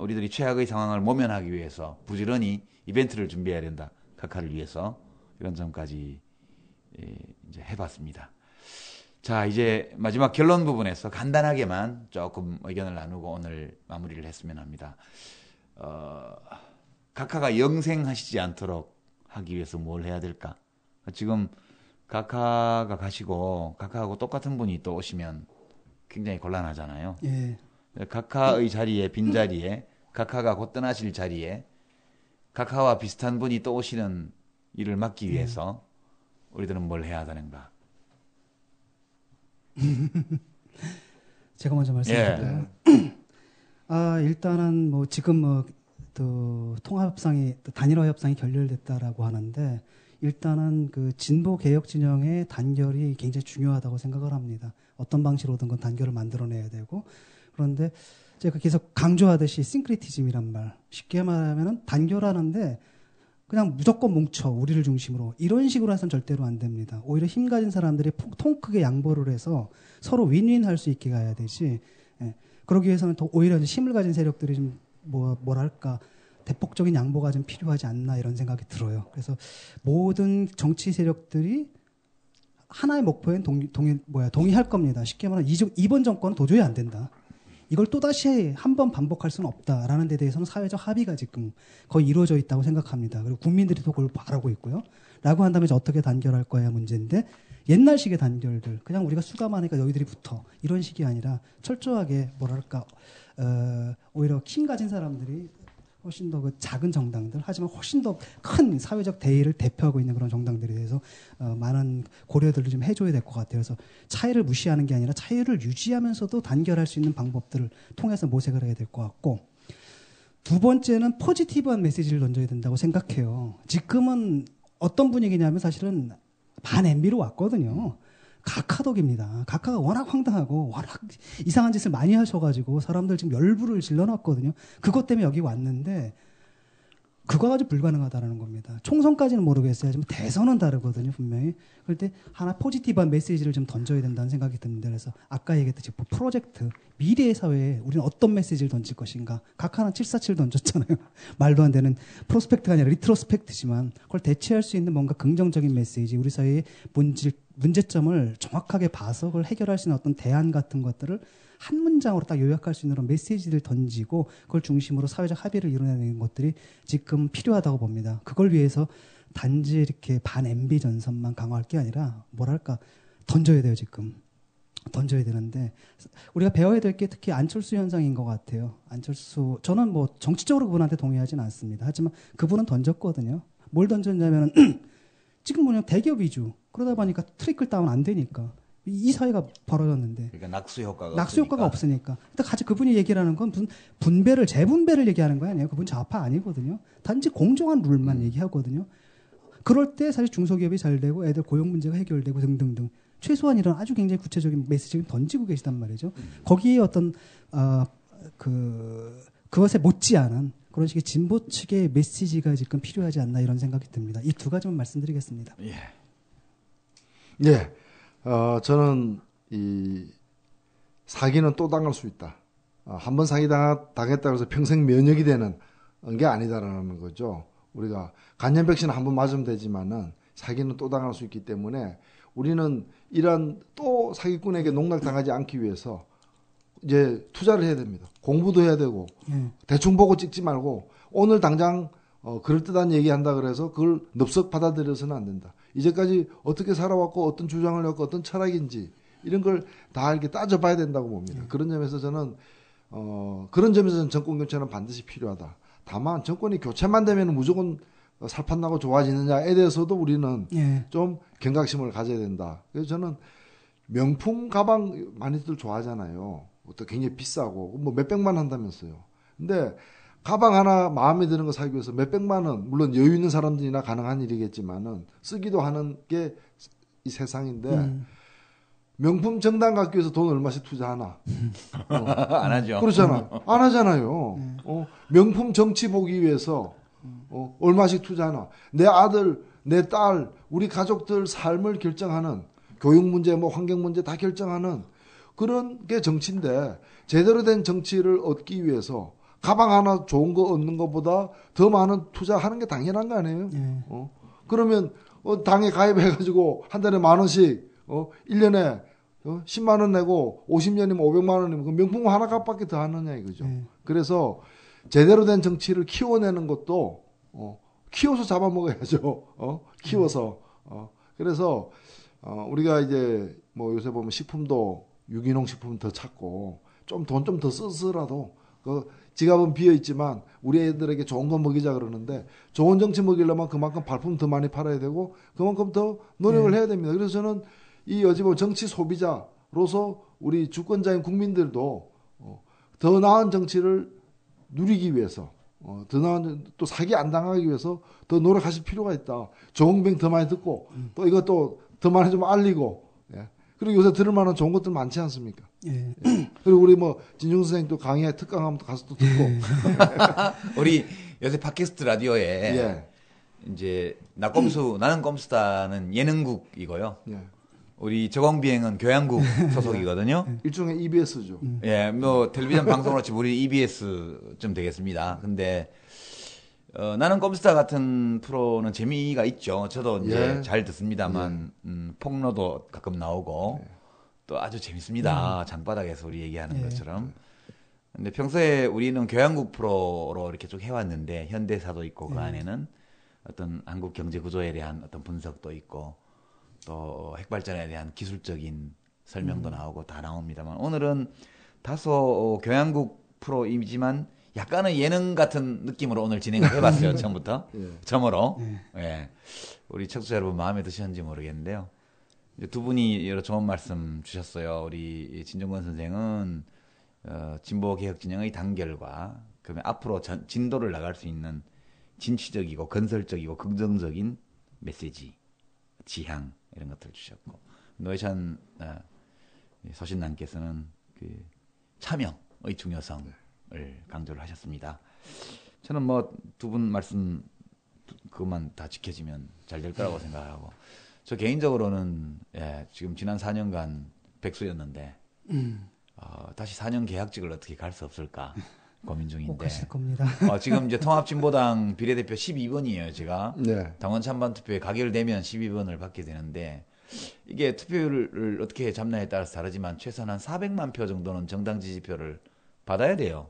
우리들이 최악의 상황을 모면하기 위해서 부지런히 이벤트를 준비해야 된다. 각하를 위해서. 이런 점까지 이제 해봤습니다. 자, 이제 마지막 결론 부분에서 간단하게만 조금 의견을 나누고 오늘 마무리를 했으면 합니다. 각하가 영생하시지 않도록 하기 위해서 뭘 해야 될까? 지금 각하가 가시고 각하하고 똑같은 분이 또 오시면 굉장히 곤란하잖아요. 예. 각하의 자리에, 빈자리에, 각하가 곧 떠나실 자리에 각하와 비슷한 분이 또 오시는 일을 막기 위해서 우리들은 뭘 해야 하는가? 제가 먼저 말씀드릴까요? 일단은 뭐 지금 또 통합협상이, 또 단일화 협상이 결렬됐다라고 하는데 일단은 그 진보 개혁 진영의 단결이 굉장히 중요하다고 생각을 합니다. 어떤 방식으로든 건 단결을 만들어내야 되고, 그런데 제가 계속 강조하듯이 싱크리티즘이란 말, 쉽게 말하면은 단결하는데 그냥 무조건 뭉쳐 우리를 중심으로 이런 식으로 해서는 절대로 안 됩니다. 오히려 힘 가진 사람들이 통 크게 양보를 해서 서로 윈윈할 수 있게 가야 되지. 그러기 위해서는 더 오히려 이제 힘을 가진 세력들이 좀 뭐랄까 대폭적인 양보가 좀 필요하지 않나 이런 생각이 들어요. 그래서 모든 정치 세력들이 하나의 목표엔 동의할 겁니다. 쉽게 말하면 이번 정권은 도저히 안 된다. 이걸 또다시 한 번 반복할 수는 없다라는 데 대해서는 사회적 합의가 지금 거의 이루어져 있다고 생각합니다. 그리고 국민들이 또 그걸 바라고 있고요. 라고 한다면 이제 어떻게 단결할 거야 문제인데, 옛날식의 단결들, 그냥 우리가 수감하니까 너희들이 붙어 이런 식이 아니라 철저하게 오히려 힘 가진 사람들이 훨씬 더 그 작은 정당들, 하지만 훨씬 더 큰 사회적 대의를 대표하고 있는 그런 정당들에 대해서 많은 고려들을 좀 해줘야 될 것 같아요. 그래서 차이를 무시하는 게 아니라 차이를 유지하면서도 단결할 수 있는 방법들을 통해서 모색을 해야 될 것 같고, 두 번째는 포지티브한 메시지를 던져야 된다고 생각해요. 지금은 어떤 분위기냐면 사실은 반 MB로 왔거든요. 각하덕입니다. 각하가 워낙 황당하고 워낙 이상한 짓을 많이 하셔가지고 사람들 지금 열불을 질러놨거든요. 그것 때문에 여기 왔는데 그거 가지고 불가능하다는 겁니다. 총선까지는 모르겠어요. 하지만 대선은 다르거든요, 분명히. 그럴 때 하나 포지티브한 메시지를 좀 던져야 된다는 생각이 듭니다. 그래서 아까 얘기했듯이 프로젝트, 미래의 사회에 우리는 어떤 메시지를 던질 것인가. 각하는 747 던졌잖아요. 말도 안 되는 프로스펙트가 아니라 리트로스펙트지만 그걸 대체할 수 있는 뭔가 긍정적인 메시지, 우리 사회의 문제점을 정확하게 봐서 그걸 해결할 수 있는 어떤 대안 같은 것들을 한 문장으로 딱 요약할 수 있는 그런 메시지를 던지고 그걸 중심으로 사회적 합의를 이뤄내는 것들이 지금 필요하다고 봅니다. 그걸 위해서 단지 이렇게 반 MB 전선만 강화할 게 아니라 던져야 돼요. 지금 던져야 되는데 우리가 배워야 될 게 특히 안철수 현상인 것 같아요. 안철수, 저는 뭐 정치적으로 그분한테 동의하지는 않습니다. 하지만 그분은 던졌거든요. 뭘 던졌냐면 지금 뭐냐, 대기업 위주, 그러다 보니까 트리클 다운 안 되니까 이 사회가 벌어졌는데. 그러니까 낙수 효과가 없으니까. 일단 같이 그분이 얘기를 하는 건 무슨 재분배를 얘기하는 거 아니에요. 그분 좌파 아니거든요. 단지 공정한 룰만 얘기하거든요. 그럴 때 사실 중소기업이 잘 되고 애들 고용 문제가 해결되고 등등등. 최소한 이런 아주 굉장히 구체적인 메시지를 던지고 계시단 말이죠. 거기에 어떤 그것에 못지않은 그런 식의 진보 측의 메시지가 지금 필요하지 않나 이런 생각이 듭니다. 이 두 가지만 말씀드리겠습니다. 예. 저는 이 사기는 또 당할 수 있다. 한번 사기 당했다고 해서 평생 면역이 되는 게 아니다라는 거죠. 우리가 간염 백신 한번 맞으면 되지만은 사기는 또 당할 수 있기 때문에 우리는 이런 또 사기꾼에게 농락당하지 않기 위해서 이제 투자를 해야 됩니다. 공부도 해야 되고 대충 보고 찍지 말고 오늘 당장 그럴듯한 얘기한다 그래서 그걸 넙석 받아들여서는 안 된다. 이제까지 어떻게 살아왔고 어떤 주장을 했고 어떤 철학인지 이런 걸 다 이렇게 따져봐야 된다고 봅니다. 그런 점에서 저는 정권 교체는 반드시 필요하다. 다만 정권이 교체만 되면 무조건 살판나고 좋아지느냐에 대해서도 우리는 좀 경각심을 가져야 된다. 그래서 저는 명품 가방 많이들 좋아하잖아요. 또 굉장히 비싸고 뭐 몇백만 한다면서요. 근데 가방 하나 마음에 드는 거 사기 위해서 몇백만 원, 물론 여유 있는 사람들이나 가능한 일이겠지만은 쓰기도 하는 게 이 세상인데 명품 정당 갖기 위해서 돈 얼마씩 투자하나? 안 하죠. 그렇잖아. 안 하잖아요. 명품 정치 보기 위해서 얼마씩 투자하나? 내 아들, 내 딸, 우리 가족들 삶을 결정하는 교육 문제, 뭐 환경 문제 다 결정하는 그런 게 정치인데 제대로 된 정치를 얻기 위해서 가방 하나 좋은 거 얻는 것보다 더 많은 투자하는 게 당연한 거 아니에요? 그러면 당에 가입해가지고 한 달에 10,000원씩 1년에 10만 원 내고 50년이면 500만 원이면 그 명품 하나 값밖에 더 하느냐 이거죠. 그래서 제대로 된 정치를 키워내는 것도 키워서 잡아먹어야죠. 키워서. 그래서 우리가 이제 뭐 요새 보면 식품도 유기농 식품 더 찾고 좀 돈 좀 더 써서라도 그 지갑은 비어 있지만 우리 애들에게 좋은 거 먹이자 그러는데 좋은 정치 먹이려면 그만큼 발품 더 많이 팔아야 되고 그만큼 더 노력을 해야 됩니다. 그래서 저는 이 어찌 보면 정치 소비자로서 우리 주권자인 국민들도 더 나은 정치를 누리기 위해서 더 나은 또 사기 안 당하기 위해서 더 노력하실 필요가 있다. 좋은 더 많이 듣고 또 이것도 더 많이 좀 알리고 그리고 요새 들을 만한 좋은 것들 많지 않습니까? 그리고 우리 뭐 진중 선생님 또 강의에 특강하면 또 가서 또 듣고 우리 요새 팟캐스트 라디오에 이제 나는 꼼수다는 예능국이고요. 우리 저공비행은 교양국 소속이거든요. 일종의 EBS죠. 예, 뭐 텔레비전 방송으로 치면 우리 EBS쯤 되겠습니다. 근데 나는 꼼수다 같은 프로는 재미가 있죠. 저도 이제 잘 듣습니다만 폭로도 가끔 나오고 또 아주 재밌습니다. 장바닥에서 우리 얘기하는 것처럼. 근데 평소에 우리는 교양국 프로로 이렇게 쭉 해왔는데 현대사도 있고 그 안에는 어떤 한국 경제 구조에 대한 어떤 분석도 있고 또 핵발전에 대한 기술적인 설명도 나오고 다 나옵니다만 오늘은 다소 교양국 프로이지만 약간은 예능 같은 느낌으로 오늘 진행을 해봤어요. 처음부터. 처음으로. 예. 우리 청취자 여러분 마음에 드셨는지 모르겠는데요. 이제 두 분이 여러 좋은 말씀 주셨어요. 우리 진중권 선생은 진보개혁 진영의 단결과 그러면 앞으로 진도를 나갈 수 있는 진취적이고 건설적이고 긍정적인 메시지, 지향 이런 것들을 주셨고 노회찬 서신남께서는 그 참여의 중요성을 강조를 하셨습니다. 저는 뭐 두 분 말씀 그것만 다 지켜지면 잘 될 거라고 생각하고 저 개인적으로는 지금 지난 4년간 백수였는데 다시 4년 계약직을 어떻게 갈 수 없을까 고민 중인데. 꼭 하실 겁니다. 지금 이제 통합진보당 비례대표 12번이에요, 제가. 당원 찬반 투표에 가결되면 12번을 받게 되는데 이게 투표율을 어떻게 잡냐에 따라서 다르지만 최소한 한 400만 표 정도는 정당 지지표를 받아야 돼요.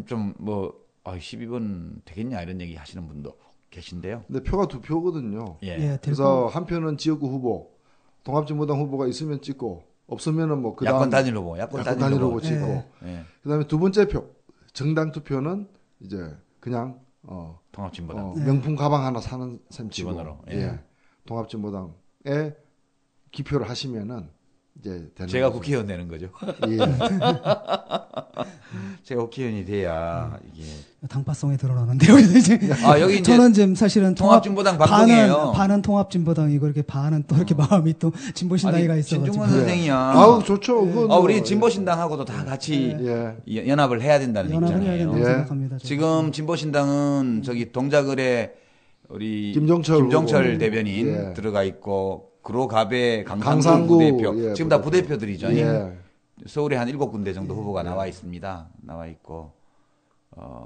좀 뭐 12번 되겠냐 이런 얘기 하시는 분도 계신데요. 근데 표가 2표거든요. 그래서 한 표는 지역구 후보, 통합진보당 후보가 있으면 찍고 없으면은 뭐 그다음 야권 단일 후보, 야권 단일 후보 찍고. 그다음에 두 번째 표 정당 투표는 이제 그냥 통합진보당 명품 가방 하나 사는 셈 치고 기본으로. 통합진보당에 기표를 하시면은 이제 되는 제가 거죠. 국회의원 되는 거죠. 제가 국회의원이 돼야 이게 당파성에 드러나는데요. 이제 여기 이제 저는 지금 사실은 통합진보당 방송이에요. 반은 통합진보당이고 이렇게 반은 또 이렇게 마음이 또 진보신당이가 있어가지고. 진중권 선생이야. 아우 좋죠. 우리 진보신당하고도 다 같이 연합을 해야 된다는 연합을 해야 입장이에요. 된다고 생각합니다. 지금 진보신당은 저기 동작을에 우리 김정철 대변인 들어가 있고 구로갑의 강상구 부대표 지금 다 부대표들이죠. 서울에 한 7군데 정도 후보가 나와 있습니다. 나와 있고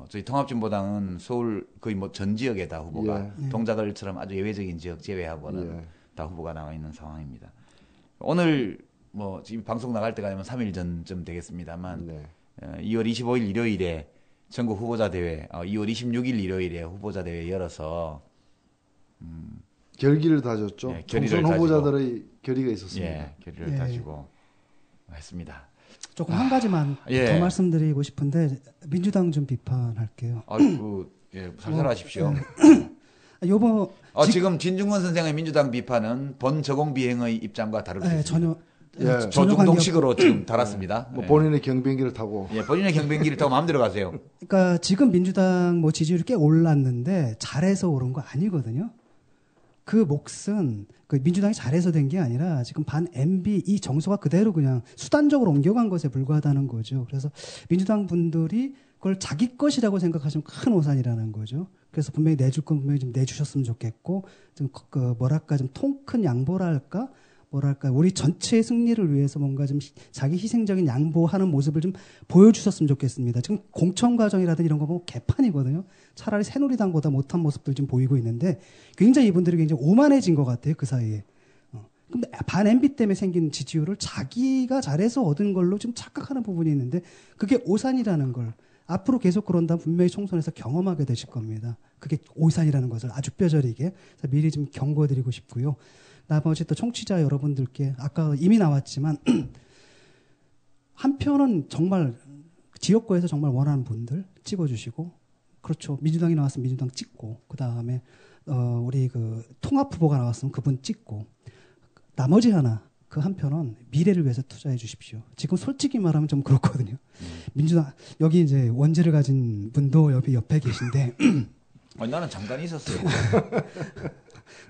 저희 통합진보당은 서울 거의 뭐 전 지역에 다 후보가 동작을처럼 아주 예외적인 지역 제외하고는 다 후보가 나와 있는 상황입니다. 오늘 뭐 지금 방송 나갈 때가 되면 3일 전쯤 되겠습니다만 네. 2월 25일 일요일에 전국 후보자 대회, 2월 26일 일요일에 후보자 대회 열어서 결기를 다졌죠. 예, 총선 후보자들의 결의가 있었습니다. 예, 결의를 다지고 했습니다. 조금 한 가지만 예. 더 말씀드리고 싶은데 민주당 좀 비판할게요. 아이고, 예, 살살하십시오. 요번 지금 진중권 선생의 민주당 비판은 본 저공 비행의 입장과 다를 수 있습니다. 전혀 조중동식으로 지금 달았습니다. 뭐 본인의 경비행기를 타고. 예, 본인의 경비행기를 타고 마음대로 가세요. 그러니까 지금 민주당 뭐 지지율이 꽤 올랐는데 잘해서 오른 거 아니거든요. 그 몫은 그 민주당이 잘해서 된 게 아니라 지금 반 MB 이 정서가 그대로 그냥 수단적으로 옮겨간 것에 불과하다는 거죠. 그래서 민주당 분들이 그걸 자기 것이라고 생각하시면 큰 오산이라는 거죠. 그래서 분명히 내줄 건 분명히 좀 내주셨으면 좋겠고 좀 좀 통 큰 양보랄까 우리 전체의 승리를 위해서 뭔가 좀 자기 희생적인 양보하는 모습을 좀 보여주셨으면 좋겠습니다. 지금 공천 과정이라든지 이런 거 보면 개판이거든요. 차라리 새누리당보다 못한 모습들 좀 보이고 있는데 굉장히 이분들이 굉장히 오만해진 것 같아요. 그 사이에. 근데 반 MB 때문에 생긴 지지율을 자기가 잘해서 얻은 걸로 좀 착각하는 부분이 있는데 그게 오산이라는 걸 앞으로 계속 그런다면 분명히 총선에서 경험하게 되실 겁니다. 그게 오산이라는 것을 아주 뼈저리게 미리 좀 경고드리고 싶고요. 나머지 또 청취자 여러분들께 아까 이미 나왔지만 한 표는 정말 지역구에서 정말 원하는 분들 찍어주시고 그렇죠. 민주당이 나왔으면 민주당 찍고 그 다음에 우리 그 통합 후보가 나왔으면 그분 찍고 나머지 하나 그 한 표는 미래를 위해서 투자해 주십시오. 지금 솔직히 말하면 좀 그렇거든요. 민주당 여기 이제 원재를 가진 분도 옆에 계신데 나는 장단이 있었어요.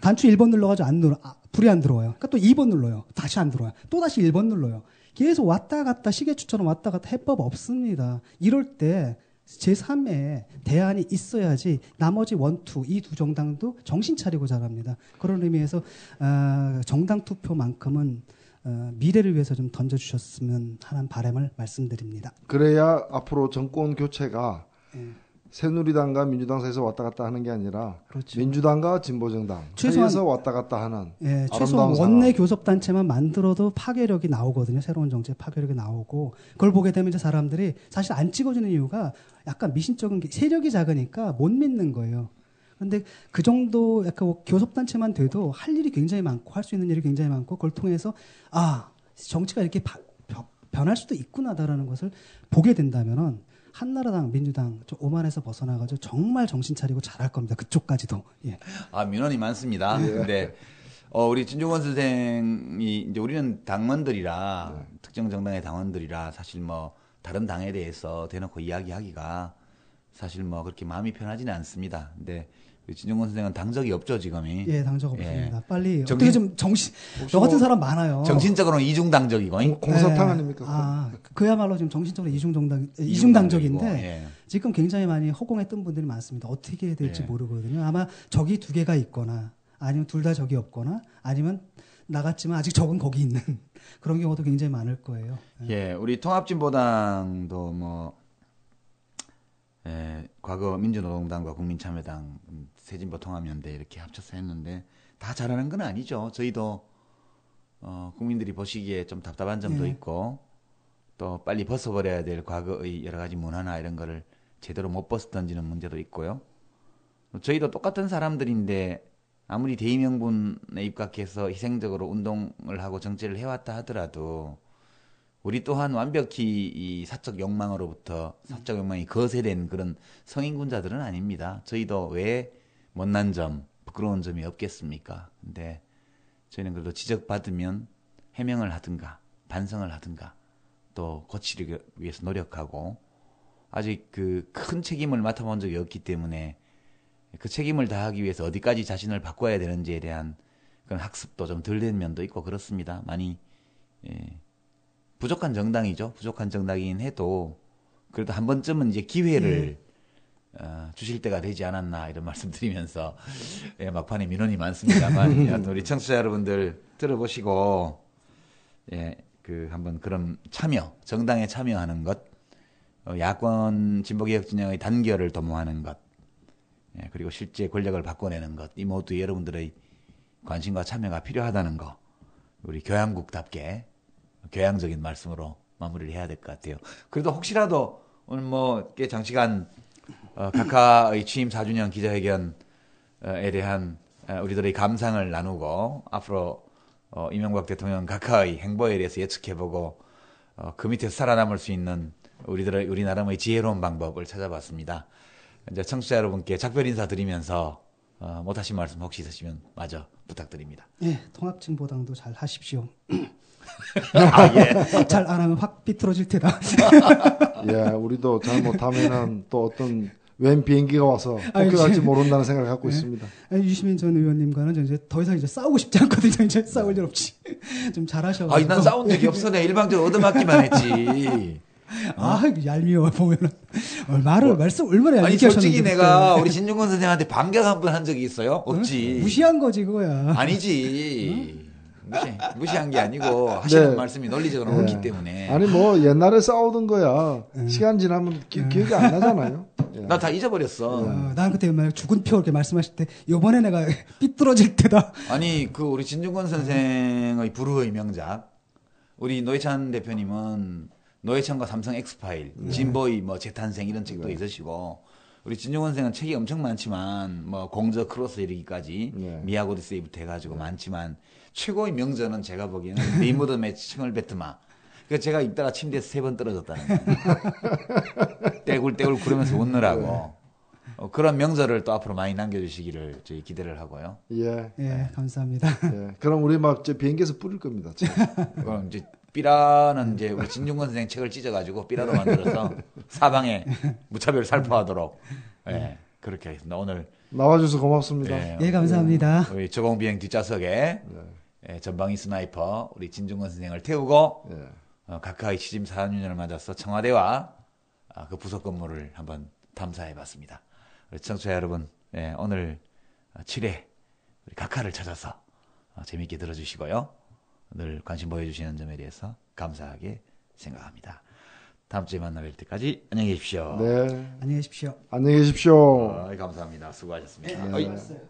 단추 1번 눌러가지고 불이 안 들어와요. 그러니까 또 2번 눌러요. 다시 안 들어와요. 또 다시 1번 눌러요. 계속 왔다 갔다 시계추처럼 왔다 갔다 해법 없습니다. 이럴 때 제3의 대안이 있어야지 나머지 원투 이 두 정당도 정신 차리고 잘합니다. 그런 의미에서 정당 투표만큼은 미래를 위해서 좀 던져주셨으면 하는 바람을 말씀드립니다. 그래야 앞으로 정권 교체가 새누리당과 민주당 사이에서 왔다 갔다 하는 게 아니라 그렇죠. 민주당과 진보정당 사이에서 왔다 갔다 하는 최소한 원내 교섭단체만 만들어도 파괴력이 나오거든요. 새로운 정책 파괴력이 나오고 그걸 보게 되면 이제 사람들이 사실 안 찍어주는 이유가 약간 미신적인 게 세력이 작으니까 못 믿는 거예요. 그런데 그 정도 약간 교섭단체만 돼도 할 일이 굉장히 많고 할 수 있는 일이 굉장히 많고 그걸 통해서 정치가 이렇게 변할 수도 있구나다라는 것을 보게 된다면은 한나라당, 민주당 좀 오만에서 벗어나가지고 정말 정신 차리고 잘할 겁니다. 그쪽까지도. 예. 민원이 많습니다. 근데 우리 진중권 선생이 이제 우리는 당원들이라 특정 정당의 당원들이라 사실 뭐 다른 당에 대해서 대놓고 이야기하기가 사실 뭐 그렇게 마음이 편하지는 않습니다. 근데 우리 진중권 선생은 당적이 없죠 지금이. 예, 당적 없습니다. 빨리 어떻게 좀 저 같은 사람 많아요. 정신적으로는 이중당적이고. 공사탕 아닙니까? 그야말로 지금 정신적으로 이중당적인데 지금 굉장히 많이 허공에 뜬 분들이 많습니다. 어떻게 해야 될지 모르거든요. 아마 적이 두 개가 있거나 아니면 둘 다 적이 없거나 아니면 나갔지만 아직 적은 거기 있는 그런 경우도 굉장히 많을 거예요. 예, 우리 통합진보당도 뭐 과거 민주노동당과 국민참여당, 새진보통합연대 이렇게 합쳐서 했는데 다 잘하는 건 아니죠. 저희도 국민들이 보시기에 좀 답답한 점도 있고 또 빨리 벗어버려야 될 과거의 여러 가지 문화나 이런 거를 제대로 못 벗어 던지는 문제도 있고요. 저희도 똑같은 사람들인데 아무리 대의명분에 입각해서 희생적으로 운동을 하고 정치를 해왔다 하더라도 우리 또한 완벽히 이 사적 욕망으로부터 사적 욕망이 거세된 그런 성인군자들은 아닙니다. 저희도 왜 못난 점, 부끄러운 점이 없겠습니까? 근데 저희는 그래도 지적받으면 해명을 하든가 반성을 하든가 또 고치기 위해서 노력하고 아직 그 큰 책임을 맡아본 적이 없기 때문에 그 책임을 다하기 위해서 어디까지 자신을 바꿔야 되는지에 대한 그런 학습도 좀 덜 된 면도 있고 그렇습니다. 많이 부족한 정당이죠. 부족한 정당이긴 해도 그래도 한 번쯤은 이제 기회를 주실 때가 되지 않았나 이런 말씀드리면서 막판에 민원이 많습니다만 우리 청취자 여러분들 들어보시고 그 한번 그런 참여, 정당에 참여하는 것, 야권 진보개혁 진영의 단결을 도모하는 것, 그리고 실제 권력을 바꿔내는 것, 이 모두 여러분들의 관심과 참여가 필요하다는 거, 우리 교양국답게 교양적인 말씀으로 마무리를 해야 될 것 같아요. 그래도 혹시라도 오늘 뭐 꽤 장시간 각하의 취임 4주년 기자회견에 대한 우리들의 감상을 나누고 앞으로 이명박 대통령 각하의 행보에 대해서 예측해보고 그 밑에서 살아남을 수 있는 우리 나름의 지혜로운 방법을 찾아봤습니다. 이제 청취자 여러분께 작별 인사 드리면서 못하신 말씀 혹시 있으시면 마저 부탁드립니다. 예, 통합진보당도 잘 하십시오. 아, 예. 잘 안 하면 확 비틀어질 테다. 예, 우리도 잘못하면은 또 어떤 웬 비행기가 와서 폭격할지 모른다는 생각을 갖고 있습니다. 유시민 전 의원님과는 이제 더 이상 이제 싸우고 싶지 않거든요. 이제 싸울 일 없이 좀 잘하셔가지고. 난 싸운 적이 없어. 내가 일방적으로 얻어맞기만 했지. 얄미워 보면은 말씀 얼마나 얄밉게 아니 하셨는데. 솔직히 내가 우리 진중권 선생한테 반격 한 번 한 적이 있어요? 없지. 무시한 거지 그거야. 아니지. 무시한 게 아니고 하시는 말씀이 논리적으로 옳기 때문에. 아니 뭐 옛날에 싸우던 거야. 시간 지나면 기억이 안 나잖아요. 나 다 잊어버렸어. 난 그때 만약 죽은 표 이렇게 말씀하실 때 이번에 내가 삐뚤어질 때다. 아니 그 우리 진중권 선생의 불후의 명작. 우리 노회찬 대표님은 노회찬과 삼성 엑스파일, 진보의 뭐 재탄생 이런 책도 있으시고 우리 진중권 선생은 책이 엄청 많지만 뭐 공저 크로스 이르기까지 미학 오디세이부터 해가지고 많지만 최고의 명저는 제가 보기에는 리무드 매치 층을베트마. 그러니까 제가 입다가 침대에서 3번 떨어졌다는 거예요. 떼굴떼굴 구르면서 웃느라고. 그런 명저를 또 앞으로 많이 남겨주시기를 저희 기대를 하고요. 예, 감사합니다. 예, 그럼 우리 막 비행기에서 뿌릴 겁니다. 그럼 이제 삐라는 이제 우리 진중권 선생 책을 찢어가지고 삐라로 만들어서 사방에 무차별 살포하도록 그렇게 하겠습니다. 오늘 나와주셔서 고맙습니다. 예, 감사합니다. 우리 저공비행 뒷좌석에 전방위 스나이퍼 우리 진중권 선생을 태우고 각하의 취임 4주년을 맞아서 청와대와 그 부속 건물을 한번 탐사해봤습니다. 우리 청취자 여러분, 오늘 7회 우리 각하를 찾아서 재미있게 들어주시고요. 늘 관심 보여주시는 점에 대해서 감사하게 생각합니다. 다음 주에 만나 뵐 때까지 안녕히 계십시오. 네. 안녕히 계십시오. 안녕히 계십시오. 감사합니다. 수고하셨습니다. 네, 고맙습니다.